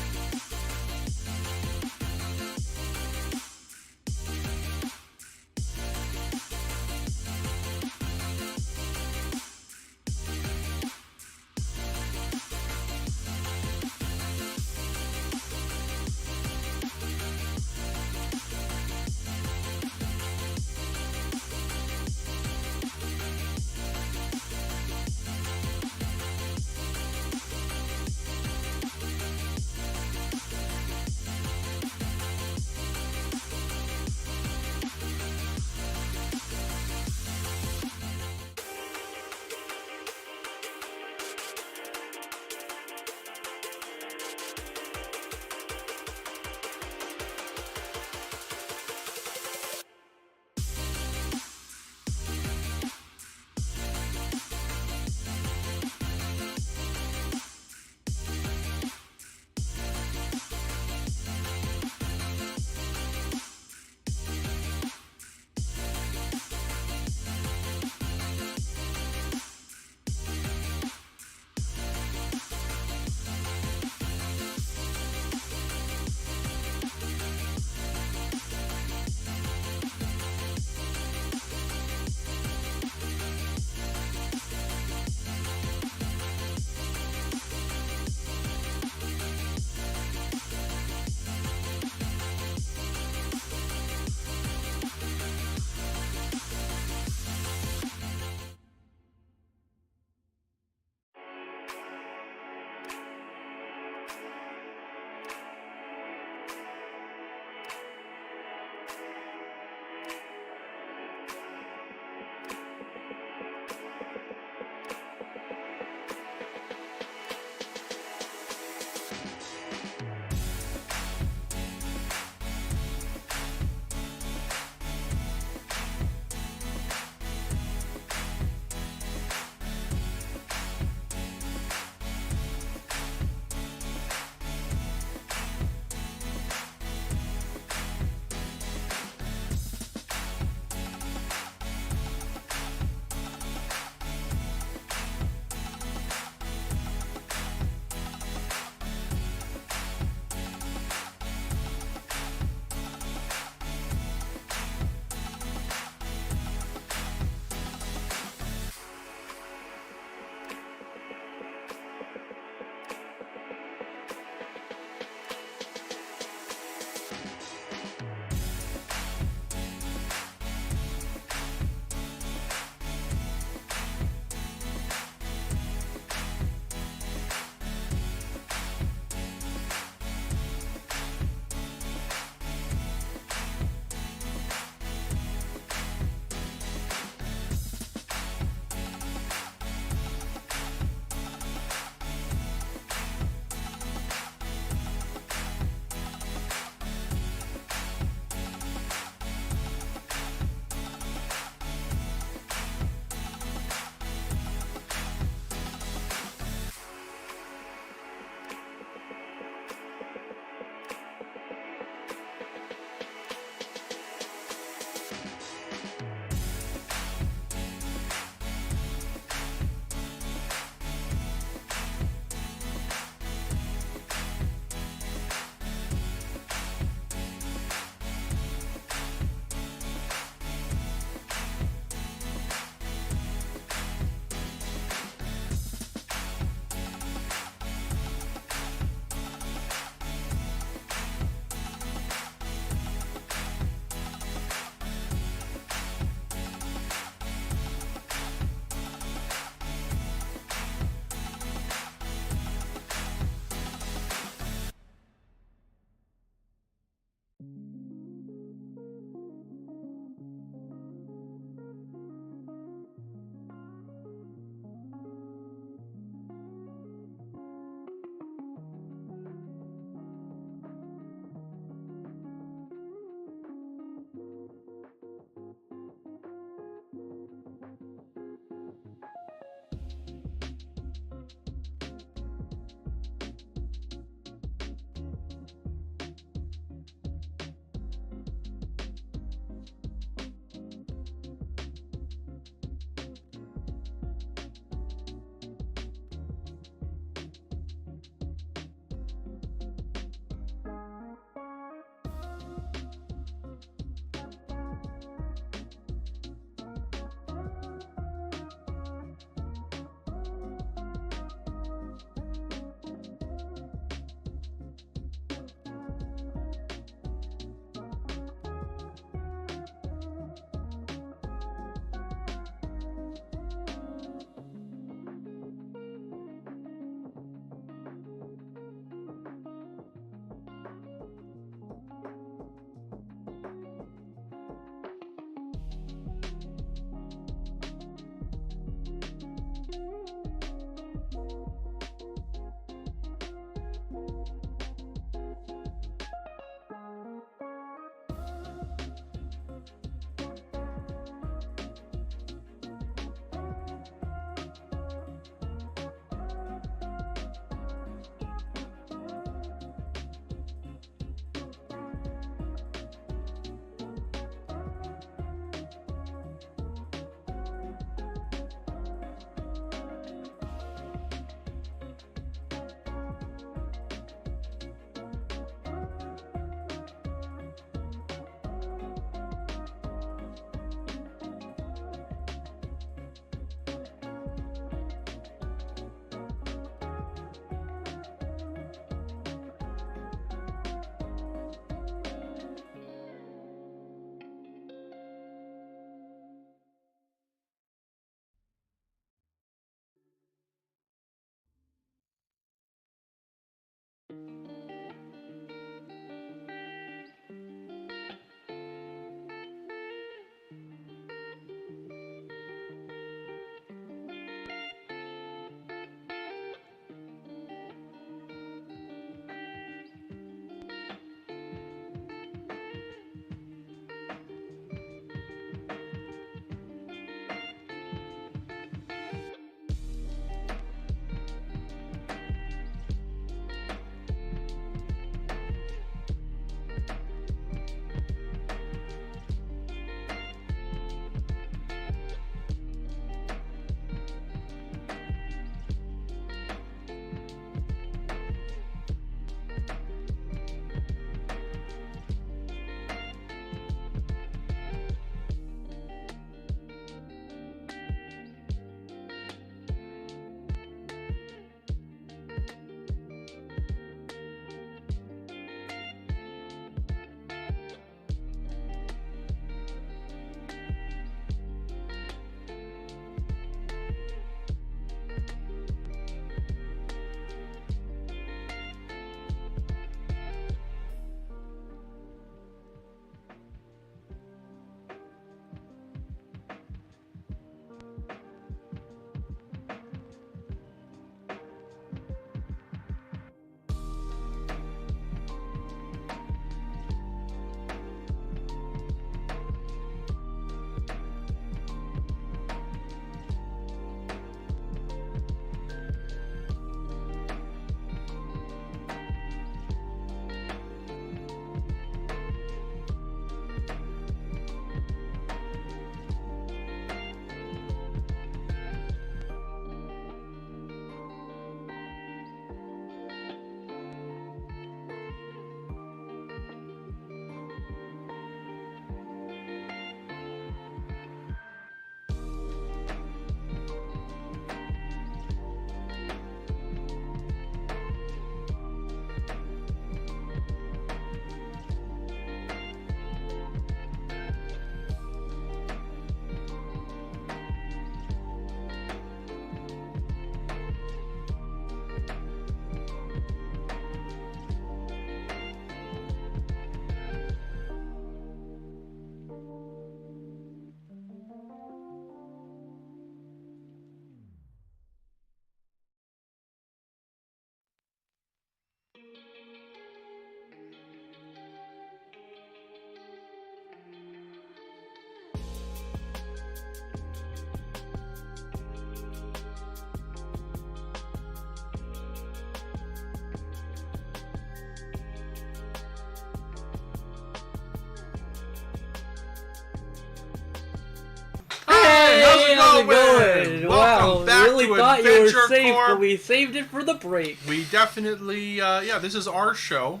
thought you were Adventure safe, Corp. but we saved it for the break. We definitely, this is our show.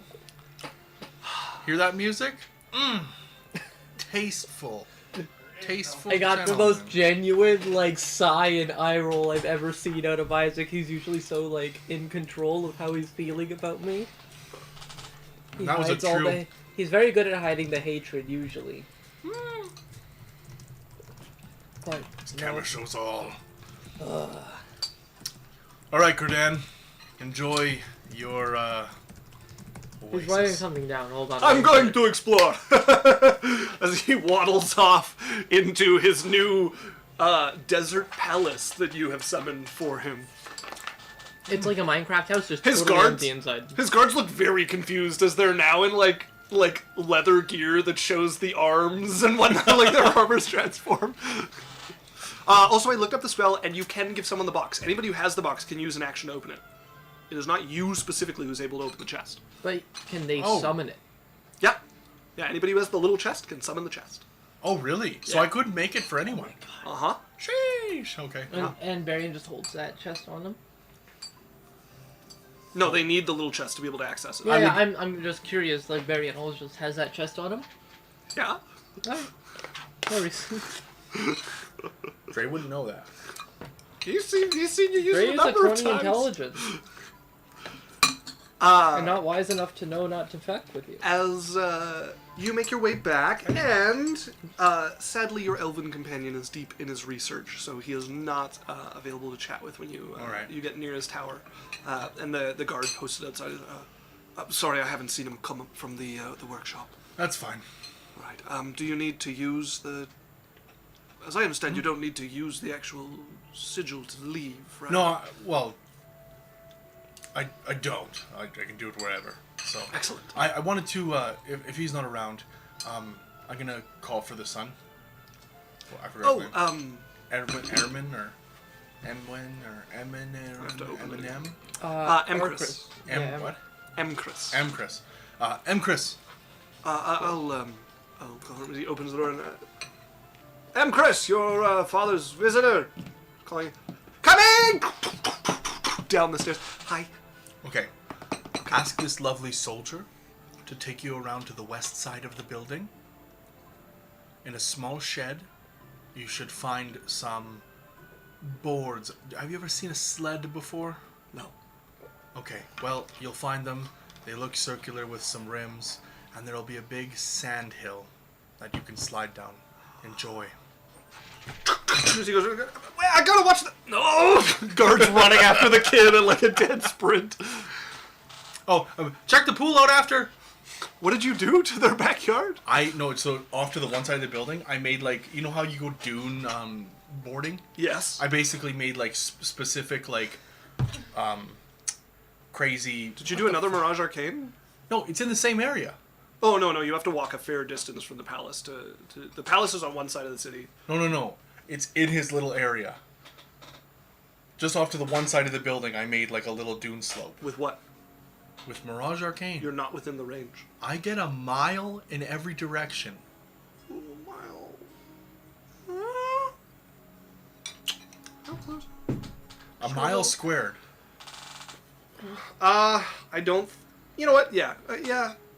Hear that music? Tasteful. Tasteful. I got the gentleman. most genuine, like, sigh and eye roll I've ever seen out of Isaac. He's usually so, like, in control of how he's feeling about me. He That was a hides all true- He's very good at hiding the hatred, usually. But, This camera shows all. Alright, Cardan. Enjoy your, he's oasis. writing something down. Hold on. I'm going to explore. As he waddles off into his new desert palace that you have summoned for him. It's like a Minecraft house, just His totally guards, empty inside. his guards look very confused as they're now in like leather gear that shows the arms and whatnot, like their armors transform. Also, I looked up the spell, and you can give someone the box. Anybody who has the box can use an action to open it. It is not you specifically who's able to open the chest. But can they Oh. summon it? Yeah. Yeah, anybody who has the little chest can summon the chest. Oh, really? So Yeah. I could make it for anyone. Uh-huh. Sheesh. Okay. And Barian just holds that chest on him? No, they need the little chest to be able to access it. Yeah, I'm just curious, like, Barian always just has that chest on him? Yeah. Alright. No reason. Trey wouldn't know that. He's seen you use Ray it a is a number of 20 times. intelligence. And not wise enough to know not to fuck with you. As you make your way back, and sadly your elven companion is deep in his research, so he is not available to chat with when you Alright. you get near his tower. And the guard posted outside. Sorry, I haven't seen him come up from the workshop. That's fine. Right. Do you need to use the? As I understand, you don't need to use the actual sigil to leave, right? No, well, I don't. I can do it wherever. So Excellent. I wanted to, if he's not around, I'm gonna call for the son. Well, I forgot his name. Ermin or Emwin or Emin I have to or open it again. Eminem. Emcris. What? Emcris. Emcris. Emcris. I'll call him as he opens the door and... Emcris, your father's visitor. Calling... Coming! Down the stairs. Hi. Okay. Ask this lovely soldier to take you around to the west side of the building. In a small shed, you should find some boards. Have you ever seen a sled before? No. Okay, well, you'll find them. They look circular with some rims, and there'll be a big sand hill that you can slide down. Enjoy. He goes, wait, I gotta watch the... No! Guards running after the kid in like a dead sprint. Oh, check the pool out after! What did you do to their backyard? So off to the one side of the building, I made like, you know how you go dune boarding? Yes. I basically made like specific like crazy. Did you do another Mirage Arcane? No, it's in the same area. Oh, no, you have to walk a fair distance from the palace to... The palace is on one side of the city. No. It's in his little area. Just off to the one side of the building, I made like a little dune slope. With what? With Mirage Arcane. You're not within the range. I get a mile in every direction. Oh, mile. How close? A mile squared. I don't... You know what? Yeah.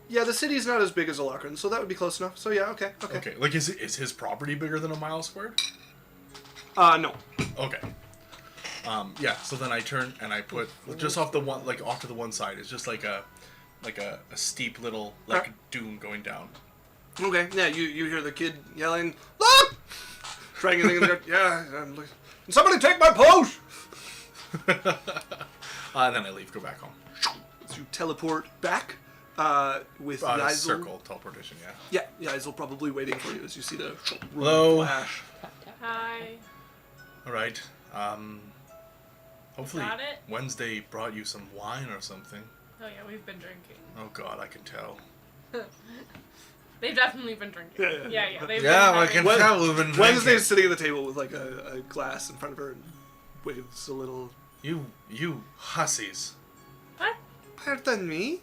Yeah, the city's not as big as Alakran, so that would be close enough. So yeah, okay. Okay, like is his property bigger than a mile squared? No. Okay. Yeah, so then I turn and I put just off the one, like off to the one side. It's just like a steep little like dune going down. Okay, yeah, you hear the kid yelling, "Look!" Trying anything in there. Yeah, I'm like, somebody take my post! And then I leave, go back home. So you teleport back with A Yazel. circle teleportation, yeah. Yeah, Yazel probably waiting for you as you see the Hello. flash. Hi. All right. Hopefully Got it? Wednesday brought you some wine or something. Oh yeah, we've been drinking. Oh God, I can tell. They've definitely been drinking. Yeah. They've Yeah, been I can having- tell we've been drinking. Wednesday's sitting at the table with like a glass in front of her and waves a little. You hussies. What? Pardon me?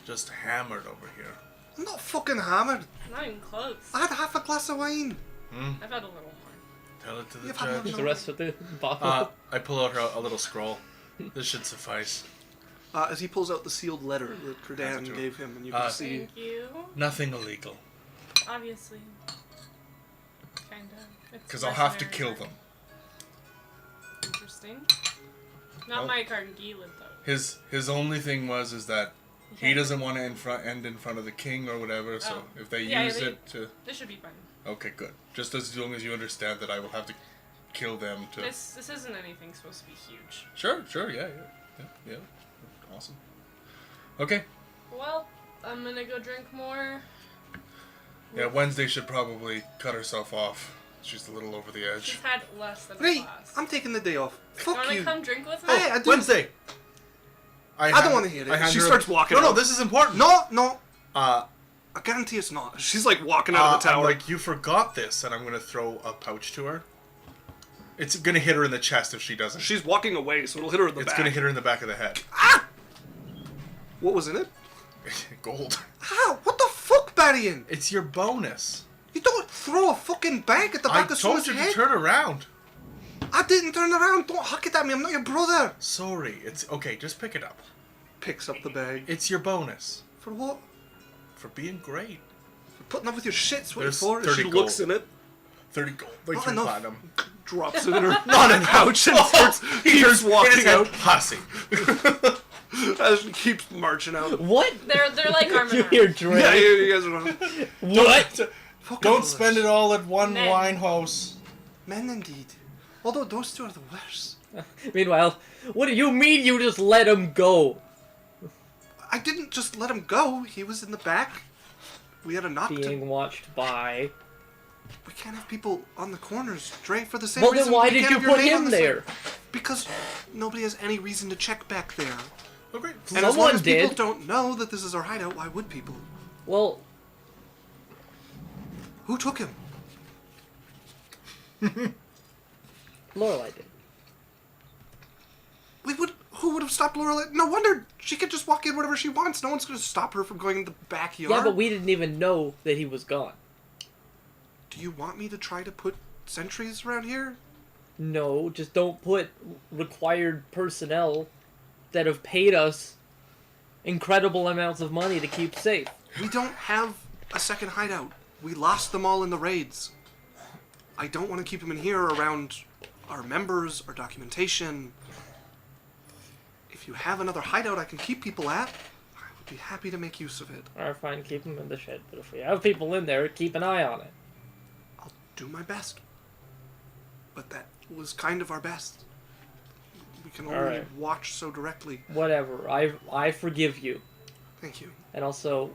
Just hammered over here. I'm not fucking hammered. Not even close. I had half a glass of wine. I've had a little more. Tell it to the You've had judge. The rest of the bottle. I pull out a little scroll. This should suffice. As he pulls out the sealed letter that Credan That's gave him, and you can see... Thank you. Nothing illegal. Obviously. Kinda. Because I'll have to kill them. Interesting. Not Nope. my Cargilid, though. His only thing is that he Okay. doesn't want to end in front of the king or whatever. So Oh. if they Yeah, use they- it to, This should be fine. okay, good. Just as long as you understand that I will have to kill them to. This isn't anything supposed to be huge. Sure, yeah. Awesome. Okay. Well, I'm gonna go drink more. Yeah, Wednesday should probably cut herself off. She's a little over the edge. She's had less than a Hey, glass. I'm taking the day off. You Fuck wanna you. come drink with me? Hey, I do. Wednesday. I don't want to hear it. She starts walking No, out. this is important. No. Uh, I guarantee it's not. She's like walking out of the tower. I'm like, you forgot this, and I'm gonna throw a pouch to her. It's gonna hit her in the chest if she doesn't. She's walking away, so it'll hit her in the It's back. gonna hit her in the back of the head. What was in it? Gold. How? What the fuck, Barrian? It's your bonus. You don't throw a fucking bag at the I back of told someone's you to head. turn around. I didn't turn around. Don't huck it at me. I'm not your brother. Sorry. It's okay. Just pick it up. Picks up the bag. It's your bonus For what? for being great. For putting up with your shit, sweet There's for. 30 She gold. looks in it. 30 gold. Like Not 3 enough. platinum. Drops it in her pouch and starts keeps walking out Hussy. as she keeps marching out. What? They're like arm in You arm. hear Dre? Yeah, you guys are wrong. What? Fuck all Don't this. spend it all at one Men. wine house. Men indeed. Although those two are the worst. Meanwhile, what do you mean you just let him go? I didn't just let him go. He was in the back. We had a knock to... Being watched by... We can't have people on the corners, Dre, for the same Well, reason then why we did can't you have your put name on him the there? sign. Because nobody has any reason to check back there. Okay. And as long Someone as people did. don't know that this is our hideout, why would people? Well, Who took him? Lorelai did. Who would have stopped Lorelai? No wonder she could just walk in whenever she wants. No one's going to stop her from going in the backyard. Yeah, but we didn't even know that he was gone. Do you want me to try to put sentries around here? No, just don't put required personnel that have paid us incredible amounts of money to keep safe. We don't have a second hideout. We lost them all in the raids. I don't want to keep them in here around our members, our documentation. If you have another hideout I can keep people at, I would be happy to make use of it. Alright, fine, keep him in the shed. But if we have people in there, keep an eye on it. I'll do my best. But that was kind of our best. We can only Alright. watch so directly. Whatever, I forgive you. Thank you. And also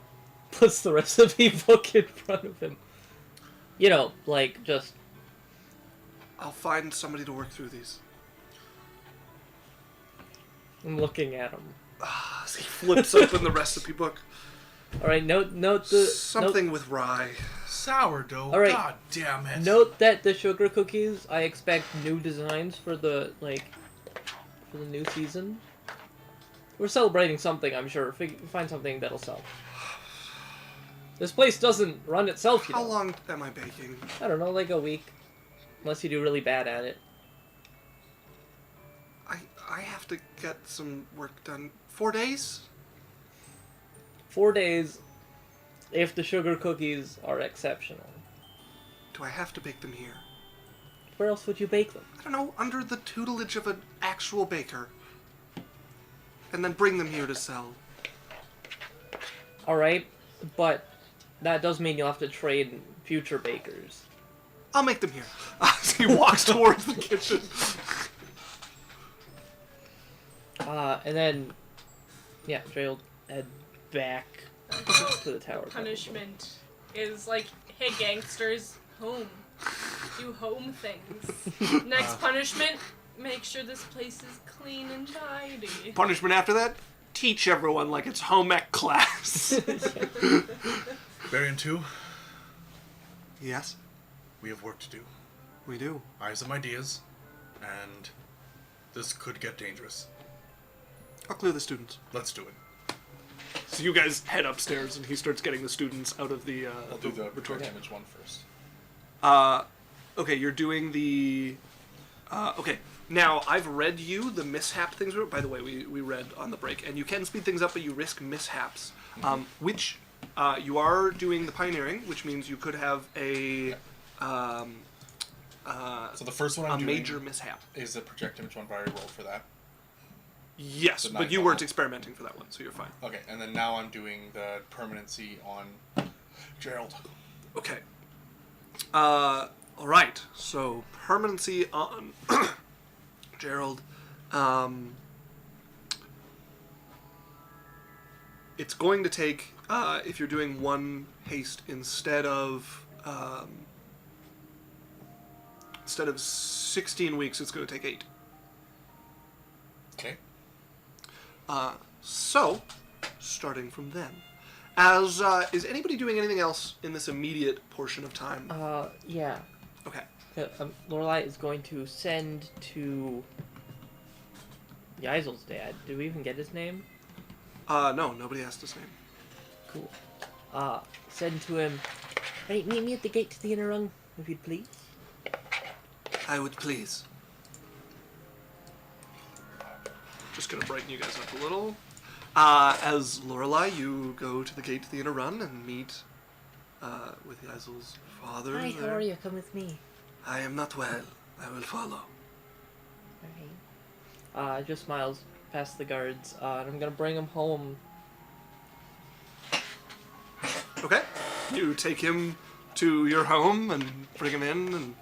puts the recipe book in front of him. You know, like, just... I'll find somebody to work through these. I'm looking at him. As he flips open the recipe book. Alright, note the... Something with rye. Sourdough. All right. God damn it. Note that the sugar cookies, I expect new designs for the, like, for the new season. We're celebrating something, I'm sure. Find something that'll sell. This place doesn't run itself, you know. How long am I baking? I don't know, like a week. Unless you do really bad at it. I have to get some work done. 4 days? 4 days if the sugar cookies are exceptional. Do I have to bake them here? Where else would you bake them? I don't know, under the tutelage of an actual baker. And then bring them here to sell. Alright, but that does mean you'll have to trade future bakers. I'll make them here. As he walks towards the kitchen. And then, yeah, Dre will head back to the tower. Punishment is like, hey gangsters, home. Do home things. Next punishment, make sure this place is clean and tidy. Punishment after that? Teach everyone like it's home ec class. Variant 2, Yes, we have work to do. we do. I have some ideas, and this could get dangerous. I'll clear the students. Let's do it. So you guys head upstairs and he starts getting the students out of the I'll do the retort. damage one first. Okay, you're doing the... okay, now I've read you the mishap things. By the way, we read on the break. And you can speed things up, but you risk mishaps. Which you are doing the pioneering, which means you could have a... So the first one I'm a doing major mishap. is a project image one, but I already rolled for that. Yes, The but ninth you level. weren't experimenting for that one, so you're fine. Okay, and then now I'm doing the permanency on Gerald. Okay. Alright, so permanency on Gerald. It's going to take, if you're doing one haste instead of 16 weeks, it's going to take 8. Okay. So, starting from then. As, is anybody doing anything else in this immediate portion of time? Yeah. Okay. Lorelai is going to send to Yaisel's dad. Did we even get his name? No, nobody asked his name. Cool. Send to him. Hey, meet me at the gate to the inner rung, if you'd please. I would please. Just gonna brighten you guys up a little. As Lorelai, you go to the gate to the inner run and meet with Yaisel's father. Hi, there. how are you? Come with me. I am not well. I will follow. Alright. Just smiles past the guards, and I'm gonna bring him home. Okay. You take him to your home and bring him in and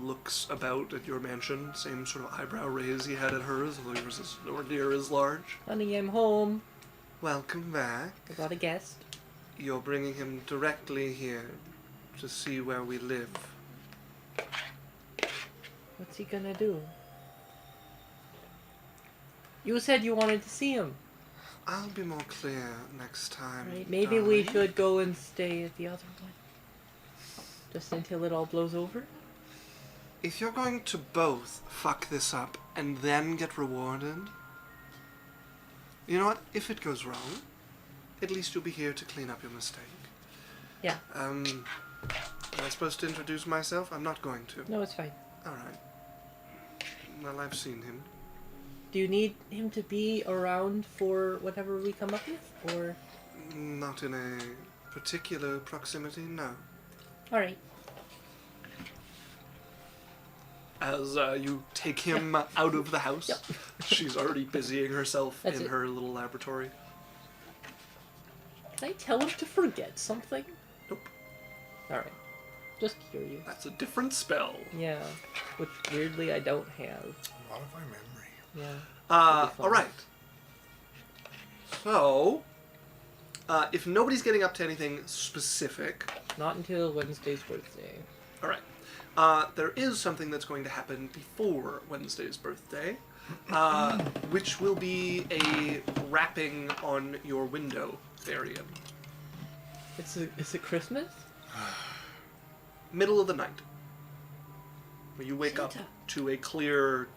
looks about at your mansion. Same sort of eyebrow raise he had at hers, although yours is nowhere near as large. Honey, I'm home. Welcome back. I got a guest. You're bringing him directly here to see where we live. What's he gonna do? You said you wanted to see him. I'll be more clear next time. Right? Maybe we darling. should go and stay at the other one. Just until it all blows over? If you're going to both fuck this up and then get rewarded, you know what? If it goes wrong, at least you'll be here to clean up your mistake. Yeah. Am I supposed to introduce myself? I'm not going to. No, it's fine. Alright. Well, I've seen him. Do you need him to be around for whatever we come up with, or? Not in a particular proximity, no. Alright. As you take him out of the house, Yep. she's already busying herself That's in it. her little laboratory. Can I tell him to forget something? Nope. Alright. Just curious. That's a different spell. Yeah. Which weirdly I don't have. A lot of my memory. Yeah. That'd be fun. Alright. So, if nobody's getting up to anything specific, Not until Wednesday's birthday. alright. There is something that's going to happen before Wednesday's birthday, which will be a rapping on your window, Varian. Is it Christmas? Middle of the night. Where you wake up Santa. to a clear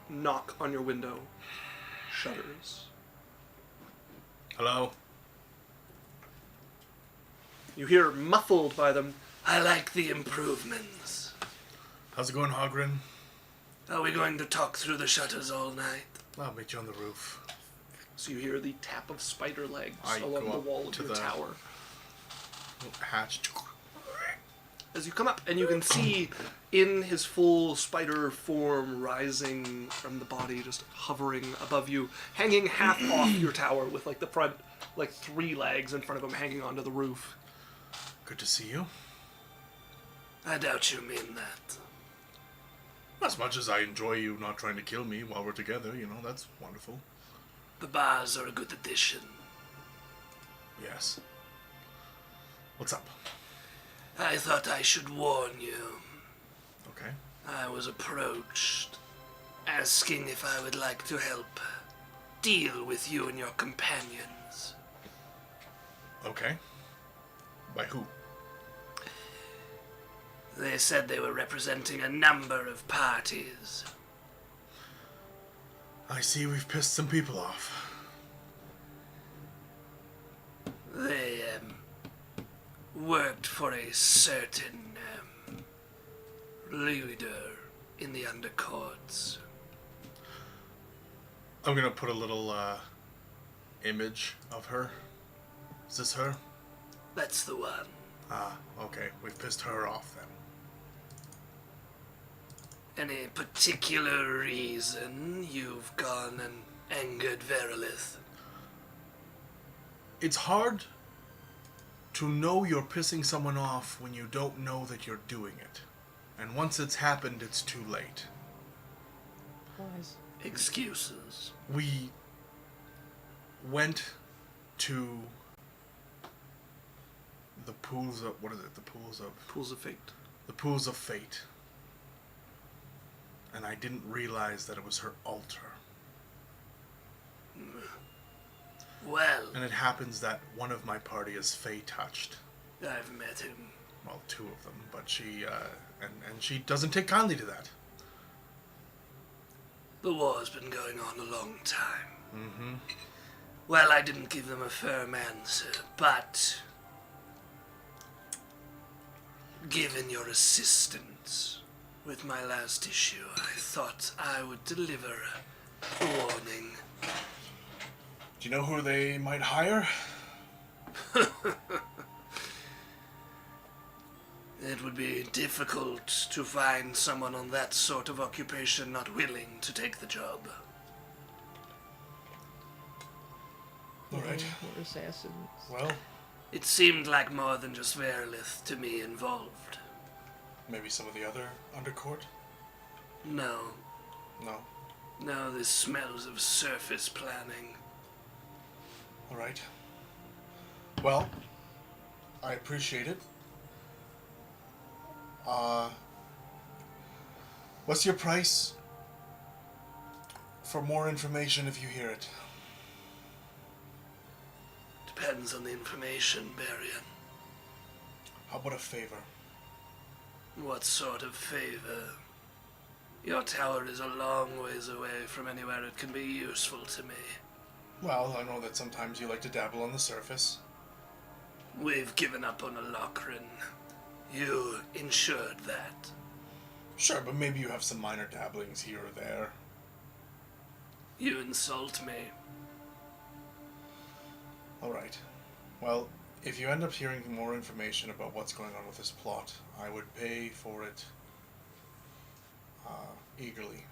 knock on your window. Shudders. Hello? You hear muffled by them, I like the improvements. How's it going, Hogren? Are we going to talk through the shutters all night? I'll meet you on the roof. So you hear the tap of spider legs I along go the up wall of to your the- tower. Hatch. As you come up, and you can see in his full spider form rising from the body, just hovering above you, hanging half off your tower with like the front, like 3 legs in front of him hanging onto the roof. Good to see you. I doubt you mean that. As much as I enjoy you not trying to kill me while we're together, you know, that's wonderful. The bars are a good addition. Yes. What's up? I thought I should warn you. Okay. I was approached, asking if I would like to help deal with you and your companions. Okay. By who? They said they were representing a number of parties. I see we've pissed some people off. They worked for a certain leader in the undercourts. I'm gonna put a little image of her. Is this her? That's the one. Ah, okay. We've pissed her off then. Any particular reason you've gone and angered Verilith? It's hard to know you're pissing someone off when you don't know that you're doing it. And once it's happened, it's too late. Wise. Excuses. We went to the pools of... What is it? The pools of... Pools of fate. The pools of fate. And I didn't realize that it was her altar. Well, And it happens that one of my party is Fey touched. I've met him. Well, two of them, but she, and she doesn't take kindly to that. The war's been going on a long time. Mm-hmm. Well, I didn't give them a firm answer, but given your assistance with my last issue, I thought I would deliver a warning. Do you know who they might hire? It would be difficult to find someone on that sort of occupation not willing to take the job. Alright. Or assassins. Well, It seemed like more than just Verilith to me involved. maybe some of the other undercourt? No, No. this smells of surface planning. Alright. Well, I appreciate it. What's your price for more information if you hear it? Depends on the information, Barian. How about a favor? What sort of favor? Your tower is a long ways away from anywhere it can be useful to me. Well, I know that sometimes you like to dabble on the surface. We've given up on a Lochran. You ensured that. Sure, but maybe you have some minor dabblings here or there. You insult me. Alright. Well, if you end up hearing more information about what's going on with this plot, I would pay for it eagerly.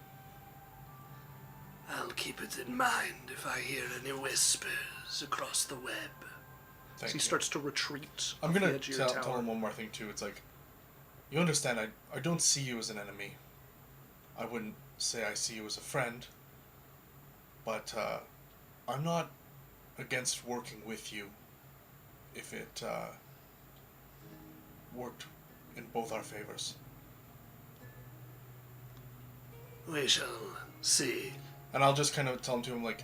I'll keep it in mind if I hear any whispers across the web. Thank He you. starts to retreat. I'm off the gonna edge of your tell tower. him one more thing too. It's like, you understand, I don't see you as an enemy. I wouldn't say I see you as a friend. But I'm not against working with you if it worked in both our favors. We shall see. And I'll just kind of tell him to him like,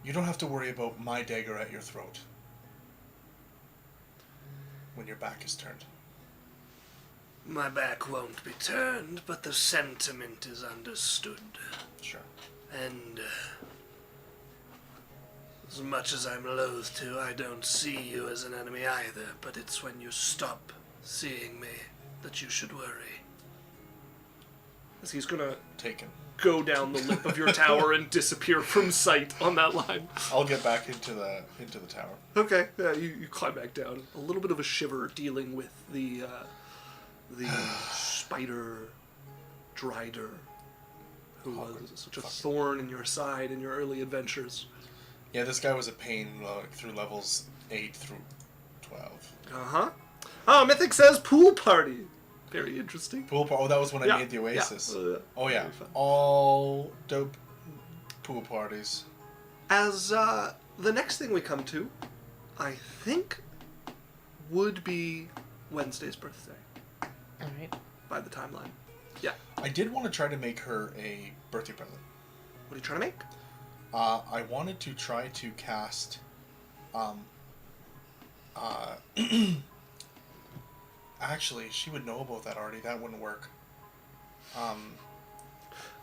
you don't have to worry about my dagger at your throat when your back is turned. My back won't be turned, but the sentiment is understood. Sure. And as much as I'm loath to, I don't see you as an enemy either, but it's when you stop seeing me that you should worry. As he's gonna Taken. go down the lip of your tower and disappear from sight on that line. I'll get back into the tower. Okay, yeah, you climb back down. A little bit of a shiver dealing with the spider Drider, who was such a thorn in your side in your early adventures. Yeah, this guy was a pain through levels 8 through 12. Uh-huh. Oh, Mythic says pool party. Very interesting. Oh, that was when I Yeah, made the Oasis. yeah. Oh yeah, Very fun. all dope pool parties. As the next thing we come to, I think, would be Wednesday's birthday Alright. by the timeline. Yeah. I did want to try to make her a birthday present. What are you trying to make? I wanted to try to cast, actually, she would know about that already. That wouldn't work.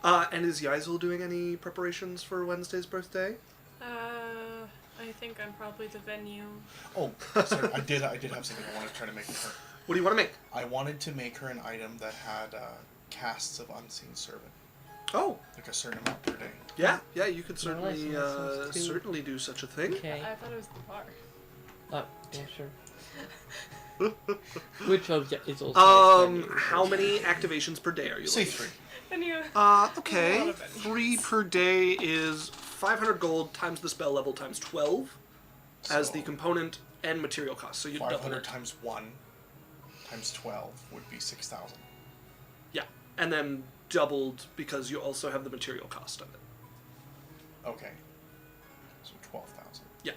And is Yaisel doing any preparations for Wednesday's birthday? I think I'm probably the venue. Oh, sorry, I did have something I wanted to try to make with her. What do you want to make? I wanted to make her an item that had casts of Unseen Servant. Oh, Like a certain amount per day. yeah, you could No, certainly that sounds too- certainly do such a thing. Okay. I thought it was the bar. Oh, yeah, sure. Which is also nice venue, How but- many activations per day are you Say looking? 3. And you. Okay. A lot of venues. 3 per day is 500 gold times the spell level times 12 as So- the component and material cost. So you double 500 it. times 1 times 12 would be 6,000. Yeah, and then doubled because you also have the material cost of it. Okay. So 12,000. Yeah,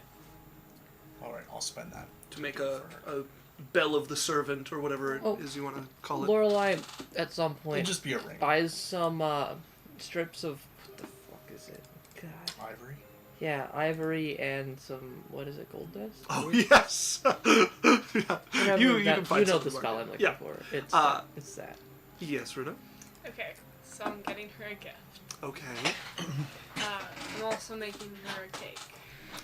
Alright, I'll spend that. to make do a, for her. a bell of the servant or whatever it Oh, is you want to call it. Lorelai, at some It'll point, just be a ring. buys some strips of what the fuck is it? God. Ivory. Yeah, ivory and some what is it? Gold dust. Oh Weird? yes. Yeah. Whatever You that- can find you know some the in the spell market. I'm looking Yeah. for. It's it's that. Yes, Runa. Okay, so I'm getting her a gift. Okay. I'm also making her a cake.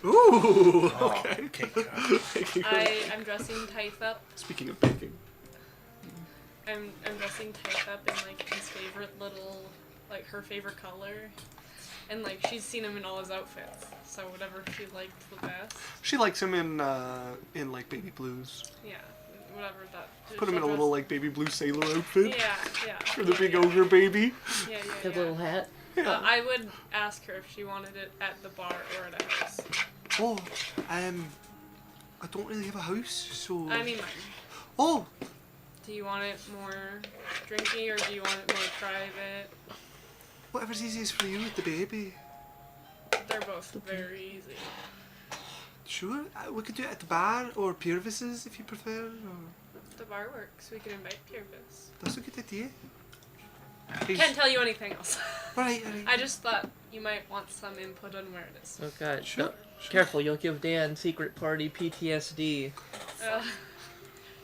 Ooh. Oh, Okay. cake cut. Making her- I'm dressing Typh up. Speaking of baking. I'm dressing Typh up in like his favorite little, like her favorite color, and like she's seen him in all his outfits. So whatever she liked the best. She likes him in like baby blues. Yeah, whatever that. Put him in a little like baby blue sailor outfit Yeah. for the yeah, big yeah. ogre baby. Yeah. The little hat. I would ask her if she wanted it at the bar or at a house. Oh, I don't really have a house, so. I mean, mine. Oh, Do you want it more drinky or do you want it more private? whatever's easiest for you with the baby. They're both very easy. Sure, we could do it at the bar or Purvis's if you prefer. Or... The bar works. We can invite Purvis. That's a good idea. Can't tell you anything else. Alright. I just thought you might want some input on where it is. Oh god. Sure, No, Careful, you'll give Dan secret party PTSD.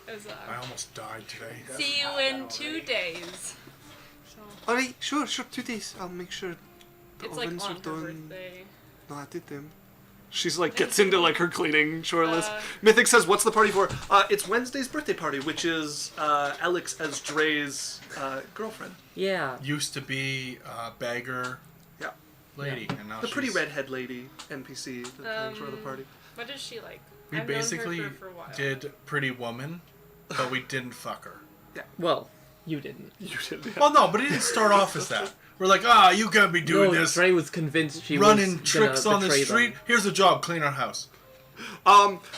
It was, I almost died today. see you in 2 days. So Alright, sure, 2 days. I'll make sure the it's like ovens on are her done. birthday. No, I did them. She's like gets into like her cleaning chore list. Uh, Mythic says, "What's the party for?" It's Wednesday's birthday party, which is Alex as Dre's girlfriend. Yeah. Used to be a beggar Yeah, lady, and now the pretty she's- redhead lady NPC that throws the party. What does she like? We I've known her basically for a while. did Pretty Woman, but we didn't fuck her. Well, you didn't. You did. Yeah. Well, no, but it didn't start off as that. We're like, you can't be doing No, this. Dre was convinced she Running was tricks gonna on the betray street. them. Here's a job, clean our house.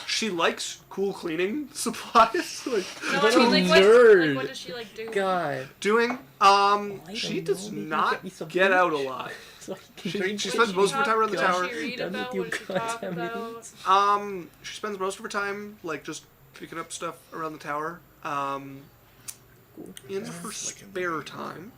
She likes cool cleaning supplies. Like No, I What mean, a like, nerd. what does she like do? God. doing. She don't does know. Maybe not get me some get out a bleach. lot. So I can She drink spends What does most of her talk- time around the what tower. does she read Done with about? you What does she talk goddamn about? She spends most of her time like just picking up stuff around the tower. In her spare time,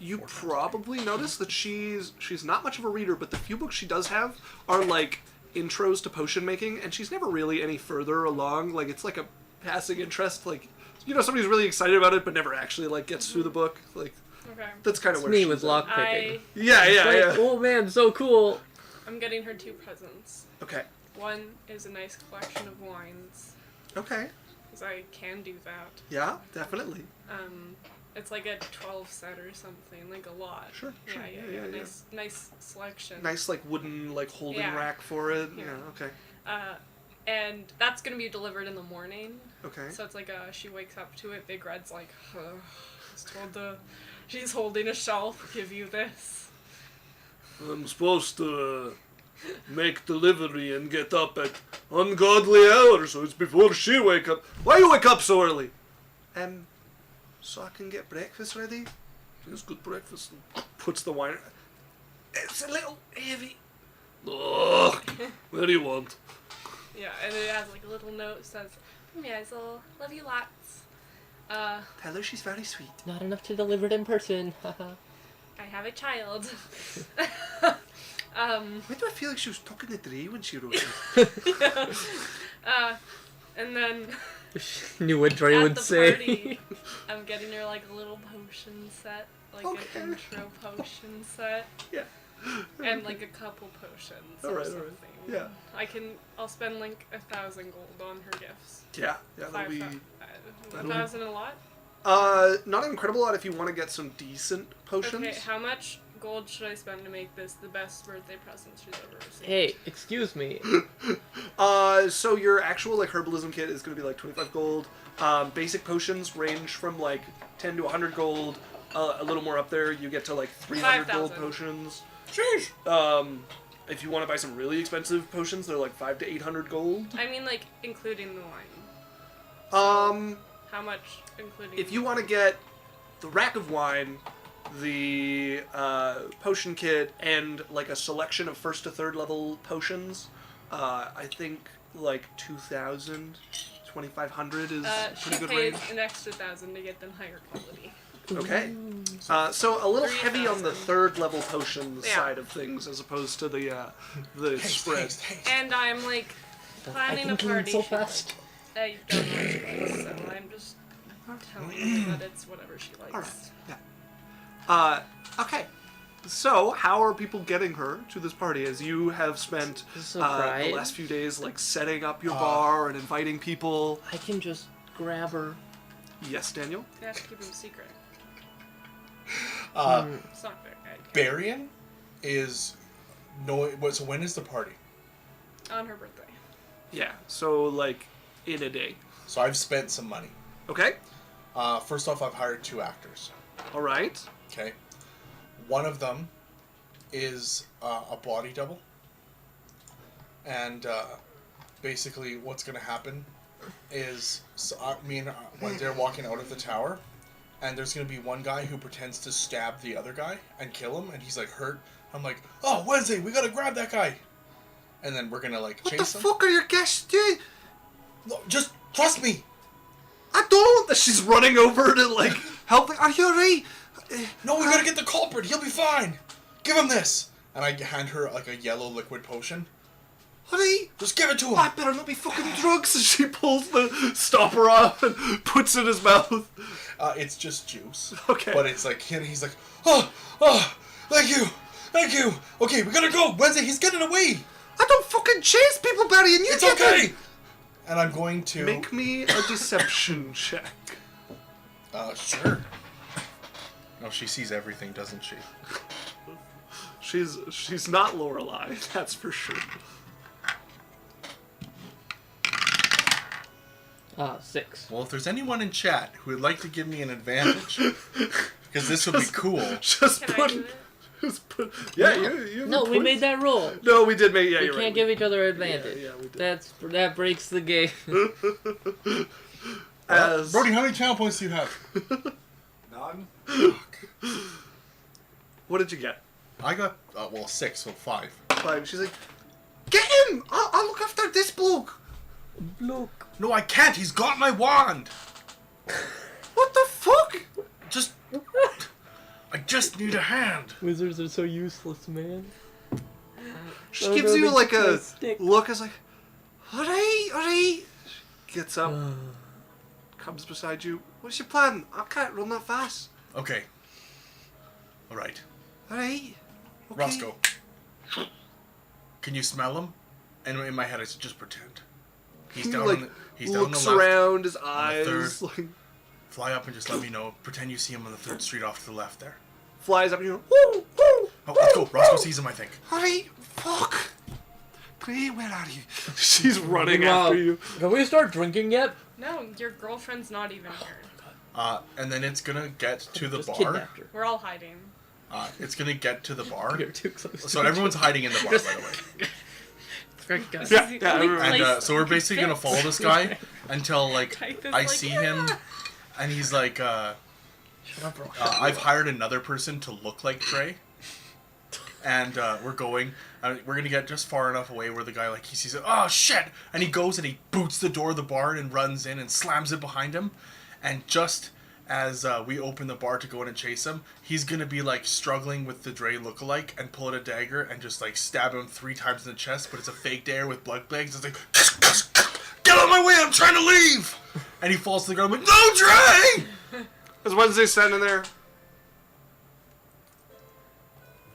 you probably notice that she's not much of a reader, but the few books she does have are like intros to potion making, and she's never really any further along. Like it's like a passing interest, like somebody's really excited about it, but never actually like gets through the book. Like Okay. that's kind of It's where me she's with at. lockpicking. Yeah, Like, oh man, so cool. I'm getting her 2 presents. Okay, One is a nice collection of wines, okay, because I can do that. yeah, definitely. It's like a 12 set or something, like a lot. Sure, sure, Yeah. yeah. Nice selection. Nice like wooden like holding Yeah. rack for it. Yeah. Yeah, okay, And that's gonna be delivered in the morning. okay. So it's like she wakes up to it. Big Red's like, she's holding a shelf. Give you this. I'm supposed to make delivery and get up at ungodly hours, so it's before she wake up. Why you wake up so early? So I can get breakfast ready. It's good breakfast. Puts the wine. It's a little heavy. Ugh. What do you want? Yeah, and it has like a little note that says, Meisel, love you lots. Tell her she's very sweet. Not enough to deliver it in person. I have a child. Why do I feel like she was talking to Dre when she wrote this? And then Knew what Dre at would the say. party, I'm getting her like a little potion set, like Okay. an intro potion set, Yeah. and like a couple potions or Alright. something. Yeah. I'll spend like 1,000 gold on her gifts. Yeah, that'll be... 1,000 a lot? Not an incredible lot if you want to get some decent potions. Okay, how much gold should I spend to make this the best birthday present she's ever received? Hey, excuse me. So your actual like herbalism kit is going to be like 25 gold. Basic potions range from like 10 to 100 gold. A little more up there, you get to like 300 gold 5,000. potions. Sheesh. If you want to buy some really expensive potions, they're like 500 to 800 gold. I mean, like, including the wine. How much including... If you want to get the rack of wine, the potion kit, and like a selection of 1st to 3rd level potions, I think like 2,000, 2,500 is a pretty good range. She pays an extra 1,000 to get them higher quality. Okay. So a little heavy on the 3,000. 3rd level potions Yeah. side of things as opposed to the spread. And I'm, like, planning a I can clean party. so fast. I don't know what she likes, so I'm just telling her that it's whatever she likes. Alright, yeah. Okay. So, how are people getting her to this party as you have spent the Surprise. last few days like setting up your bar and inviting people? I can just grab her. Yes, Daniel? You have to keep them a secret. It's not very good. Barian is so when is the party? On her birthday. Yeah. So like in a day. So I've spent some money. Okay. First off, I've hired 2 actors. All right. Okay. One of them is a body double. And basically what's going to happen is me and when they're walking out of the tower, and there's going to be one guy who pretends to stab the other guy and kill him, and he's like hurt. I'm like, oh, Wednesday, we got to grab that guy. And then we're going to like What the chase him. fuck are your guests doing? No, just trust me. I don't. That she's running over to like help. Are you alright? No, we gotta get the culprit. He'll be fine. Give him this. And I hand her like a yellow liquid potion. Honey, Just give it to him. I better not be fucking drugs. And she pulls the stopper off and puts it in his mouth. It's just juice. Okay. But it's like he's like, oh, thank you. Okay, we gotta go. Wednesday, he's getting away. I don't fucking chase people, Barry, and you It's get okay. them. And I'm going to Make me a deception check. Sure. No, she sees everything, doesn't she? She's not Lorelei, that's for sure. 6. Well, if there's anyone in chat who would like to give me an advantage, because this would be cool. Just Can I put. do it? Just put. Yeah, you. No, we made that rule. No, we did make. Yeah, We you're can't right. give each other advantage. Yeah, we did. That breaks the game. As Brody, how many channel points do you have? None. what did you get? I got 6, so 5. 5. She's like, get him! I'll look after this bloke. Look. No, I can't. He's got my wand. What the fuck? I just need a hand. Wizards are so useless, man. She Oh, gives no, you they like took my a stick. look. As like, alright. Gets up, comes beside you. What's your plan? I can't run that fast. Okay. All right. Alright. Okay. Roscoe. Can you smell him? And in my head, I said, just pretend. He's He down. like On the, he's down on the looks left. around, his the eyes third. like Fly up and just let me know. Pretend you see him on the 3rd street off to the left there. flies up and you go, woo, woo. Oh, let's go. Roscoe sees him, I think. Alright, fuck. Gray, where are you? She's running Meanwhile, after you. Can we start drinking yet? No, your girlfriend's not even here. And then it's gonna get to the Just bar. kidnapped her. We're all hiding. It's gonna get to the bar. You're too close. So everyone's hiding in the bar, by the way. Great guys. Yeah, This is yeah, the only everyone- And place so we're we can basically gonna fit. follow this guy until like Type is I like, see him, and he's like, Shut up, bro. I've hired another person to look like Trey, and we're gonna get just far enough away where the guy like he sees it. Oh shit! And he goes and he boots the door of the bar and runs in and slams it behind him, and just as we open the bar to go in and chase him, he's gonna be like struggling with the Dre lookalike and pull out a dagger and just like stab him 3 times in the chest, but it's a fake dagger with blood bags. It's like, get out of my way! I'm trying to leave! And he falls to the ground. I'm like, no, Dre! Is Wednesday standing there?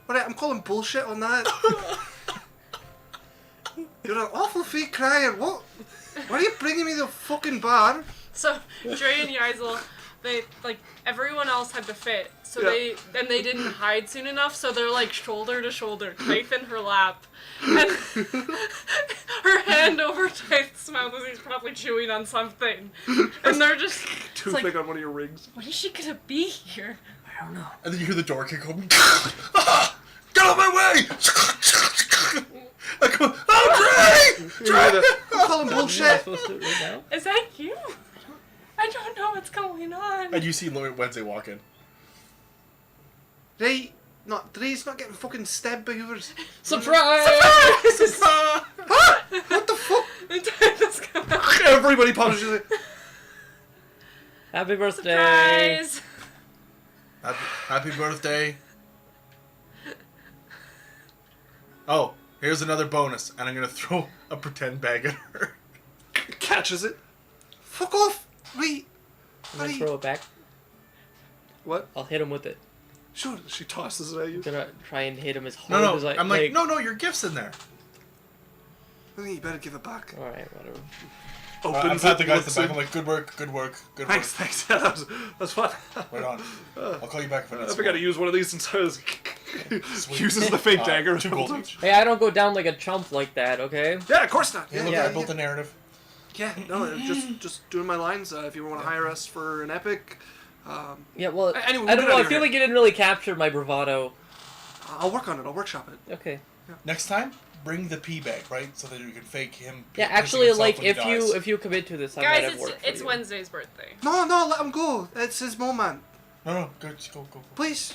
What? I'm calling bullshit on that. You're an awful fake crier. What? Why are you bringing me the fucking bar? So Dre and Yaisel, they like everyone else had to fit, so Yeah. they didn't hide soon enough, so they're like shoulder to shoulder, Tyth in her lap, and her hand over Tyth's mouth as he's probably chewing on something, and they're just Too like, big on one of your rings. when is she gonna be here? I don't know. And then you hear the door kick open. Ah! Get out of my way! I go, oh, Dre! I'm calling Am I bullshit. supposed to right now? Is that you? I don't know what's going on. And you see Lloyd Wednesday walk in. Right. Dre's not getting fucking stabbed by yours. Surprise! What the fuck? Tyth's gonna Everybody punches it. Happy birthday! surprise. Happy birthday. Oh, here's another bonus, and I'm gonna throw a pretend bag at her. Catches it. Fuck off. Wait. I'm gonna Buddy. throw it back. What? I'll hit him with it. Sure. She tosses it at you. I'm gonna try and hit him as No, hard as no, I I'm like, no, your gift's in there. I think you better give it back. Alright, whatever. I'm Opens at it, the guy at looks the back. in. I'm like, good work, good work, good work. Thanks, thanks. Yeah, that's fun. Right on. I'll call you back if I I need forgot to use one of these since I was Sweet. uses the fake dagger. 2 gold each. Hey, I don't go down like a chump like that, okay? Yeah, of course not. Yeah, Yeah, look, yeah, I built the narrative. yeah. No, just doing my lines. If you want to hire us for an epic, Yeah, well, Anyway, we'll I get don't know, out I of feel here. like you didn't really capture my bravado. I'll work on it. I'll workshop it. Okay. Next time, bring the pee bag, right? So that you can fake him. Yeah, pissing actually, himself like, when he dies. if you commit to this, I Guys, might have worked for it's you. Wednesday's birthday. No, let him go. It's his moment. No, go, just go. Please,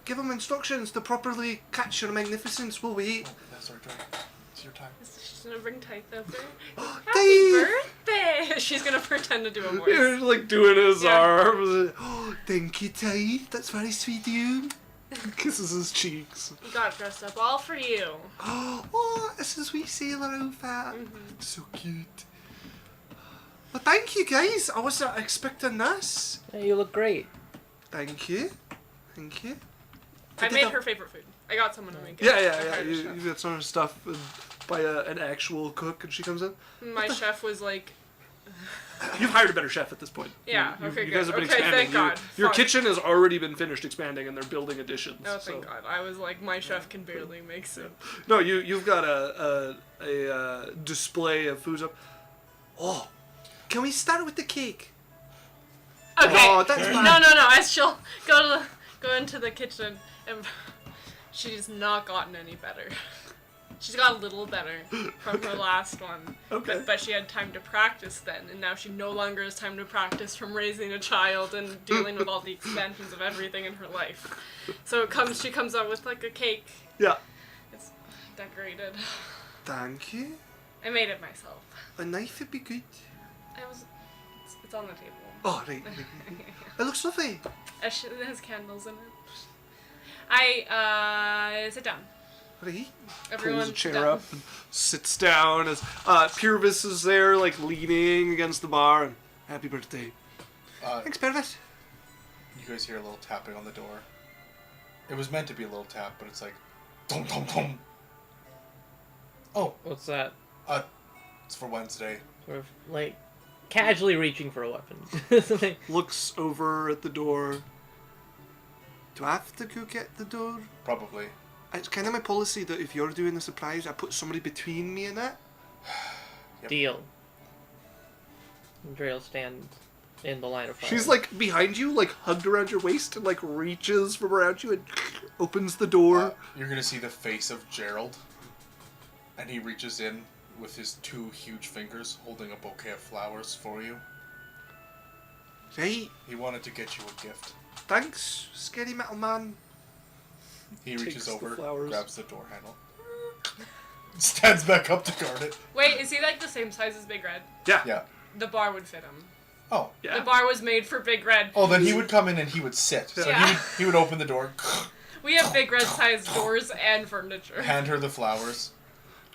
give him instructions to properly catch your magnificence. We'll wait. Yeah, sorry, Dre. It's your time. She's gonna bring Tyth over. Happy Dave! birthday! She's gonna pretend to do a You're voice. like doing his Yeah. arms. Oh, thank you, Ty. That's very sweet of you. Kisses his cheeks. You got dressed up all for you. Oh, it's a sweet sailor outfit. Mm-hmm. So cute. Well, thank you, guys. I wasn't expecting this. Yeah, you look great. Thank you. Thank you. I did made that- her favorite food. I got someone to make it. Yeah, I yeah. hired a You chef. get some stuff by an actual cook, and she comes in. My chef was like, You've hired a better chef at this point. Yeah, You, okay, you guys good. have been Okay, expanding. thank God. Your Fuck. kitchen has already been finished expanding, and they're building additions. oh thank God. I was like, my chef can barely make soup. No, you've got a display of foods up. Oh, can we start with the cake? Okay. Oh, that's no, fine. no, no. As she'll go into the kitchen, and she's not gotten any better. She's got a little better from her last one. Okay. But she had time to practice then, and now she no longer has time to practice from raising a child and dealing with all the expansions of everything in her life. So she comes out with like a cake. Yeah. It's decorated. Thank you. I made it myself. A knife would be good. It's on the table. Oh, right. It looks lovely. It has candles in it. I sit down. Right. Everyone's Pulls a chair down. up and sits down as Purvis is there, like leaning against the bar. And happy birthday. Thanks, Purvis. You guys hear a little tapping on the door. It was meant to be a little tap, but it's like, dum dum dum. Oh, What's that? it's for Wednesday. Sort of, like, casually reaching for a weapon. Looks over at the door. Do I have to go get the door? Probably. It's kind of my policy that if you're doing the surprise, I put somebody between me and it. Yep. Deal. Andrea will stand in the line of fire. She's like behind you, like hugged around your waist, and like reaches from around you and opens the door. You're gonna see the face of Gerald, and he reaches in with his 2 huge fingers, holding a bouquet of flowers for you. Right. He wanted to get you a gift. Thanks, scary metal man. He reaches Takes the over, flowers. grabs the door handle, stands back up to guard it. Wait, is he like the same size as Big Red? Yeah. Yeah. The bar would fit him. Oh. Yeah. The bar was made for Big Red. Oh, then he would come in and he would sit. So Yeah. he would open the door, We have Big Red sized doors and furniture. hand her the flowers,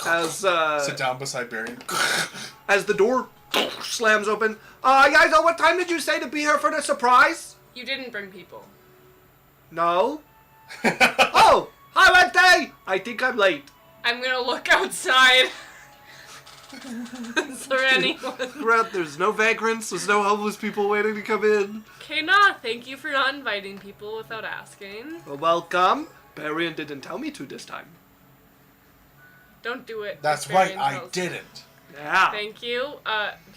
As sit down beside Barry. as the door slams open. Guys, what time did you say to be here for the surprise? You didn't bring people. No. Oh, hi Wednesday. I think I'm late. I'm gonna look outside. Is there anyone? There's no vagrants. There's no homeless people waiting to come in. Kena, thank you for not inviting people without asking. Well, welcome. Barian didn't tell me to this time. Don't do it. That's if right, Varian I tells didn't. Yeah. Thank you.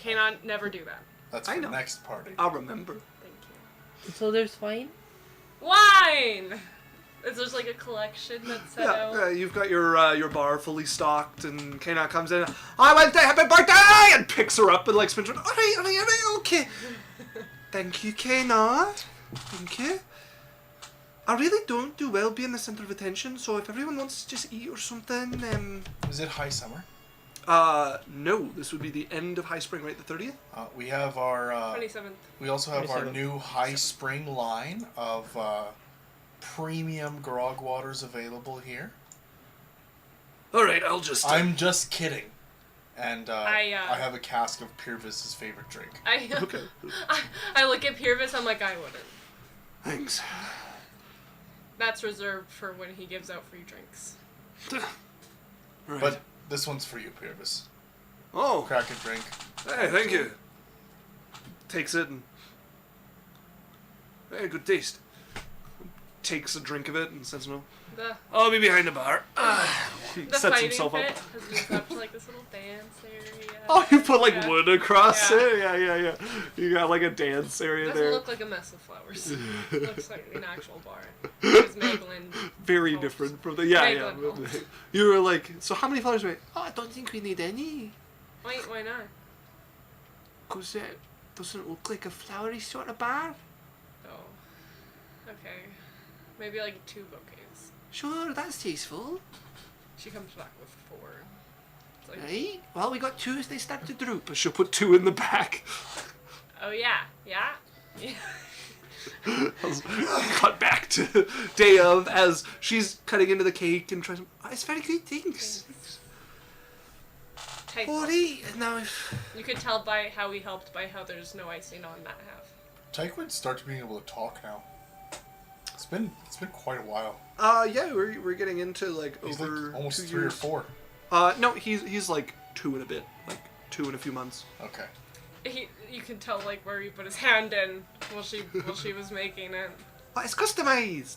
Kena, never do that. That's I for know. next party. I'll remember. Thank you. So there's wine? Wine! Is there like a collection that's set out? Yeah, you've got your bar fully stocked, and Kena comes in. I want to happy birthday, and picks her up and like spins her. All right, okay. Thank you, Kena. Thank you. I really don't do well being the center of attention, so if everyone wants to just eat or something, Is it high summer? no, this would be the end of High Spring, right? The 30th. We have our. 27th. We also have our 27th. new High Spring line of premium grog waters available here. All right, I'll just. I'm just kidding. And I have a cask of Purvis's favorite drink. Okay. I look at Purvis, I'm like, I wouldn't. Thanks. That's reserved for when he gives out free drinks. Right. But this one's for you, Purvis. Oh, Crack a drink. hey, thank you. Takes it and. Hey, good taste. Takes a drink of it and says no. I'll be behind the bar. He The sets fighting himself pit up. has moved up to like this little dance area. Oh, you put like Yeah. wood across Yeah. it? Yeah. You got like a dance It area doesn't there. look like a mess of flowers. It looks like an actual bar. Because Meglin. Very helps. different from the. Yeah. Meglin helps. You were like, so how many flowers do we? Oh, I don't think we need any. Why not? Because it doesn't look like a flowery sort of bar. Oh. Okay. Maybe like 2 bouquets. Sure, that's tasteful. She comes back with 4. It's like, Right? Well, we got 2 as they start to droop. She'll put 2 in the back. oh yeah. Yeah. Cut back to day of as she's cutting into the cake and tries. Oh, it's very good, thanks. Tight. Alright, now if. You could tell by how he helped by how there's no icing on that half. Tyke would start being able to talk now. It's been quite a while. Yeah, we're getting into like He's over like almost 2 3 years. or 4. No, he's like 2 and a bit, like 2 and a few months. Okay. You can tell like where he put his hand in while she was making it. But it's customized.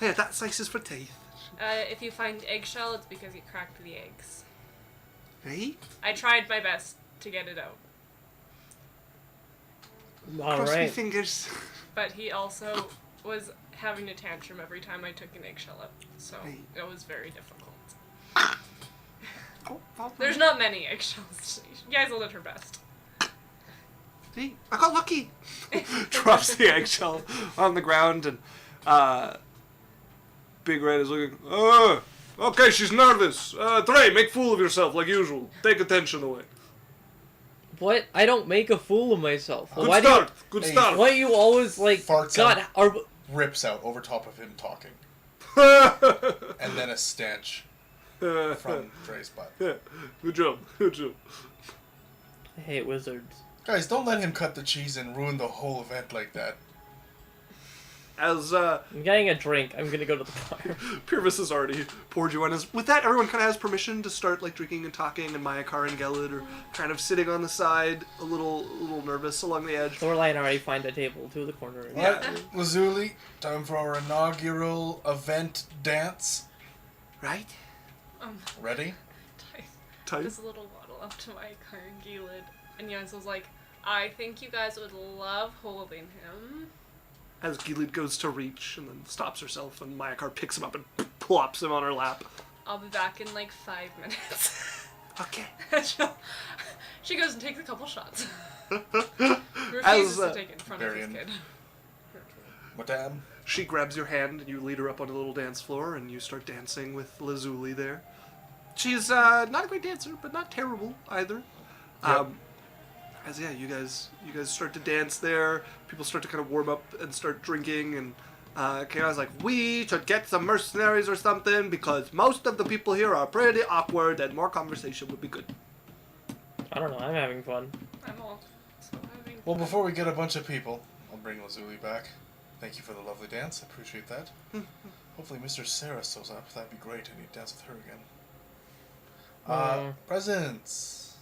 Yeah, that slice is for teeth. If you find eggshell, it's because you cracked the eggs. Right? I tried my best to get it out, Cross my Alright. fingers. but he also was having a tantrum every time I took an eggshell out, so Right. it was very difficult. Oh, There's not many eggshells. Yaisel did her best. See, I got lucky. Drops the eggshell on the ground and Big Red is looking. Okay, she's nervous. Trey, make fool of yourself like usual. Take attention away. What? I don't make a fool of myself. Good Why start. Good Hey. start. Why do you always like? Farts God, out. are Rips out over top of him talking. And then a stench from Dre's butt. Yeah, good job. Good job. I hate wizards. Guys, don't let him cut the cheese and ruin the whole event like that. As I'm getting a drink. I'm gonna go to the bar. Purvis has already poured you one. With that, everyone kind of has permission to start like drinking and talking, and Mayakar and Gelid are kind of sitting on the side, a little nervous along the edge. Thorline already find a table to the corner. Yeah. Lazuli, time for our inaugural event dance. Right? Ready? Type. This little waddle up to my car and Gilid, and Yaisel's like, I think you guys would love holding him. As Gilid goes to reach and then stops herself, and Mayakar picks him up and plops him on her lap. I'll be back in like 5 minutes. Okay. She goes and takes a couple shots. As, Refuses to take it in front of his Varian. kid. Madame. She grabs your hand and you lead her up on a little dance floor and you start dancing with Lazuli there. She's not a great dancer, but not terrible either. Yep. As yeah, you guys start to dance there. People start to kind of warm up and start drinking, and Chaos like, we should get some mercenaries or something because most of the people here are pretty awkward, and more conversation would be good. I don't know. I'm having fun. I'm all so having. Well, before we get a bunch of people, I'll bring Lazuli back. Thank you for the lovely dance. I appreciate that. Hopefully Mr. Sarah shows up. That'd be great. I need to dance with her again. Presents.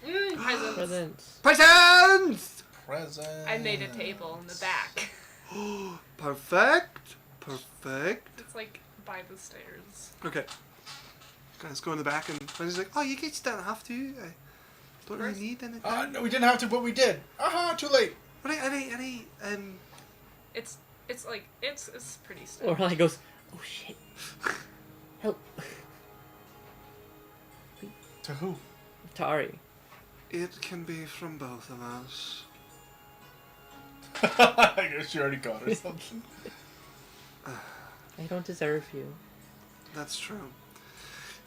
Presents. Presents. Presents! Present. I made a table in the back. Perfect. Perfect. It's like by the stairs. Okay. Guys go in the back and he's like, oh, you guys don't have to. I don't really First- need anything. No, we didn't have to, but we did. Aha, too late. Alright, It's like it's pretty stuff. Lorelai goes, oh shit. Help. To who? Tari. it can be from both of us. I guess you already got or something. I don't deserve you. That's true.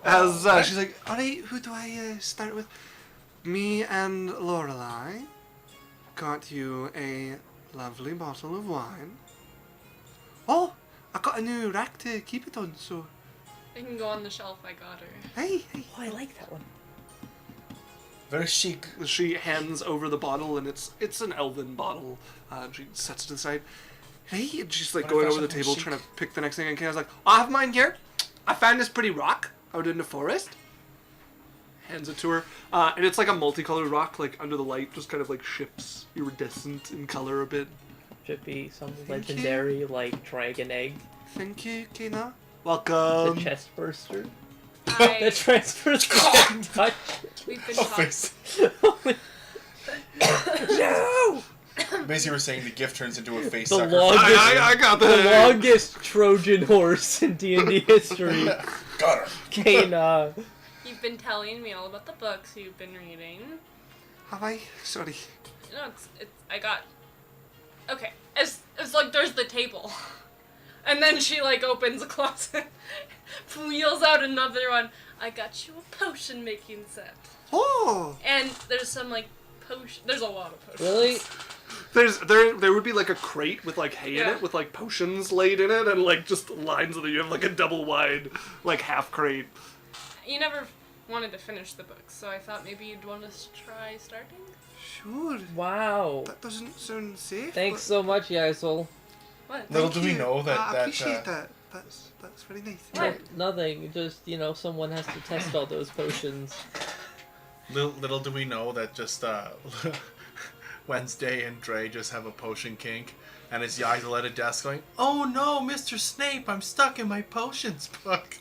Oh, As she's like, alright, who do I start with? Me and Lorelai got you a lovely bottle of wine. Oh, I got a new rack to keep it on, so It can go on the shelf. I got her. hey. Oh, I like that one. Very chic. She hands over the bottle, and it's an elven bottle. She sets it to the side. Hey, and she's like What going if over the that's something table chic? trying to pick the next thing, and Kayla's like, I have mine here. I found this pretty rock out in the forest. Hands it to her, and it's like a multicolored rock, like under the light, just kind of like shifts iridescent in color a bit. Should be some you. legendary, like, dragon egg. Thank you, Kayla. The Welcome. chest burster. I, That transfers the touch. we've been Oh, talking. face. No! Basically, we're saying the gift turns into a face The sucker. longest- I got The that. longest Trojan horse in D&D history. Got her. Kena. You've been telling me all about the books you've been reading. Have I? Sorry. No, I got. Okay, it's like there's the table, and then she like opens a closet, wheels out another one. I got you a potion making set, Oh. and there's some like potion. There's a lot of potions. Really? There would be like a crate with like hay in Yeah. it with like potions laid in it and like just lines of it. You have like a double wide like half crate. You never wanted to finish the book, so I thought maybe you'd want us to try starting. Sure. Wow. That doesn't sound safe. Thanks so much, Yaisel. What? Little Thank do we you. know that- I that, appreciate that. That's very nice. What? Nothing. Just, someone has to test all those potions. Little do we know that just Wednesday and Dre just have a potion kink, and it's Yaisel at a desk going, "Oh no, Mr. Snape, I'm stuck in my potions book."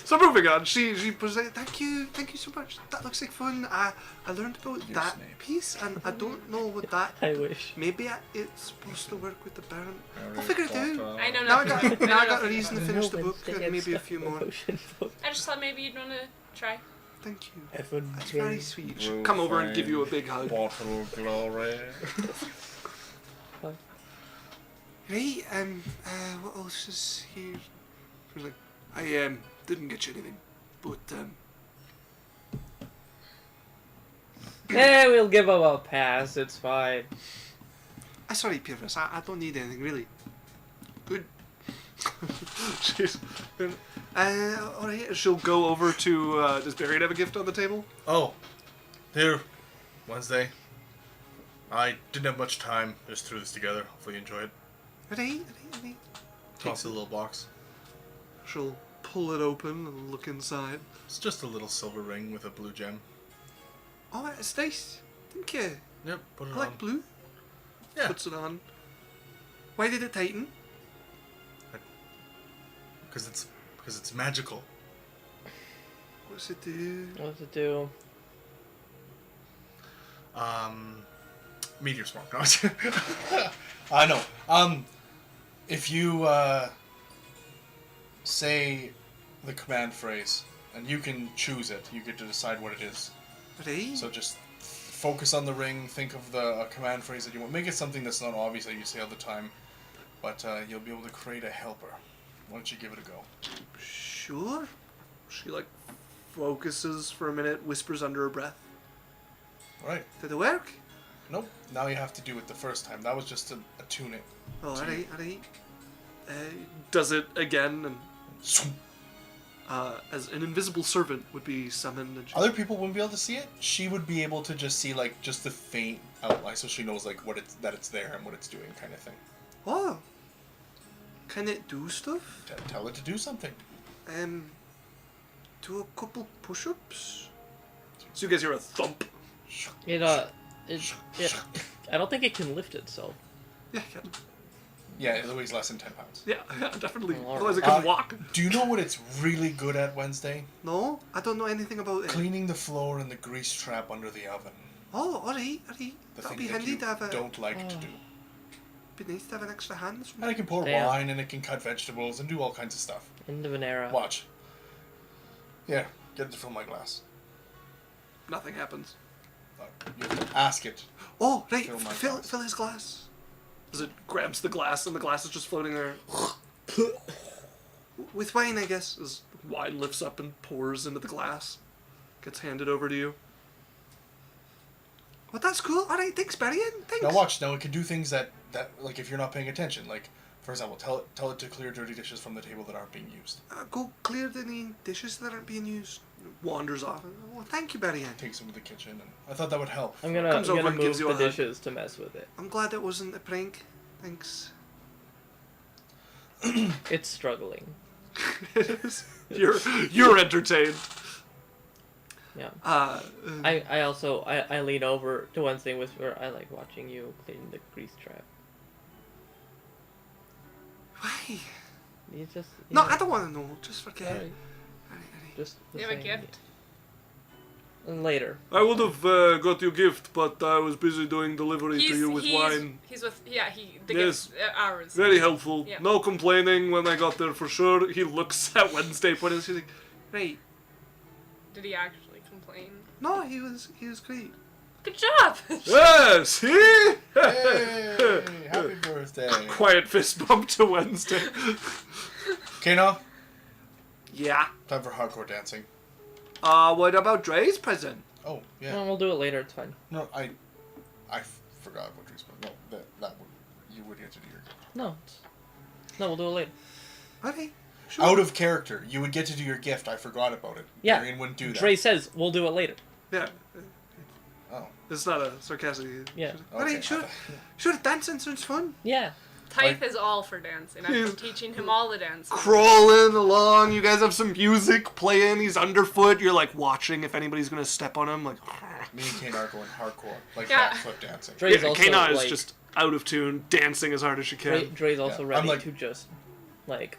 So moving on, she presented. Thank you so much. That looks like fun. I learned about You're that Snape. piece, and I don't know what that. I wish. Maybe it's supposed to work with the Baron. I'll figure it out. I know Now I nothing. got I know now I got a nothing reason to about finish the No book Wednesday and gets maybe a stuck few in the more. potion book. it. I just thought maybe you'd want to try. Thank you. Evan That's J. very sweet. She'll come over and give you a big hug. Bottle glory. Right, what else is here? She was like, I didn't get you anything, but We'll give him a pass. It's fine. sorry, Pierce, I don't need anything really. Good. She's alright, she'll go over to, does Barry have a gift on the table? Oh, here, Wednesday. I didn't have much time. Just threw this together. Hopefully you enjoy it. Alright. Toss the little box. She'll pull it open and look inside. It's just a little silver ring with a blue gem. Oh, it's nice. Thank you. Yep, put it I on. like blue. Yeah, Puts it on. Why did it tighten? because it's magical. What's it do? What to do? Meteor swarm. No, I know. If you say the command phrase and you can choose it, you get to decide what it is. Right. So just focus on the ring. Think of the command phrase that you want. Make it something that's not obvious that you say all the time, but you'll be able to create a helper. Why don't you give it a go? Sure. She like focuses for a minute, whispers under her breath. All right. Did it work? Nope. Now you have to do it the first time. That was just to attune it. Oh, alright. Does it again, and as an invisible servant would be summoned. And Other people wouldn't be able to see it. She would be able to just see like just the faint outline, so she knows like that it's there and what it's doing, kind of thing. Oh. Can it do stuff? Tell it to do something. Do a couple push-ups. So you guys hear a thump. It I don't think it can lift itself. Yeah, yeah. Yeah, it weighs less than 10 pounds. Yeah, definitely. All right. Otherwise, it couldn't walk. Do you know what it's really good at Wednesday? No, I don't know anything about it. Cleaning the floor and the grease trap under the oven. Oh, alright. The That'd thing be that handy you to have a. don't like to do. Be nice to have an extra hand. And it can pour Damn. wine, and it can cut vegetables, and do all kinds of stuff. End of an era. Watch. Yeah, get it to fill my glass. Nothing happens. You have to ask it. Oh, right. Fill my Fill glass. his glass. As it grabs the glass, and the glass is just floating there. With wine, I guess. As wine lifts up and pours into the glass. Gets handed over to you. Well, that's cool. Alright, thanks, Marion. Thanks. Now watch. Now it can do things that like if you're not paying attention. Like, for example, tell it to clear dirty dishes from the table that aren't being used. Go clear any dishes that aren't being used. Wanders off. Well, thank you, Marion. Takes them to the kitchen, and I thought that would help. I'm gonna Comes over and move gives you the a hug. dishes to mess with it. I'm glad that wasn't a prank. Thanks. It's struggling. You're entertained. Yeah. Uh, I also I lean over to Wednesday and whisper, I like watching you clean the grease trap. why? You just No, I don't want to know. Just forget. Alright. Just the You have a same. gift? And later. I would have got you a gift, but I was busy doing delivery to you with wine. He's with, the Yes. gift, ours. Very helpful. Yeah. No complaining when I got there for sure. He looks at Wednesday, but he's like, right. Did he actually complain? No, he was great. Good job! Yes, see? Hey, happy birthday. Quiet fist bump to Wednesday. Okay, now Yeah. time for hardcore dancing. What about Dre's present? Oh yeah. No, we'll do it later, it's fine. No, I forgot what you spoke. No, that would you would get to do your gift. No, we'll do it later. Okay. Sure. Out of character, you would get to do your gift. I forgot about it. Yeah. Marion wouldn't do that. Dre says we'll do it later. Yeah. Oh. It's not a sarcastic. Yeah. Okay, Alright, sure. I thought- Sure, dancing sounds fun. Yeah. Tithe is all for dancing. I've been He's teaching him all the dances. Crawling along, you guys have some music playing, he's underfoot, you're like watching if anybody's gonna step on him, like... Me and Kane are going hardcore, like Yeah. backflip dancing. Dre's Yeah, also Kana is like, just out of tune, dancing as hard as she can. Dre's also Yeah. ready I'm like- to just like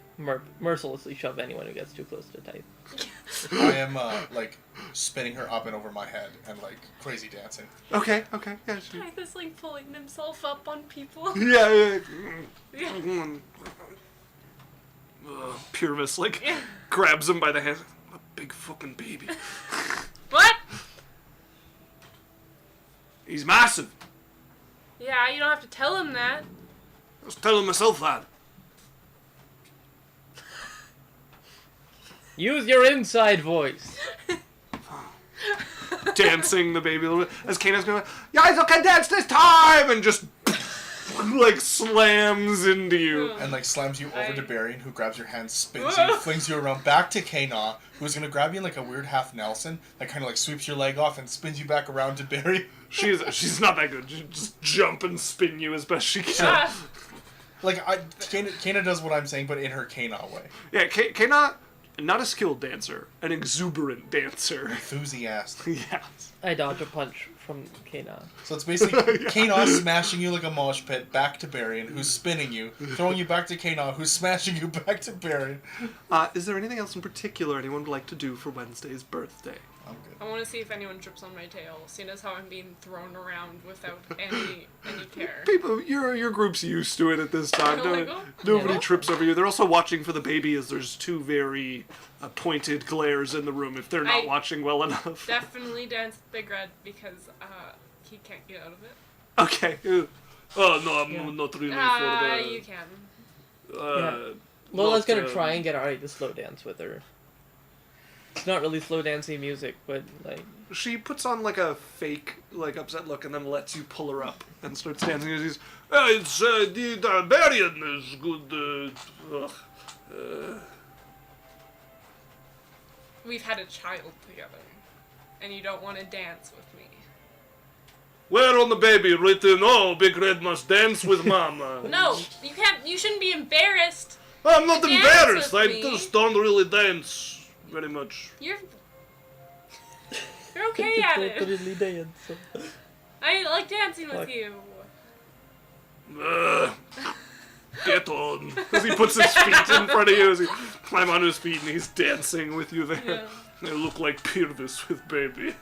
mercilessly shove anyone who gets too close to Tithe. I am like spinning her up and over my head and like crazy dancing. Okay, yeah, sure. Tithe is like pulling himself up on people. Yeah. Yeah. Purvis, like, Yeah. grabs him by the hand. A big fucking baby. What? He's massive. Yeah, you don't have to tell him that. I was telling myself that. Use your inside voice. Dancing the baby a little bit. As Kana's going, you guys can dance this time! And just, like, slams into you. And like slams you over to I- Barian, who grabs your hand, spins you, flings you around back to Kana, who's gonna grab you in like a weird half Nelson, that kind of like sweeps your leg off and spins you back around to Barry. She's not that good. She just jump and spin you as best she can. Ah, Like Kana does what I'm saying, but in her Kana way. Yeah, Kana, not a skilled dancer, an exuberant dancer. Enthusiastic. Yeah. I dodge a punch from Kana. So it's basically Kana smashing you like a mosh pit back to Barian, who's spinning you, throwing you back to Kana, who's smashing you back to Barian. Is there anything else in particular anyone would like to do for Wednesday's birthday? I'm good. I want to see if anyone trips on my tail, seeing as how I'm being thrown around without any care. People, your group's used to it at this time. Oh, like, oh. Nobody Yeah. trips over you. They're also watching for the baby as there's two very pointed glares in the room if they're not I- watching well enough. Definitely dance with Big Red because he can't get out of it. Okay. Oh, no, I'm Yeah. not really You for can. the... Lola's not, gonna try and get Ari to slow dance with her. It's not really slow dancing music, but like She puts on like a fake, like upset look and then lets you pull her up and starts dancing. And she's, it's the barbarian is good. We've had a child together, and you don't want to dance with me. Where on the baby written, oh, Big Red must dance with Mama? No, you can't. You shouldn't be embarrassed. I'm not Dance embarrassed. with I me. just don't really dance very much. You're. You're okay at it. Totally dance. I like dancing with Fuck. you. Get on. As he puts his feet in front of you, as he climb on his feet and he's dancing with you there. Yeah. They look like Pyrrhus with baby.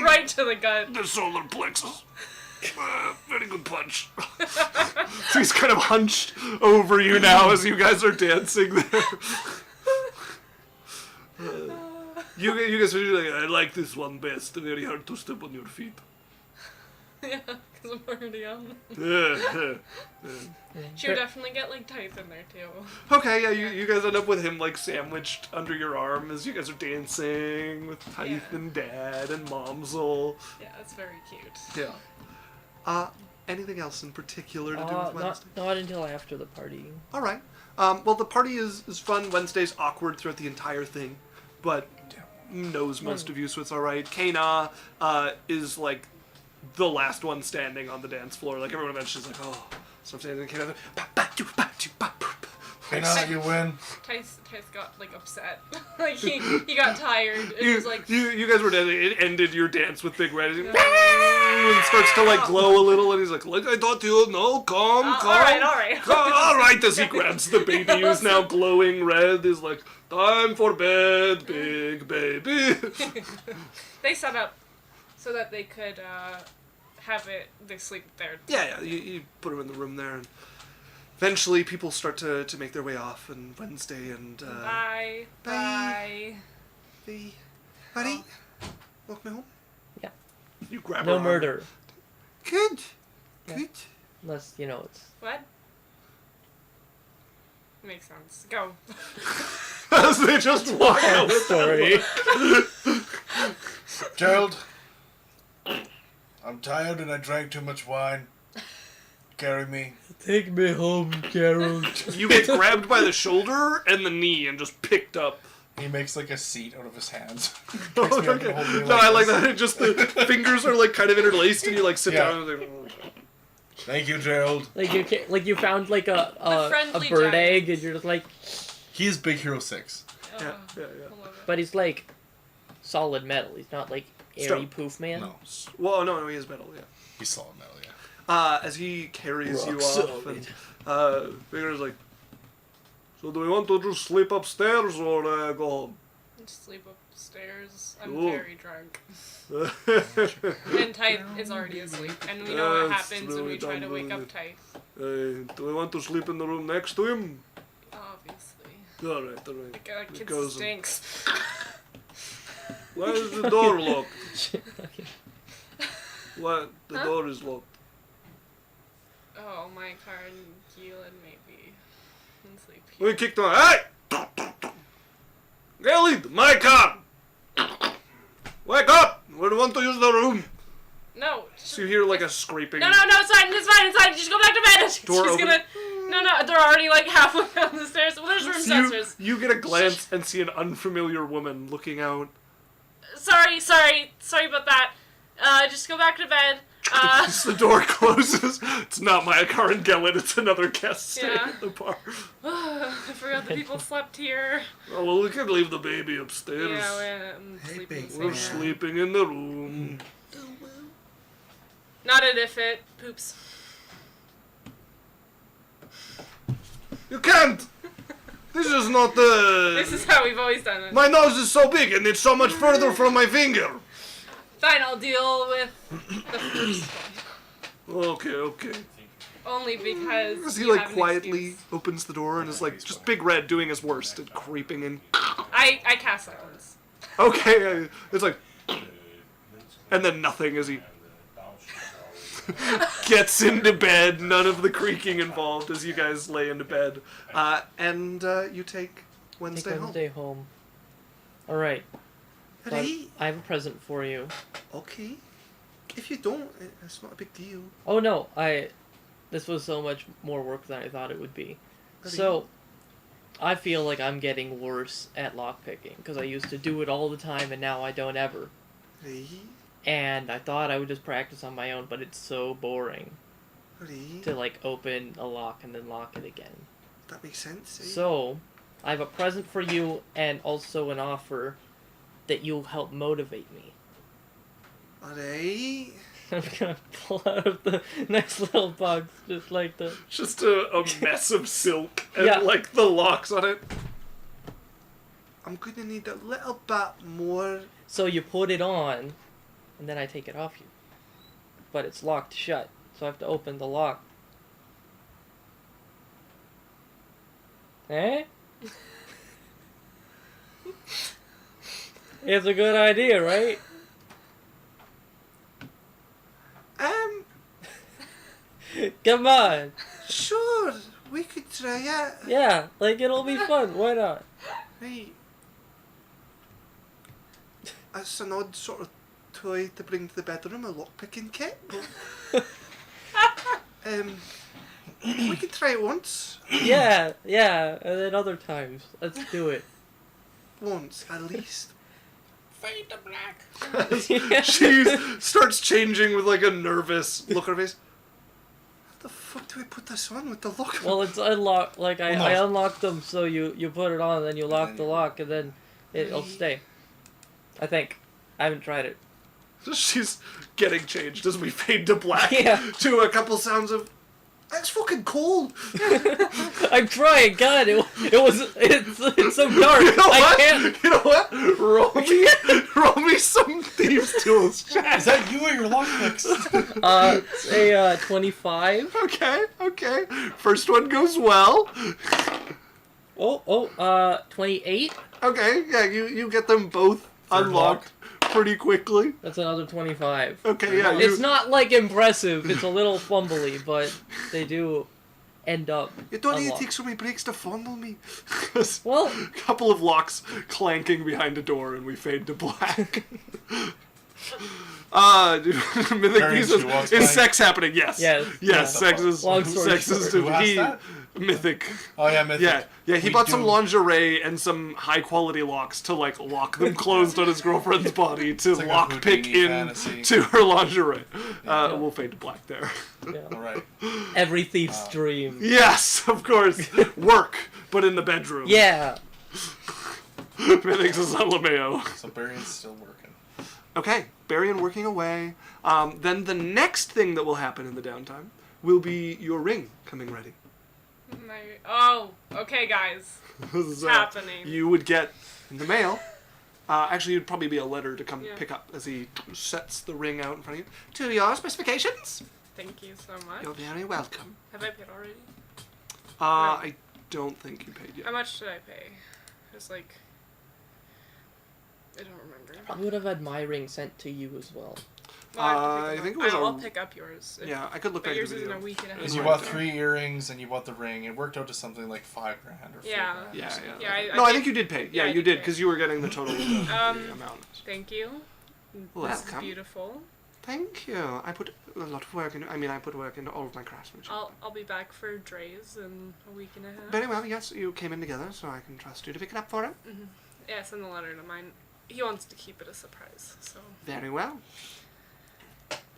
Right to the gut. The solar plexus. Very good punch. So he's kind of hunched over you now as you guys are dancing there. You guys are like, I like this one best. Very hard to step on your feet. Yeah, because I'm already on. Yeah. She would definitely get like tights in there too. Okay, yeah, you guys end up with him like sandwiched under your arm as you guys are dancing with Tyth Yeah. and Dad and Momsel. Yeah, it's very cute. Yeah. Anything else in particular to do with Wednesday? Not until after the party. All right. Well, the party is fun. Wednesday's awkward throughout the entire thing, but knows most of you, so it's all right. Kana is like the last one standing on the dance floor. Like everyone mentions, like, oh, so I'm standing. Kana, Kana, you win. Tice got like upset. Like he got tired. It was like you guys were dancing. It ended your dance with Big Red. And starts to like glow a little, and he's like I thought you no, calm. all right. All right, as he grabs the baby who's now glowing red, is like, time for bed, big baby. They set up so that they could they sleep there. Yeah, you put him in the room there, and eventually people start to make their way off, and Wednesday and... Bye. Hey, buddy, walk me home? Yeah. You grab No her murder. Good. Yeah. Good. Unless, it's... What? Makes sense. Go. As they just walk out. Sorry. Gerald, I'm tired and I drank too much wine. Carry me. Take me home, Carol. You get grabbed by the shoulder and the knee and just picked up. He makes like a seat out of his hands. Oh, Picks me up okay. and holds me No, I like this. that. It just the fingers are like kind of interlaced, and you like sit Yeah. down and like, Thank you, Gerald. You found like a friendly bird giant. egg, and you're just like, He is Big Hero 6. yeah. I love it. but he's like solid metal. He's not like airy Stone. poof man. No, Well, no, he is metal. Yeah. he's solid metal, yeah. As he carries you Rock off, and Figure's like, so do we want to just sleep upstairs or go home? Just sleep upstairs. I'm Cool. very drunk. And Type is already asleep. And we know what That's happens when we really try to dumb, wake really. up Type. Do we want to sleep in the room next to him? Obviously. All right, all right. That kid goes- stinks. Why is the door locked? What? The door is locked. Oh, my car and Keelan maybe. And sleep We here. kicked him out. Hey! Gilly, my car! Wake up! We want to use the room. No. So you hear like a scraping. No, it's fine. Just go back to bed. Door She's open. gonna. No, they're already like halfway down the stairs. Well, there's room So sensors. you get a glance and see an unfamiliar woman looking out. Sorry about that. Just go back to bed. As the door closes, it's not my car and Gellin, it's another guest staying Yeah. at the bar. I forgot the people slept here. Oh, well, we can leave the baby upstairs. Yeah, Hey, sleeping baby. in the We're same room. sleeping in the room. Not it if it poops. You can't! This is not the... This is how we've always done it. My nose is so big and it's so much further from my finger. Fine, I'll deal with the first one. Okay. Only because As he you like have an quietly excuse. opens the door and is like just Big Red doing his worst and creeping in. I cast silence. Okay, it's like... And then nothing as he gets into bed, none of the creaking involved as you guys lay into bed. And you take Wednesday home. Wednesday home. All right. So Hey, I have a present for you. okay. If you don't, it's not a big deal. Oh no, this was so much more work than I thought it would be. So, I feel like I'm getting worse at lockpicking because I used to do it all the time and now I don't ever. Hey, And I thought I would just practice on my own, but it's so boring hey. to like open a lock and then lock it again. That makes sense. Eh? So, I have a present for you and also an offer that you'll help motivate me. Alright. I'm gonna pull out of the next little box just like the. Just a mess of silk and Yeah. like the locks on it. I'm gonna need a little bit more. So you put it on, and then I take it off you. But it's locked shut, so I have to open the lock. Eh? It's a good idea, right? Come on. Sure, we could try it. Yeah, like it'll be fun. Why not? Right. That's an odd sort of toy to bring to the bedroom, a lockpicking kit. But, we could try it once. Yeah, and then other times. Let's do it. Once, at least. Fade to black. Yeah. She starts changing with like a nervous look on her face. How the fuck do I put this on with the lock? Well, it's unlocked. Like I, Well, no. I unlocked them, so you put it on, and then you lock the lock, and then it'll stay. I think. I haven't tried it. She's getting changed as we fade to black Yeah. to a couple sounds of. It's fucking cold. I'm trying. God, it's so dark. You know I what? can't. You know what? Roll me some thieves tools. Is that you or your lockpicks? It's a 25. Okay. First one goes well. 28. Okay, yeah, you get them both Third unlocked pretty quickly. That's another 25. Okay, yeah. It's not like impressive. It's a little fumbly, but they do end up. You don't need to unlocked. take so many breaks to fondle me. Well, A couple of locks clanking behind a door and we fade to black. Mythic Very Beast she walks is by. sex happening? Yes. Yes. Yes, sex is Long story sex is short. Who asked he that? Mythic. Oh yeah, Mythic. Yeah, he We bought some do- lingerie and some high quality locks to like lock them closed on his girlfriend's body to like a lock pick Houdini in fantasy. to her lingerie. We'll fade to black there. yeah. All right. Every thief's dream. Yes, of course. Work, but in the bedroom. Yeah. Mythic's is on LeMayo. So Barion's still working. Okay, Barian working away. Then the next thing that will happen in the downtime will be your ring coming ready. Okay, guys. This is, Happening. You would get in the mail. Actually, it'd probably be a letter to come Yeah. pick up as he sets the ring out in front of you. To your specifications. Thank you so much. You're very welcome. Have I paid already? I don't think you paid yet. How much did I pay? It was like... I don't remember. I would have had my ring sent to you as well. Well, I, I have to pick think them it was up. a- I'll pick up yours. Yeah, I could look But back at yours the is in video. a week and a half. Because you Right. bought 3 earrings and you bought the ring. It worked out to something like $5,000 or $4,000. Yeah. Yeah. Yeah, No, I did- think you did pay. Yeah, I you did did pay. because you were getting the total of the amount. Thank you. This Welcome. is beautiful. Thank you. I put a lot of work in. I mean, I put work into all of my craftsmanship. I'll be back for Dre's in a week and a half. Very well. Yes, you came in together, so I can trust you to pick it up for him. Yeah, send the letter to mine. He wants to keep it a surprise, so Very well.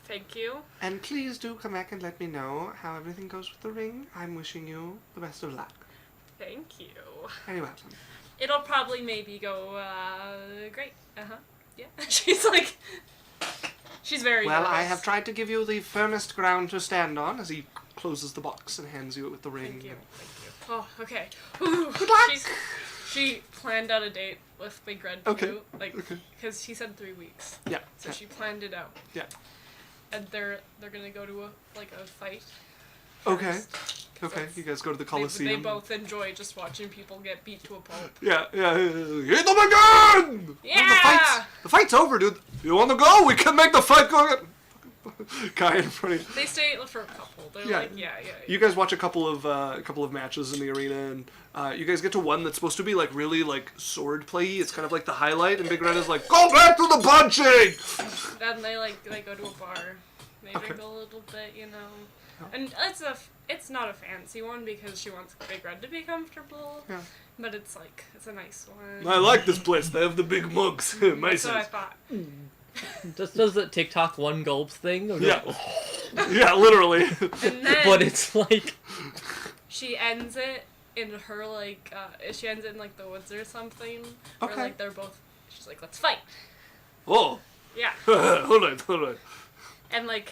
thank you. And please do come back and let me know how everything goes with the ring. I'm wishing you the best of luck. Thank you. Very welcome. It'll probably maybe go great. Yeah. She's like she's very Well, I nervous. have tried to give you the firmest ground to stand on as he closes the box and hands you it with the ring. Thank you. Oh, okay. Whew. Good luck. She planned out a date with Big Red Okay. too, like Okay. because he said 3 weeks, Yeah. so yeah. she planned it out. Yeah. And they're gonna go to a fight. Okay. first, 'cause Okay. that's- You guys go to the They Coliseum. both enjoy just watching people get beat to a pulp. Yeah. Hit them again! Yeah! The fight's over, dude. You want to go? We can make the fight go again. Guy in front of you. They stay for a couple. They're Yeah. like, yeah. You guys watch a couple of matches in the arena, and you guys get to one that's supposed to be like really like sword play. It's kind of like the highlight, and Big Red is like, "Go back to the punching." Then they go to a bar. They drink a little bit, you know. And it's not a fancy one because she wants Big Red to be comfortable. Yeah. But it's a nice one. I like this place. They have the big mugs. My That's what I sense. thought. Just does the TikTok one gulp thing. Or Yeah. Yeah, literally. And then But it's like. she ends it in her, like, she ends in, like, the woods or something. Okay. Or, like, they're both, she's like, let's fight. Oh. Yeah. Alright. And, like,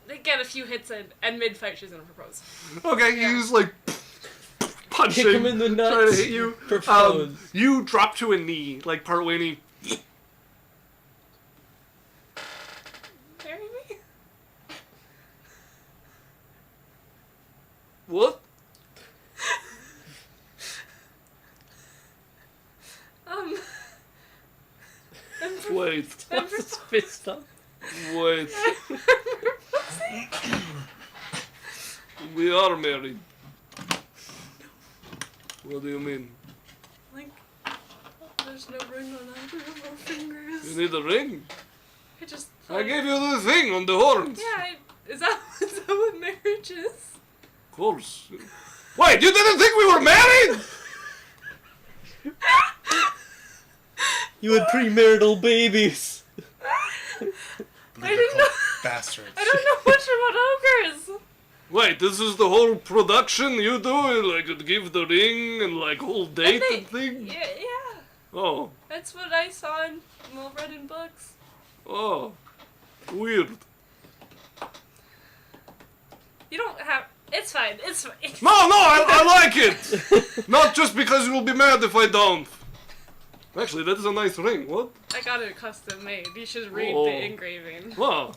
they get a few hits in, and mid-fight she's gonna propose. Okay, Yeah. he's like punching, Kick him in the nuts. trying to hit you. Propose. You drop to a knee, like partway, and he Marry me? what? Wait, I'm What's his fist up? wait. We are married. What do you mean? Like, there's no ring on either of our fingers. You need a ring? I just. I gave you the thing on the horns. Yeah, is that what marriage is? Of course. Wait, you didn't think we were married? You had premarital babies. I didn't know. Bastards. I don't know much about ogres. Wait, this is the whole production you do? Like, give the ring and, like, whole date and thing? Yeah. Oh. That's what I saw in read in books. Oh. Weird. You don't have. It's fine. It's fine. No, I like it! Not just because you'll be mad if I don't. Actually, that is a nice ring. What? I got it custom made. You should read Oh. the engraving. Wow.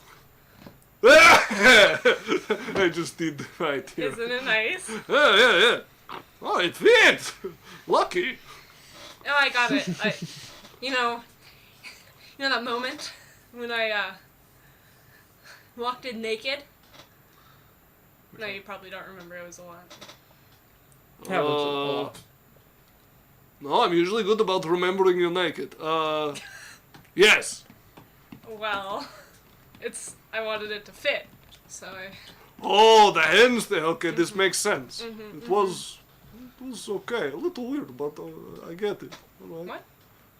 I just did right here. Isn't it nice? Yeah. Oh, it fits! Lucky. Oh, I got it. You know that moment when I walked in naked? No, you probably don't remember. It was a lot. No, I'm usually good about remembering you naked. Yes. Well, I wanted it to fit, so I. Oh, the hands thing. Okay, this makes sense. It was okay. A little weird, but I get it. All right. What?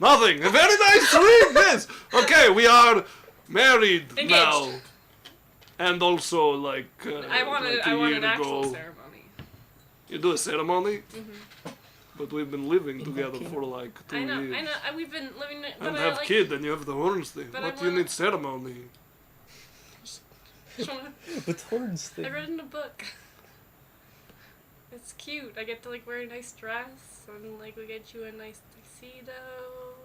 Nothing. A very nice ring. Yes. Okay, we are married Engaged. now. And also, like, I want like an actual ceremony. You do a ceremony? But we've been living together Okay. for like 2 I know. years. We've been living, but And I have like. kid, and you have the horns thing. But What I do you wanna- need ceremony? just wanna- With horns thing. I read in a book. It's cute. I get to like wear a nice dress, and like we get you a nice tuxedo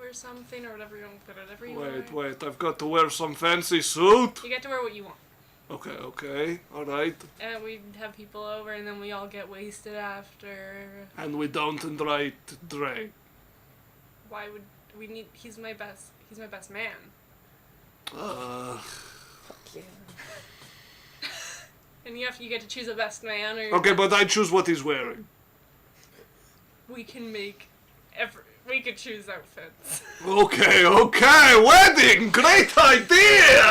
or something, or whatever you want. Whatever you want. Wait, I've got to wear some fancy suit? You get to wear what you want. Okay, alright. And we have people over, and then we all get wasted after. And we don't invite Dre. Why would we need? He's my best man. Yeah. And you get to choose a best man, or Okay, but I choose what he's wearing. we can make we could choose outfits. Okay, wedding! Great idea!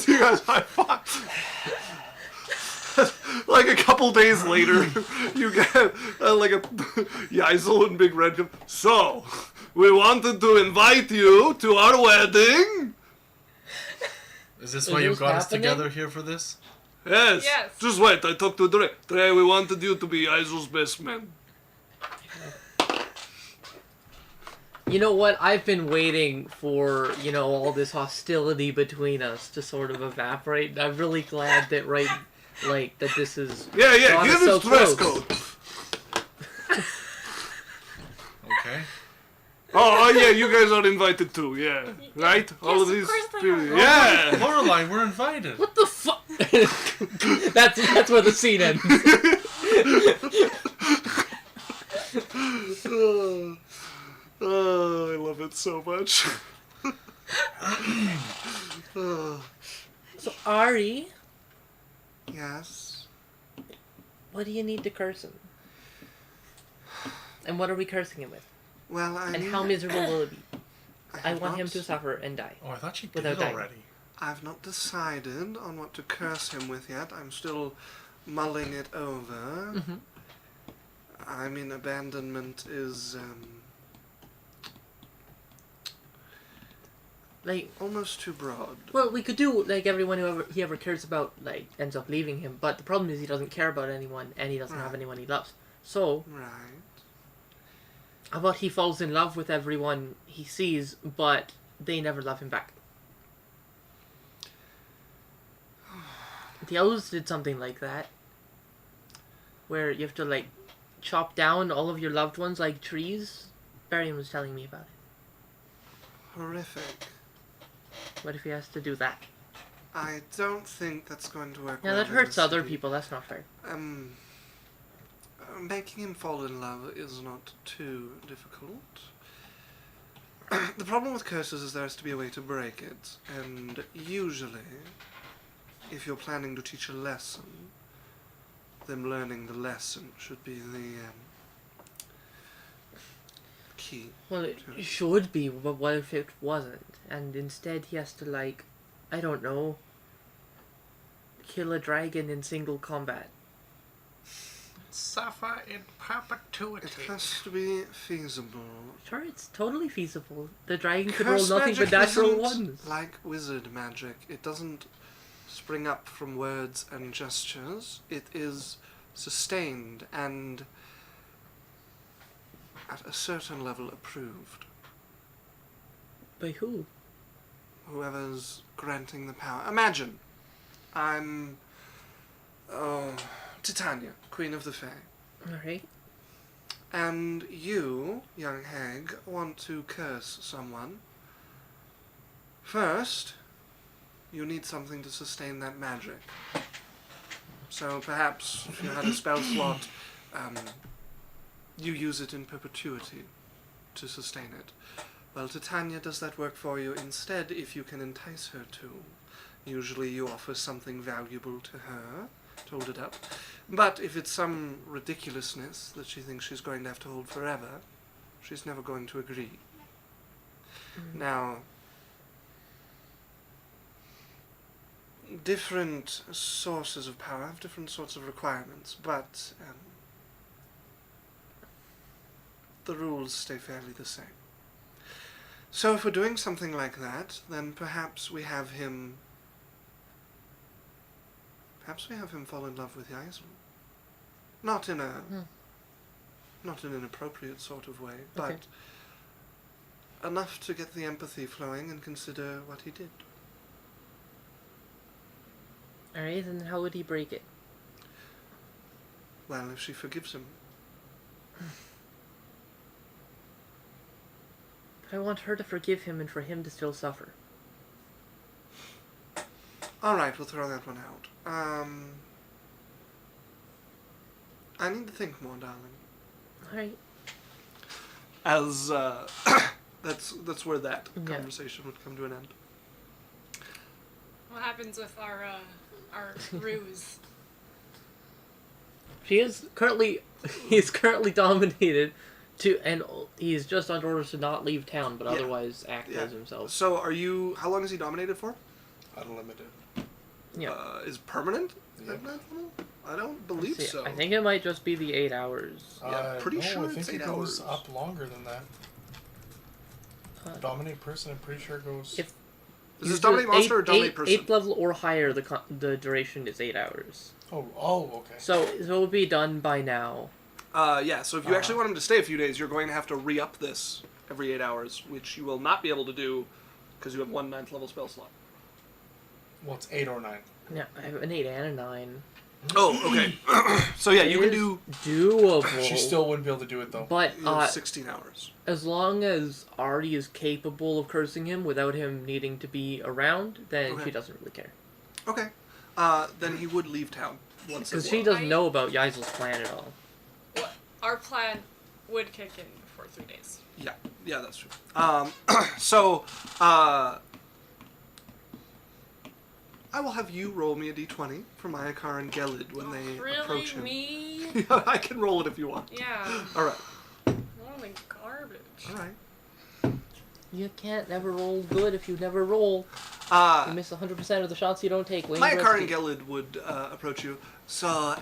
You guys high five. Like a couple days later, you get like a Yaisel and Big Red come. So, we wanted to invite you to our wedding. Is this Is why you this got us happening? together here for this? Yes. Yes. Just wait, I talked to Dre. Dre, we wanted you to be Yaisel's best man. You know what? I've been waiting for, all this hostility between us to sort of evaporate. And I'm really glad that that this is... Yeah, brought here us is so dress close. code. Okay. Oh, yeah, you guys are invited too, yeah. Right? All of of these course they people. are. Yeah. Lorelai, we're invited. What the fuck? that's where the scene ends. Oh, I love it so much. So, Ari, Yes. what do you need to curse him? And what are we cursing him with? Well, I And mean, how miserable will it be? I have want him not- to suffer and die. Oh, I thought she did Without it dying. already. I've not decided on what to curse him with yet. I'm still mulling it over. Mhm. I mean, abandonment is Like, Almost too broad. well, we could do, like, everyone he ever cares about, like, ends up leaving him. But the problem is he doesn't care about anyone, and he doesn't have Right. anyone he loves. So, Right. how about he falls in love with everyone he sees, but they never love him back? The elves did something like that. Where you have to, like, chop down all of your loved ones like trees. Barian was telling me about it. Horrific. What if he has to do that? I don't think that's going to work. Yeah, well that in hurts the other city. people. That's not fair. Making him fall in love is not too difficult. The problem with curses is there has to be a way to break it, and usually, if you're planning to teach a lesson, them learning the lesson should be the key. Well, it should be, but what if it wasn't? And instead he has to, like, I don't know, kill a dragon in single combat. Suffer in perpetuity. It has to be feasible. Sure, it's totally feasible. The dragon could roll Curse nothing but magic natural isn't ones. like wizard magic. It doesn't spring up from words and gestures. It is sustained and at a certain level approved. By who? Whoever's granting the power. Imagine, I'm, Titania, Queen of the Fae. Alright. And you, young hag, want to curse someone. First, you need something to sustain that magic. So perhaps if you had a spell slot, you use it in perpetuity to sustain it. Well, Titania does that work for you instead if you can entice her to. Usually you offer something valuable to her to hold it up. But if it's some ridiculousness that she thinks she's going to have to hold forever, she's never going to agree. Now, different sources of power have different sorts of requirements, but the rules stay fairly the same. So if we're doing something like that, then perhaps we have him fall in love with Yaisel. Not in an appropriate sort of way, but Okay. enough to get the empathy flowing and consider what he did. Alright, then how would he break it? Well, if she forgives him. I want her to forgive him and for him to still suffer. Alright, we'll throw that one out. I need to think more, darling. Alright. As, that's where that Yeah. conversation would come to an end. What happens with our ruse? He's currently dominated and he's just on orders to not leave town, but Yeah. otherwise act Yeah. as himself. So how long is he dominated for? Unlimited. Yeah. Is permanent? Yeah. I don't believe See, so. I think it might just be the 8 hours. Yeah, pretty sure I think it's it 8 goes hours. up longer than that. Dominate person, I'm pretty sure goes. If Is this dominate monster or dominate person? 8th level or higher, the duration is 8 hours. Okay. So it will be done by now. Yeah, so if you actually want him to stay a few days, you're going to have to re-up this every 8 hours, which you will not be able to do because you have one 9th level spell slot. Well, it's 8 or 9. Yeah, I have an 8 and a 9. Oh, okay. So yeah, you It can is do doable. She still wouldn't be able to do it though. But 16 hours. as long as Artie is capable of cursing him without him needing to be around, then Okay. she doesn't really care. Okay. Then he would leave town once Because it she was. doesn't know about Yaisel's plan at all. What our plan would kick in for 3 days. Yeah, that's true. So, I will have you roll me a d20 for Mayakar and Gelid when they Really? approach him. Me? Yeah, I can roll it if you want. Yeah. Alright, Rolling garbage. alright. You can't never roll good if you never roll. You miss 100% of the shots you don't take. Wayne Mayakar and Gretzky. Gelid would approach you. So,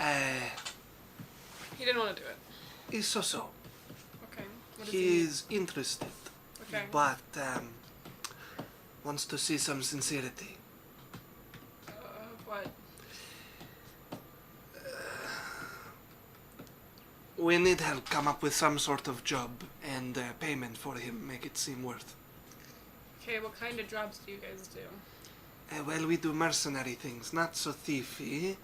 He didn't want to do it. it's so. Okay. What does he need? He's interested. Okay. But, wants to see some sincerity. What? We need help come up with some sort of job and payment for him, make it seem worth. Okay, what kind of jobs do you guys do? Well, we do mercenary things, not so thiefy.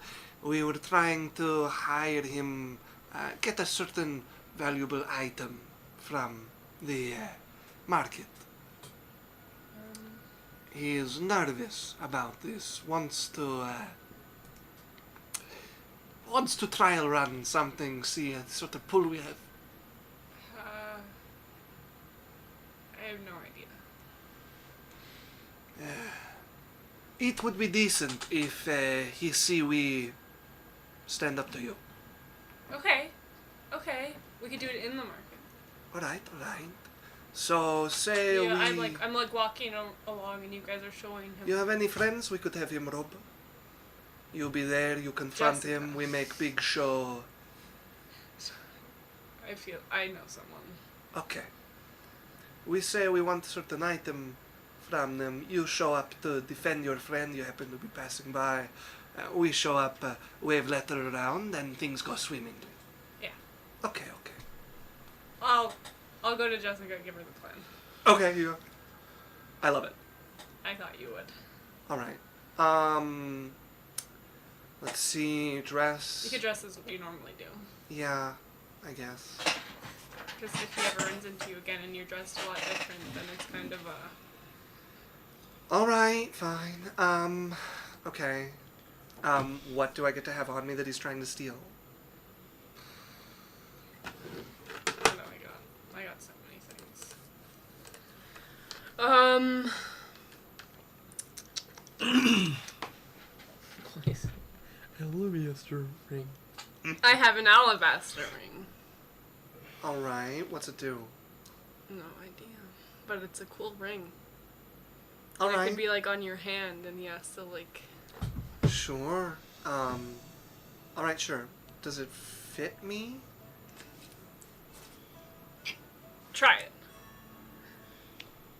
We were trying to hire him, get a certain valuable item from the market. He is nervous about this, wants to trial run something, see a sort of pull we have. I have no idea. It would be decent if he see we stand up to you. Okay. We could do it in the market. Alright. So say Yeah, we... I'm like walking along and you guys are showing him. You have any friends? We could have him rob. You'll be there, you confront Jessica. him, we make big show. I know someone. Okay. We say we want a certain item from them. You show up to defend your friend, you happen to be passing by. We show up, wave letter around, and things go swimmingly. Yeah. Okay. I'll go to Jessica and give her the plan. Okay, you go. I love it. I thought you would. Alright. Let's see, dress. You could dress as you normally do. Yeah, I guess. Because if he ever runs into you again and you're dressed a lot different, then it's kind of a... Alright, fine. Okay. What do I get to have on me that he's trying to steal? I got so many things. Please. Alabaster ring. I have an alabaster ring. Alright, what's it do? No idea. But it's a cool ring. It Alright. could be like on your hand and so like... Sure. Alright, sure. Does it fit me? Try it.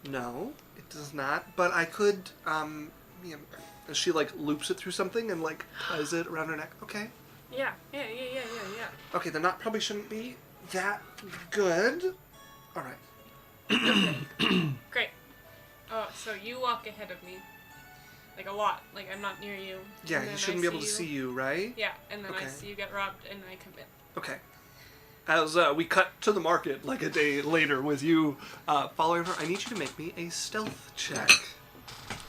No, it does not. But I could, yeah, she like loops it through something and like ties it around her neck. Okay. Yeah. Okay, then that probably shouldn't be that good. Alright. Great. Oh, so you walk ahead of me. Like a lot. Like I'm not near you. Yeah, And he then shouldn't I be able to see you, right? Yeah, and then I Okay. see you get robbed and I come in. Okay. As we cut to the market, like a day later, with you following her, I need you to make me a stealth check.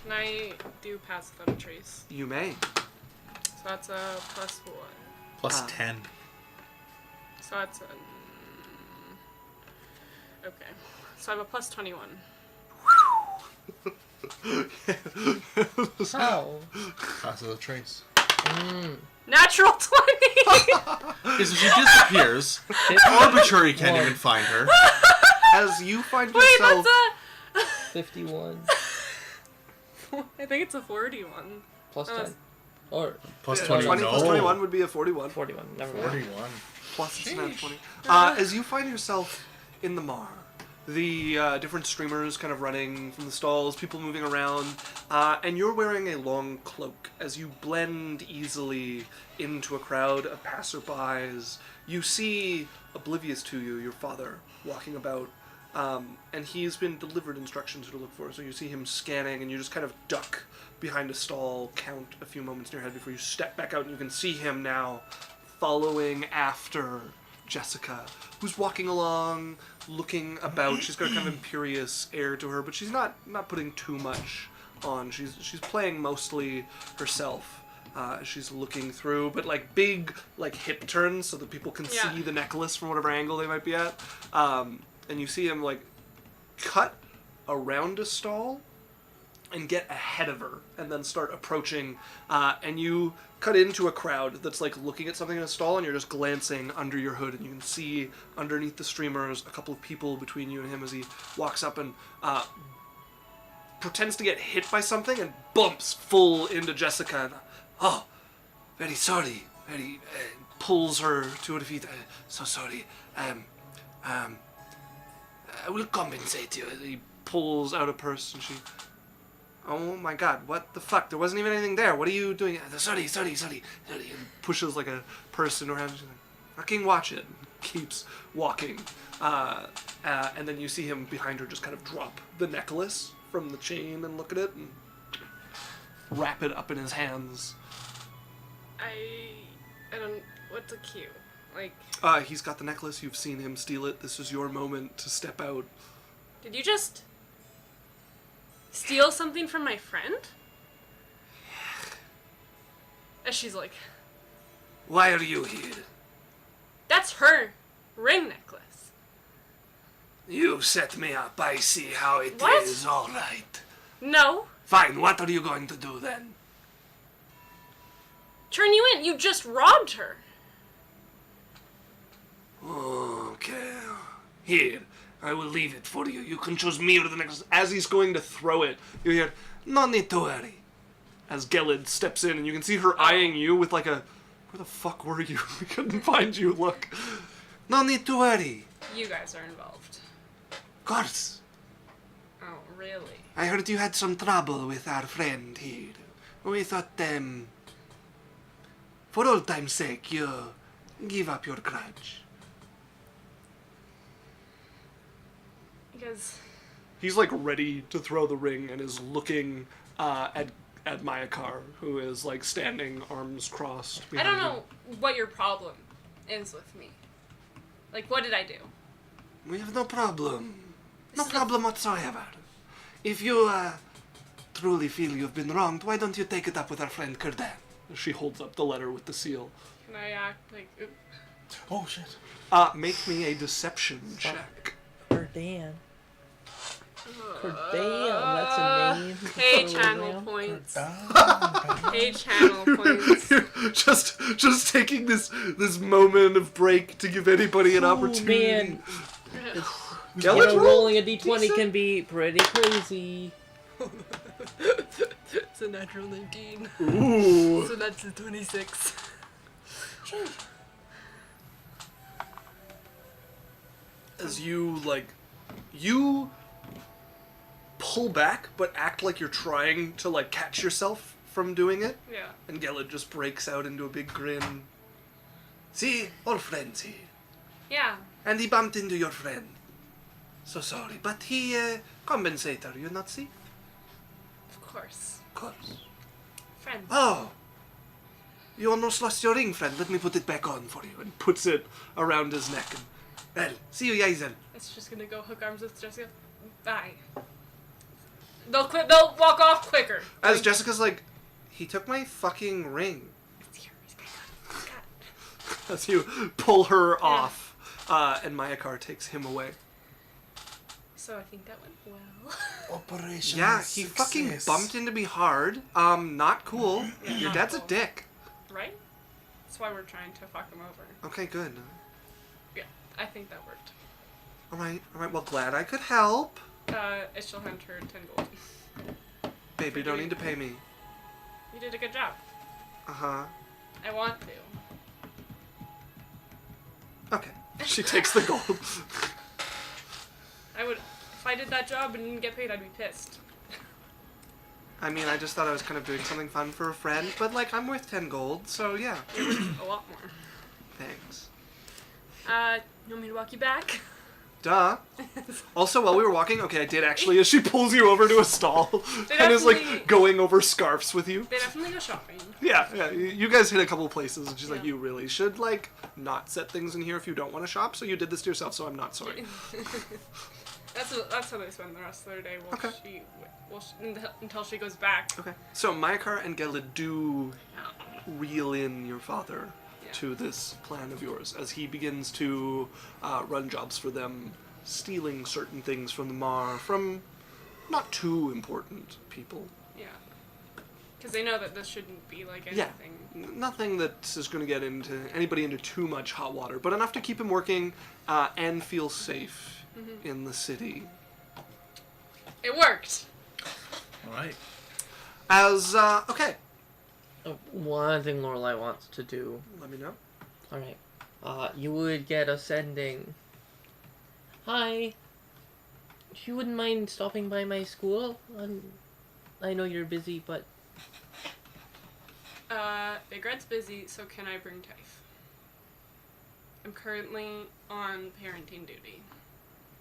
Can I do pass without a trace? You may. So that's a +1. Plus Ah. 10. So that's a... Okay. So I have a +21. How? Pass the trace. Natural 20! Because if she disappears, arbitrary can't even find her. As you find Wait, yourself... that's 51 I think it's a 41. plus Oh, 10. Or Plus Yeah, 20. 20 plus no. 21 would be a 41. 41. Never mind. 41. Plus it's not Sheesh. 20. As you find yourself in the Mar, the different streamers kind of running from the stalls, people moving around, and you're wearing a long cloak. As you blend easily into a crowd of passerbys, you see, oblivious to you, your father walking about, and he's been delivered instructions to look for. So you see him scanning, and you just kind of duck behind a stall, count a few moments in your head before you step back out, and you can see him now following after Jessica, who's walking along, looking about. She's got a kind of imperious air to her, but she's not putting too much on. She's playing mostly herself. She's looking through, but like big like hip turns so that people can Yeah. see the necklace from whatever angle they might be at. And you see him like cut around a stall and get ahead of her and then start approaching, and you cut into a crowd that's like looking at something in a stall, and you're just glancing under your hood, and you can see underneath the streamers a couple of people between you and him as he walks up and pretends to get hit by something and bumps full into Jessica. And, oh, very sorry. Very pulls her to her feet. So sorry. I will compensate you. He pulls out a purse and she. Oh my god, what the fuck? There wasn't even anything there. What are you doing? Sorry. And pushes like a person around. She's like, fucking watch it. Keeps walking. And then you see him behind her just kind of drop the necklace from the chain and look at it and wrap it up in his hands. I don't... What's a cue? Like... He's got the necklace. You've seen him steal it. This is your moment to step out. Did you just... steal something from my friend? And she's like... Why are you here? That's her ring necklace. You set me up. I see how it What? is. All right. No. Fine. What are you going to do then? Turn you in. You just robbed her. Okay. Here. I will leave it for you. You can choose me or the next. As he's going to throw it, you hear, no need to worry. As Gelid steps in, and you can see her eyeing you with like a, where the fuck were you? We couldn't find you. Look. No need to worry. You guys are involved. Of course. Oh, really? I heard you had some trouble with our friend here. We thought, for old time's sake, you give up your grudge. Because... He's like ready to throw the ring and is looking at Mayakar, who is like standing, arms crossed. I don't know what your problem is with me. Like, what did I do? We have no problem. No problem whatsoever. If you truly feel you've been wronged, why don't you take it up with our friend Kurdan? She holds up the letter with the seal. Can I act like... Oop. Oh shit. Make me a deception check. Cordan. Cordan, that's a name. Hey, channel points. Hey, channel points. just taking this moment of break to give anybody an Oh, opportunity. man. Gelid You know, rolled rolling a d20 decent. can be pretty crazy. It's a natural 19. Ooh. So that's a 26. As you pull back, but act like you're trying to like catch yourself from doing it, Yeah. and Gelid just breaks out into a big grin. See, all friends here. Yeah. And he bumped into your friend. So sorry, but he compensator, you not see? Of course. Of course. Friends. Oh! You almost lost your ring, friend. Let me put it back on for you. And puts it around his neck. And, well, see you, Yazel. It's just gonna go hook arms with Jessica. Bye. They'll walk off quicker. As Like, Jessica's like, he took my fucking ring. it's here. He's got it. As you pull her off. And Mayakar takes him away. So I think that went well. Operation. Yeah, he fucking bumped into me hard. Not cool. Yeah, Your not dad's a cool. dick. Right? That's why we're trying to fuck him over. Okay, good. Yeah, I think that worked. Alright, well, glad I could help. I shall hand her 10 gold. Babe, you don't need to pay me. You did a good job. Uh-huh. I want to. Okay. She takes the gold. I would, if I did that job and didn't get paid, I'd be pissed. I mean, I just thought I was kind of doing something fun for a friend, but, like, I'm worth 10 gold, so yeah. A lot more. Thanks. You want me to walk you back? Duh. Also, while we were walking, okay, I did actually, as she pulls you over to a stall They and is, like, definitely- going over scarves with you. They definitely go shopping. Yeah, you guys hit a couple places, and she's like, Yeah. you really should, like, not set things in here if you don't want to shop, so you did this to yourself, so I'm not sorry. That's how they spend the rest of their day. Okay. Until she goes back. Okay. So, Mayakar and Gelid do reel in your father Yeah. to this plan of yours, as he begins to run jobs for them, stealing certain things from the Mar, from not too important people. Yeah. Because they know that this shouldn't be like Yeah. anything. Nothing that is going to get anybody into too much hot water, but enough to keep him working and feel safe in the city. It worked. Alright. As, okay, One thing Lorelai wants to do. let me know. Alright. You would get a sending. Hi. You wouldn't mind stopping by my school on I know you're busy, but Big Red's busy, so can I bring Tife? I'm currently on parenting duty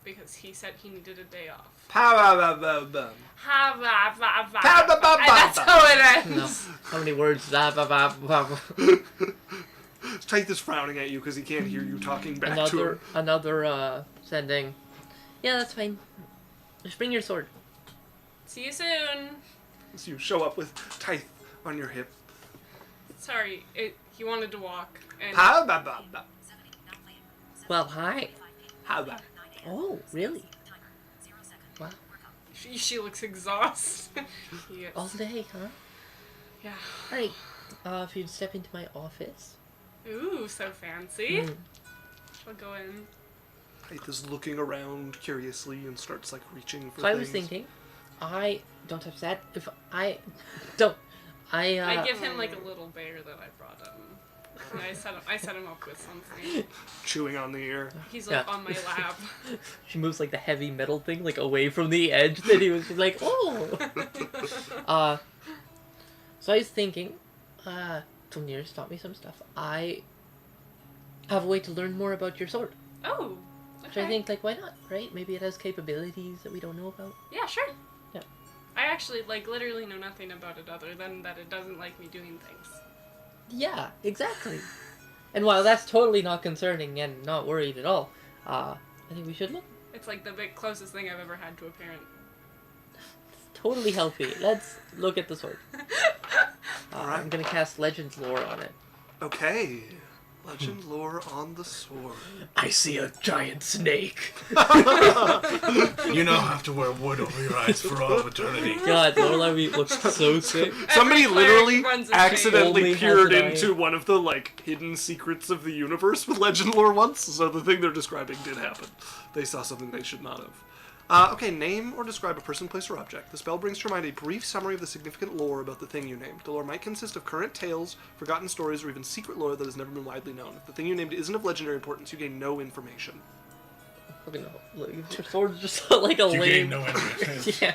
because he said he needed a day off. Pa-ba-ba-ba-ba. That's how it ends. no. How many words? Tithe is frowning at you because he can't hear you talking back to him. Another sending. Yeah, that's fine. Just bring your sword. See you soon. So you show up with Tithe on your hip. Sorry, he wanted to walk. And Pa-ba-ba-ba. Well, hi. Pa-ba. Oh, really? Wow. she looks exhausted. Yes. All day, huh? Yeah. Alright. If you'd step into my office. Ooh, so fancy. Mm. I'll go in. Tithe is looking around curiously and starts like reaching for So things. I was thinking, I don't have that. If I don't, I give him like a little bear that I brought him. And I set him up with something. Chewing on the ear. He's like Yeah. on my lap. She moves like the heavy metal thing like away from the edge that he was just like, oh. So I was thinking, Tulnir's taught me some stuff. I have a way to learn more about your sword. Oh. Which I think, like, why not, right? Maybe it has capabilities that we don't know about. Yeah, sure. Yeah. I actually like literally know nothing about it other than that it doesn't like me doing things. Yeah, exactly. And while that's totally not concerning and not worried at all, I think we should look. It's like the big closest thing I've ever had to a parent. Totally healthy. Let's look at the sword. Alright. I'm gonna cast Legends Lore on it. Okay. Legend lore on the sword. I see a giant snake. You now have to wear wood over your eyes for all of eternity. God, Lorelai looks so sick. Somebody Every cleric literally runs a accidentally chain. Only peered has an eye. into one of the like hidden secrets of the universe with legend lore once, so the thing they're describing did happen. They saw something they should not have. Okay, name or describe a person, place, or object. The spell brings to mind a brief summary of the significant lore about the thing you named. The lore might consist of current tales, forgotten stories, or even secret lore that has never been widely known. If the thing you named isn't of legendary importance, you gain no information. Fucking look, your sword's just like a You lame. gain no interest. Yeah,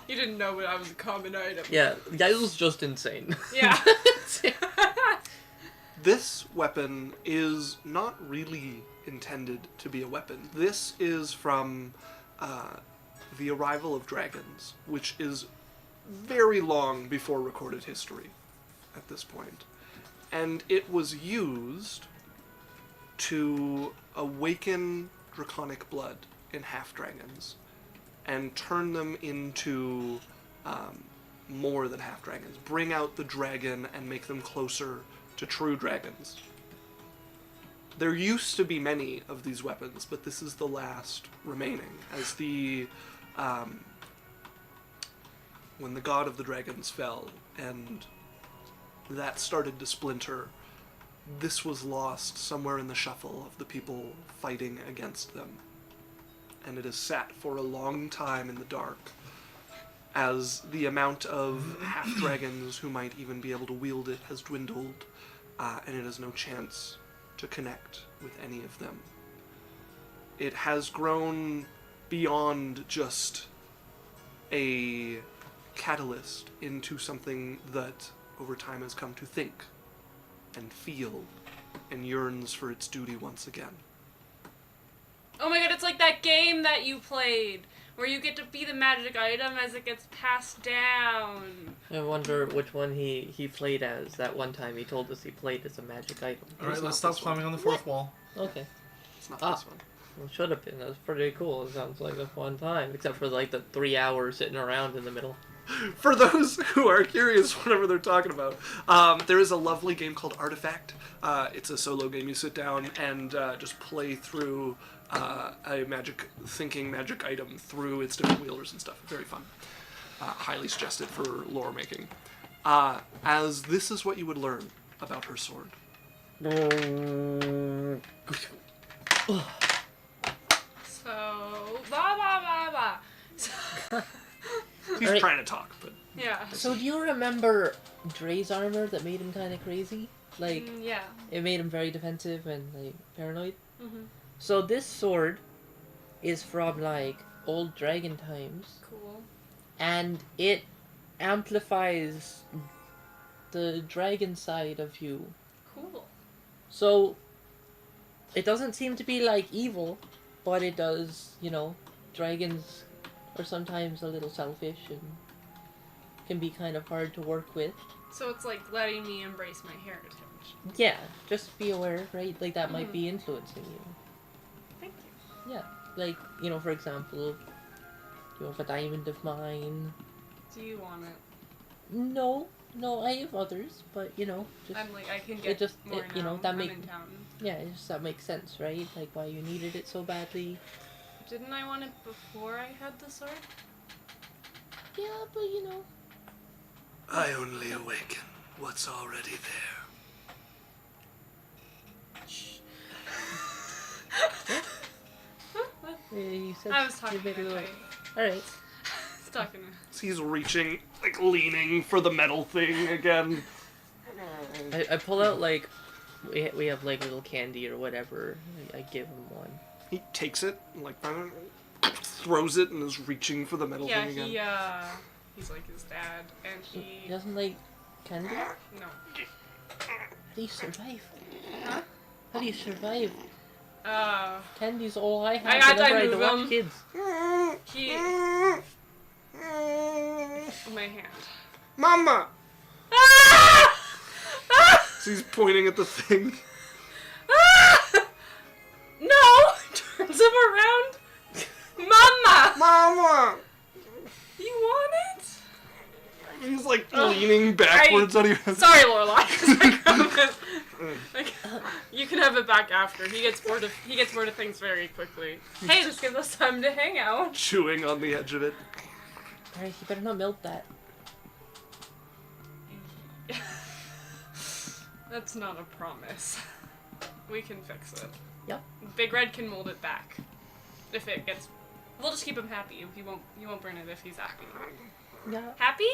You didn't know but I was a common item. yeah. Gisel's just insane. Yeah. This weapon is not really intended to be a weapon. This is from the arrival of dragons, which is very long before recorded history at this point. And it was used to awaken draconic blood in half-dragons and turn them into more than half-dragons. Bring out the dragon and make them closer to true dragons. There used to be many of these weapons, but this is the last remaining. As when the god of the dragons fell and that started to splinter, this was lost somewhere in the shuffle of the people fighting against them. And it has sat for a long time in the dark, as the amount of half-dragons who might even be able to wield it has dwindled, and it has no chance to connect with any of them. It has grown beyond just a catalyst into something that over time has come to think and feel and yearns for its duty once again. Oh my god, it's like that game that you played where you get to be the magic item as it gets passed down. I wonder which one he played as. That one time he told us he played as a magic item. Alright, not let's stop this one. climbing on the fourth wall. Okay. It's not Ah. this one. Well, it should have been. That was pretty cool. It sounds like a fun time. Except for like the 3 hours sitting around in the middle. For those who are curious, whatever they're talking about, there is a lovely game called Artifact. It's a solo game. You sit down and just play through a thinking magic item through its different wielders and stuff. Very fun. Highly suggested for lore making. As this is what you would learn about her sword. So, blah blah blah blah. He's Alright. trying to talk, but Yeah. So do you remember Dre's armor that made him kind of crazy? Like, Yeah. it made him very defensive and like paranoid. Mhm. So this sword is from like old dragon times. Cool. and it amplifies the dragon side of you. Cool. So, it doesn't seem to be like evil, but it does, dragons are sometimes a little selfish and can be kind of hard to work with. So it's like letting me embrace my heritage. Yeah, just be aware, right? Like, that might be influencing you. Thank you. Yeah, like, for example, you have a diamond of mine. Do you want it? No, I have others, but, just... I'm like, I can get more now. that I'm in town. Yeah, that makes sense, right? Like, why you needed it so badly. Didn't I want it before I had the sword? Yeah, but, I only awaken what's already there. You said I was talking you better to go. my Alright. I was talking to... So he's reaching, like leaning for the metal thing again. I pull out, like, we have, like, little candy or whatever. I give him one. He takes it, and, like, throws it, and is reaching for the metal thing again. Yeah, he's like his dad, and He he... doesn't like candy? How No. do you survive? Huh? How do you survive? Candy's Candy's all I have I got whenever I to move watch him. kids. He... My hand. Mama! Ah! So he's pointing at the thing. No! Turns him around. Mama! Mama! You want it? He's like leaning backwards on your head. Sorry, Lorelai. 'Cause I grabbed it. Like, you can have it back after. He gets bored of things very quickly. Hey, this gives us time to hang out. Chewing on the edge of it. Alright, you better not melt that. That's not a promise. We can fix it. Yep. Big Red can mold it back. If it gets... We'll just keep him happy. He won't burn it if he's happy. Yeah. Happy?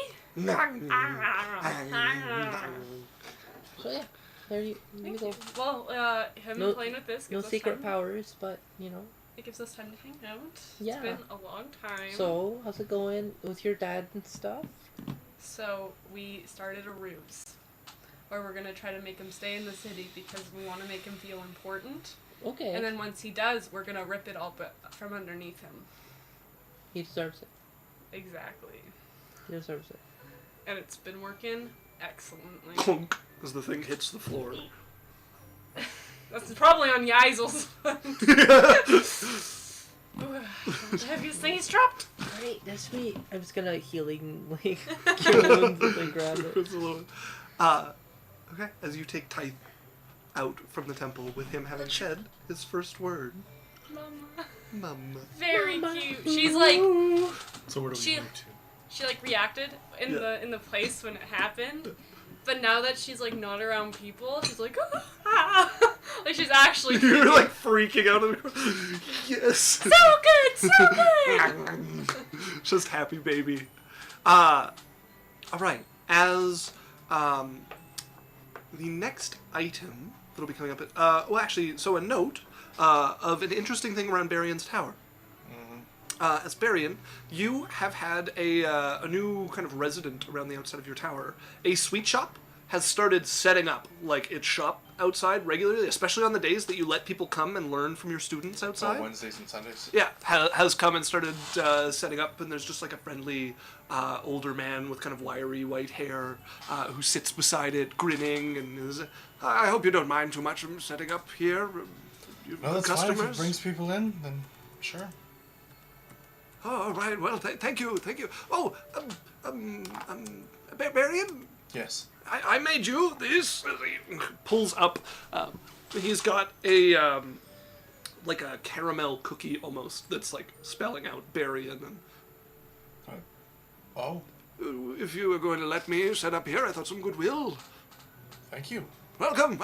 So yeah, there you Thank go. you. Well, him No- playing with this No gives us secret time. powers, but It gives us time to hang out. Yeah. It's been a long time. So, how's it going with your dad and stuff? So we started a ruse. Where we're gonna try to make him stay in the city because we want to make him feel important. Okay. And then once he does, we're gonna rip it all from underneath him. He deserves it. Exactly. He deserves it. And it's been working excellently. Clunk as the thing hits the floor. That's probably on Yaisel's. Heaviest thing he's dropped. Great, that's sweet. I'm just gonna healing, like, cure wounds and then grab it. It's a little- okay, as you take Tithe out from the temple with him having said his first word. Mama. Mama. Very cute. She's like, So where do we She- move to? she like reacted in Yeah. the place when it happened. But now that she's like not around people, she's like, ah. Like she's actually You're like freaking out. Yes. so good, so good. Just happy baby. Alright. As the next item that'll be coming up so a note of an interesting thing around Barian's tower. As Barian, you have had a new kind of resident around the outside of your tower. A sweet shop has started setting up like its shop outside regularly, especially on the days that you let people come and learn from your students outside. Oh, Wednesdays and Sundays. Yeah, has come and started setting up, and there's just like a friendly older man with kind of wiry white hair who sits beside it, grinning, and is. I hope you don't mind too much from setting up here. No, that's fine. If it brings people in, then sure. Oh, right. Well, thank you. Oh, Barian, Yes. I made you this. He pulls up. He's got a like a caramel cookie almost that's like spelling out Barian. And Oh, if you were going to let me set up here, I thought some goodwill. thank you. Welcome.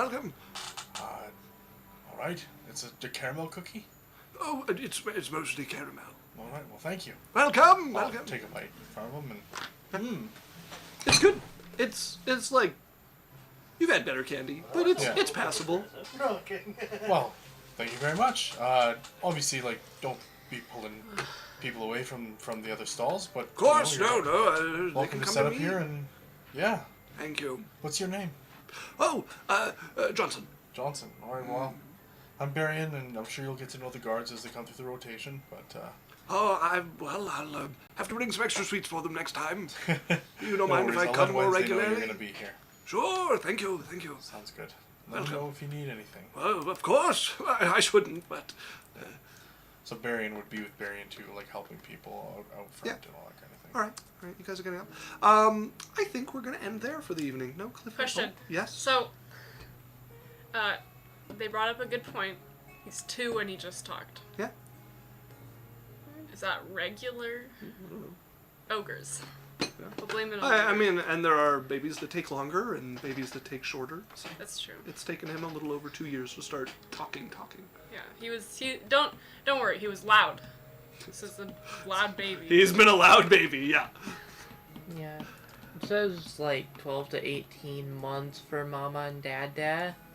All right. It's a caramel cookie. Oh, it's mostly caramel. All right. Well, thank you. Welcome. I'll take a bite from them and. It's good. It's like you've had better candy, but it's passable. Well, thank you very much. Obviously, like, don't be pulling people away from the other stalls, but Of course, you're no. They welcome can to come set to up me. here, and yeah. Thank you. What's your name? Oh, Johnson. Johnson. All right. Well, I'm Barian, and I'm sure you'll get to know the guards as they come through the rotation. But Oh, I'll have to bring some extra sweets for them next time. You don't no mind worries, if I I'll come let more Wednesday know regularly? You're gonna be here. Sure, thank you. Sounds good. Let me know if you need anything. Well, of course. I shouldn't, but So Barian would be with Barian too, like helping people out front and all that kind of thing. all right, you guys are getting up. I think we're gonna end there for the evening. No, Cliff. Question. Yes. So, they brought up a good point. He's 2 and he just talked. Yeah. Is that regular ogres? Yeah. We'll blame it on I ogres. mean, and there are babies that take longer and babies that take shorter. So That's true. it's taken him a little over 2 years to start talking. Yeah, don't worry, he was loud. This is a loud baby. He's been a loud baby, yeah. Yeah. It says like 12 to 18 months for Mama and Dad.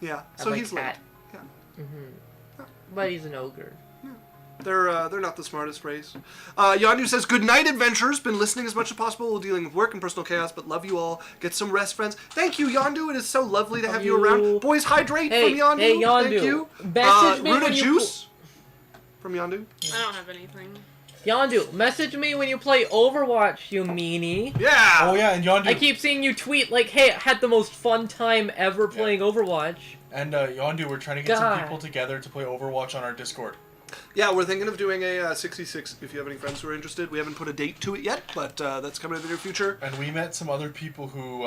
Yeah. I So like he's late. that. Yeah. But he's an ogre. They're not the smartest race. Yondu says, "Good night, adventurers. Been listening as much as possible while dealing with work and personal chaos, but love you all. Get some rest, friends." Thank you, Yondu. It is so lovely to have you around. Boys, hydrate Hey, from Yondu. hey, Yondu. Thank you. Message me Runa when you juice from Yondu. I don't have anything. Yondu, message me when you play Overwatch, you meanie. Yeah. Oh yeah, and Yondu. I keep seeing you tweet like, "Hey, I had the most fun time ever playing Overwatch." And Yondu, we're trying to get some God. people together to play Overwatch on our Discord. Yeah, we're thinking of doing a 66. If you have any friends who are interested, we haven't put a date to it yet, but that's coming in the near future. And we met some other people who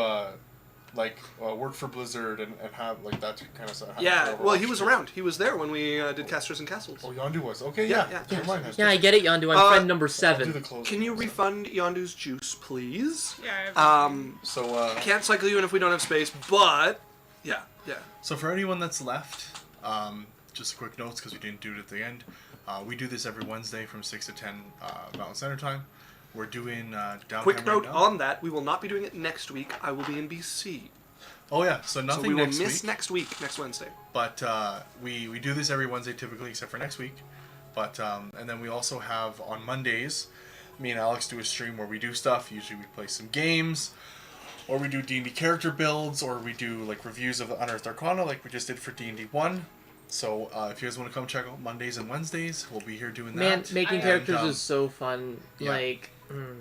work for Blizzard and have like that kind of stuff. Yeah. Well, he was around. He was there when we did Casters and Castles. Oh, Yondu was. Okay, Yeah, yeah. yeah. Never mind. Yeah, I get it, Yondu. I'm friend number I'll do 7. the closing. Can you refund Yondu's juice, please? Yeah, I have So Can't cycle you in if we don't have space, but yeah. So for anyone that's left, just quick notes because we didn't do it at the end. We do this every Wednesday from 6 to 10 Mountain Standard Time. We're doing downtime Quick right note now. on that: we will not be doing it next week. I will be in BC, Oh yeah, so nothing so we will next miss week. next Wednesday. But we do this every Wednesday typically, except for next week. But and then we also have on Mondays, me and Alex do a stream where we do stuff. Usually we play some games, or we do D&D character builds, or we do like reviews of the Unearthed Arcana, like we just did for D&D 1. So if you guys want to come check out Mondays and Wednesdays, we'll be here doing Man, that. making And, characters is so fun. yeah. Like,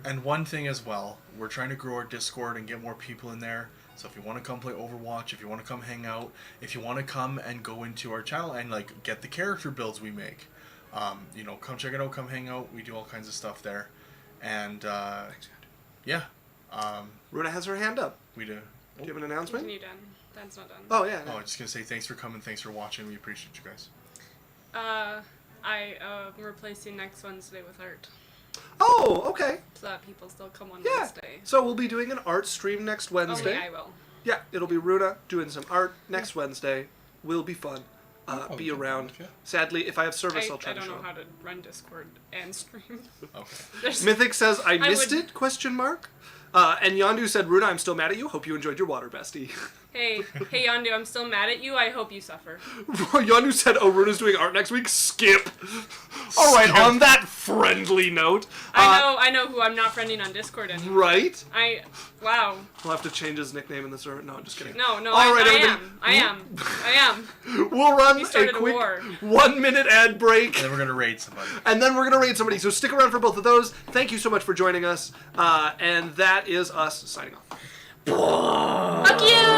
And one thing as well, we're trying to grow our Discord and get more people in there. So if you want to come play Overwatch, if you want to come hang out, if you want to come and go into our channel and like get the character builds we make, come check it out, come hang out. We do all kinds of stuff there, and yeah, Runa has her hand up. we do. Do you have an Continue, announcement? Dan. Dan's not done. Oh yeah. Oh, I'm just gonna say thanks for coming, thanks for watching. We appreciate you guys. I'm replacing next Wednesday with art, Oh, okay. so that people still come on Yeah. Wednesday. So we'll be doing an art stream next Wednesday. Only I will. Yeah, it'll be Runa doing some art next Wednesday. Will be fun. Be jump around. on, yeah. Sadly, if I have service, I'll try I to don't show know up. how to run Discord and stream. Okay. There's- Mythic says, I missed would- it, question mark. And Yondu said, Runa, I'm still mad at you. Hope you enjoyed your water, bestie. hey, Yondu, I'm still mad at you. I hope you suffer. Yondu said, oh, Runa's doing art next week. Skip. All right, Skip. on that friendly note. I know who I'm not friending on Discord anymore. Right? Wow. We'll have to change his nickname in the server. No, I'm just kidding. No, All right, I everybody. am. We'll run We a started a quick war. 1 minute ad break. And then we're gonna raid somebody. And then we're going to raid somebody. So stick around for both of those. Thank you so much for joining us. And that is us signing off. Fuck you!